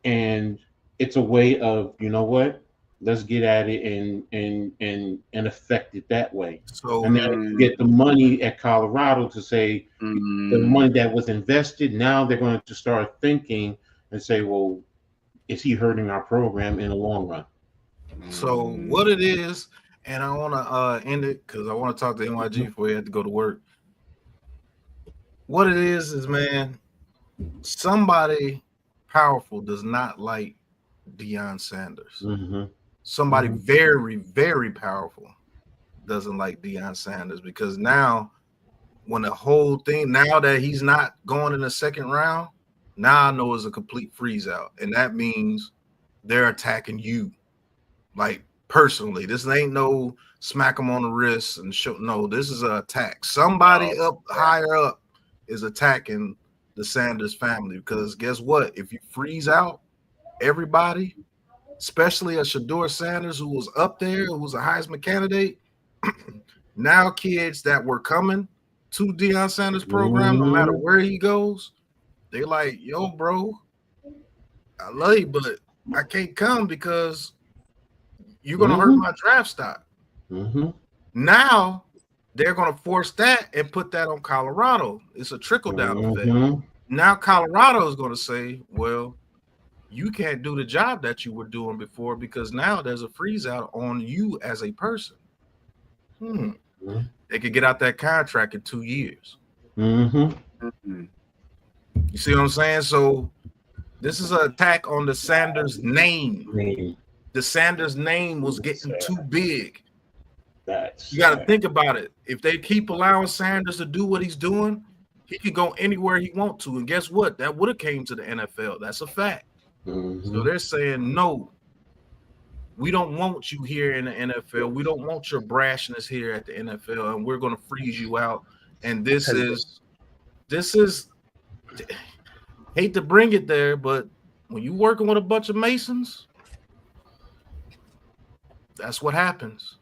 And it's a way of, you know what, let's get at it and affect it that way. So and then you get the money at Colorado to say the money that was invested. Now they're going to start thinking and say, well, is he hurting our program in the long run? So what it is, and I want to end it because I want to talk to NYG before he had to go to work. What it is, man, somebody powerful does not like Deion Sanders. Somebody very, very powerful doesn't like Deion Sanders, because now when the whole thing, now that he's not going in the second round, now I know it's a complete freeze out. And that means they're attacking you, like personally. This ain't no smack them on the wrist and show. No, this is an attack. Somebody up higher up is attacking the Sanders family, because guess what? If you freeze out everybody, especially a Shedeur Sanders who was up there, who was a Heisman candidate, now kids that were coming to Deion Sanders' program, no matter where he goes, they like, yo, bro, I love you, but I can't come because you're going to hurt my draft stock. Now they're going to force that and put that on Colorado. It's a trickle-down effect. Now Colorado is going to say, well, you can't do the job that you were doing before because now there's a freeze out on you as a person. They could get out that contract in 2 years. You see what I'm saying? So this is an attack on the Sanders name. The Sanders name was getting too big. You got to think about it. If they keep allowing Sanders to do what he's doing, he can go anywhere he wants to. And guess what? That would have came to the NFL. That's a fact. So they're saying, no, we don't want you here in the NFL. We don't want your brashness here at the NFL, and we're going to freeze you out. And this is hate to bring it there, but when you're working with a bunch of Masons, that's what happens.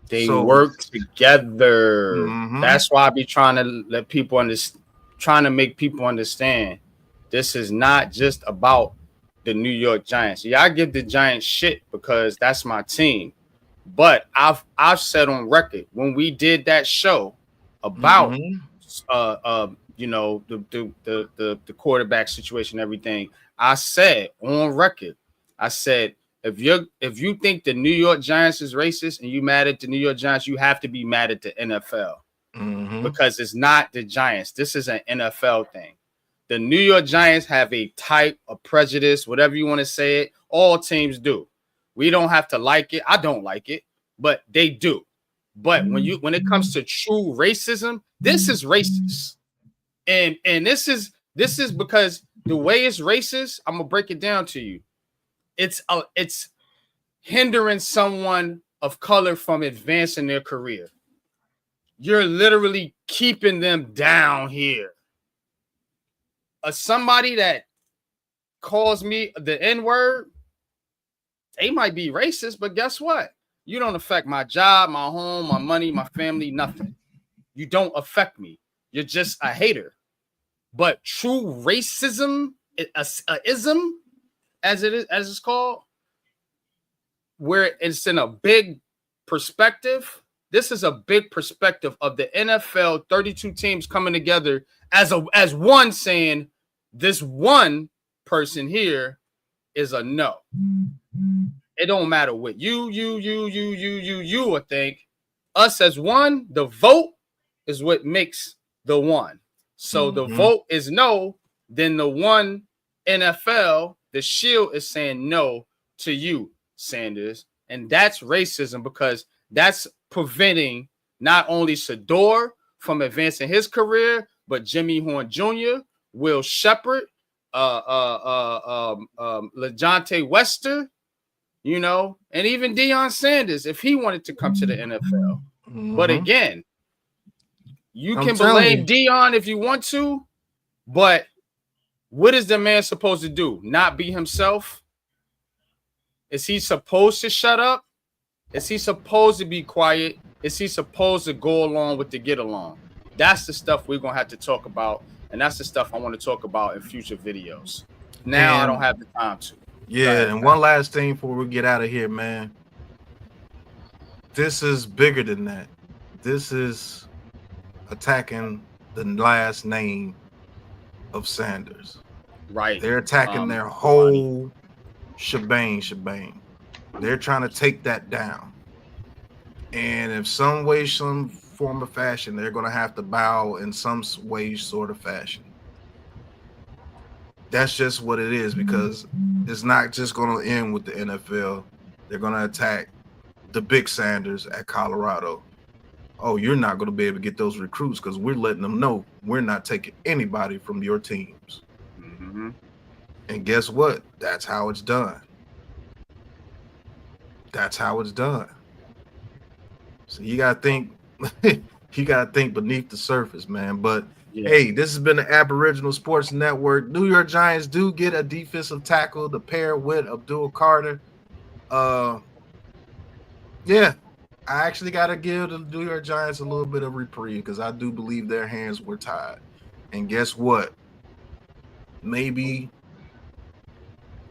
They work together. That's why I be trying to let people understand, trying to make people understand this is not just about the New York Giants. Yeah, I give the Giants shit because that's my team. But I've said on record when we did that show about you know, the quarterback situation, everything, I said on record, I said, if you think the New York Giants is racist and you mad at the New York Giants, you have to be mad at the NFL because it's not the Giants. This is an NFL thing. The New York Giants have a type of prejudice, whatever you want to say it. All teams do. We don't have to like it. I don't like it, but they do. But when it comes to true racism, this is racist. And this is because the way it's racist, I'm gonna break it down to you. It's hindering someone of color from advancing their career. You're literally keeping them down here. Somebody that calls me the N-word, they might be racist, but guess what? You don't affect my job, my home, my money, my family, nothing. You don't affect me. You're just a hater. But true racism, ism, as it's called, where it's in a big perspective. This is a big perspective of the NFL, 32 teams coming together as one, saying this one person here is a no. It don't matter what you would think. Us as one, the vote is what makes the one. So the vote is no, then the one NFL, the shield is saying no to you, Sanders. And that's racism because that's preventing not only Shedeur from advancing his career, but Jimmy Horn Jr., Will Shepard, LeJontay Wester, you know, and even Deion Sanders, if he wanted to come to the NFL. But again, you can blame Deion if you want to, but what is the man supposed to do? Not be himself? Is he supposed to shut up? Is he supposed to be quiet? Is he supposed to go along with the get along? That's the stuff we're going to have to talk about, and that's the stuff I want to talk about in future videos. Now I don't have the time to. Yeah, and one last thing before we get out of here, man. This is bigger than that. This is attacking the last name of Sanders. Right. They're attacking their whole shebang. They're trying to take that down. And in some way, some form of fashion, they're going to have to bow in some way, sort of fashion. That's just what it is, because it's not just going to end with the NFL. They're going to attack the big Sanders at Colorado. Oh, you're not going to be able to get those recruits because we're letting them know we're not taking anybody from your teams. Mm-hmm. And guess what? That's how it's done. That's how it's done. So you got to think beneath the surface, man. But hey, this has been the Aboriginal Sports Network. New York Giants do get a defensive tackle to pair with Abdul Carter. Yeah, I actually got to give the New York Giants a little bit of reprieve because I do believe their hands were tied. And guess what? Maybe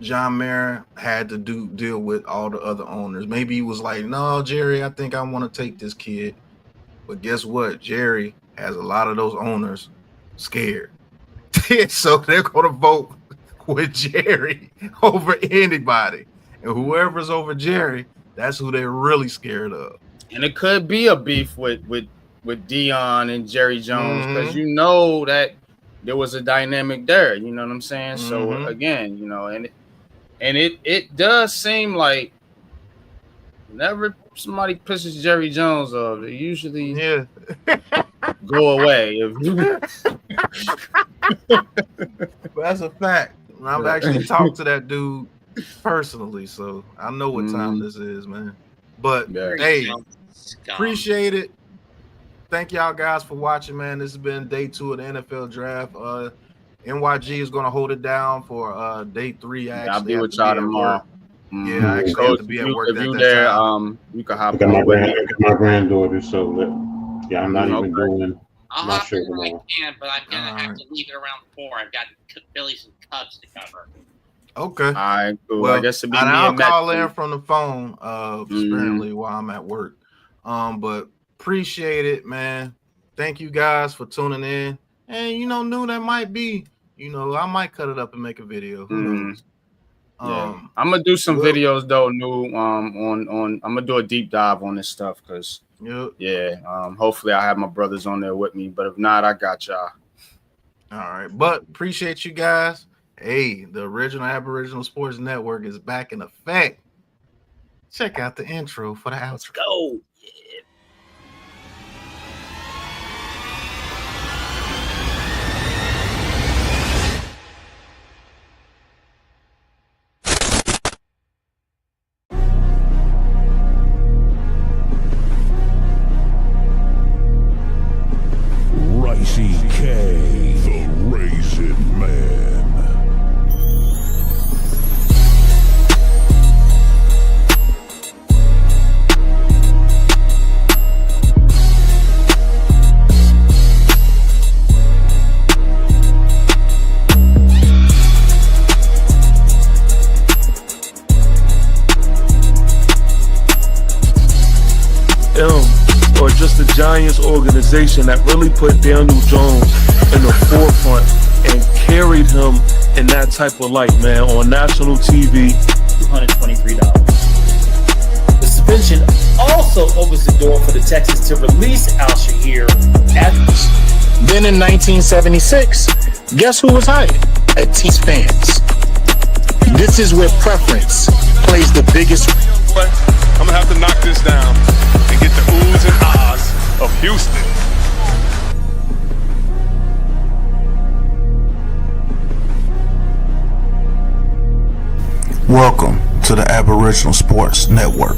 John Mara had to deal with all the other owners. Maybe he was like, no, Jerry, I think I want to take this kid. But guess what? Jerry has a lot of those owners scared. So they're going to vote with Jerry over anybody. And whoever's over Jerry, that's who they're really scared of. And it could be a beef with Dion and Jerry Jones because you know that there was a dynamic there. You know what I'm saying? So again, you know, and it does seem like whenever somebody pisses Jerry Jones off, they usually go away. That's a fact. I've actually talked to that dude personally, so I know what time this is, man. But hey, appreciate it. Thank y'all guys for watching, man. This has been day 2 of the NFL draft. NYG is going to hold it down for day 3. I'll be with y'all tomorrow. Yeah, I actually have to be at work. If you there, you can hop on. My granddaughter, so I'm not even doing I'll my hop show in when I tomorrow. can, but I'm gonna have to leave it around 4. I've got Phillies and Cubs to cover. Okay. All right, cool. Well, I guess it'll be and me I'll and call Matt. in from the phone apparently while I'm at work. But appreciate it, man. Thank you guys for tuning in. And New, that might be, I might cut it up and make a video. Who knows? I'm gonna do some videos though, New. I'm gonna do a deep dive on this stuff because hopefully I have my brothers on there with me. But if not, I got y'all. All right, but appreciate you guys. Hey, the original Aboriginal Sports Network is back in effect. Check out the intro for the outro. Let's go. Ricey K, the Raisin Man. Or just the Giants organization that really put Daniel Jones in the forefront and carried him in that type of light, man, on national TV. $223. The suspension also opens the door for the Texans to release Al-Shahir. Then in 1976, guess who was hired? At T-Spans. This is where preference plays the biggest. I'm gonna have to knock this down and get the oohs and ahs of Houston. Welcome to the Aboriginal Sports Network.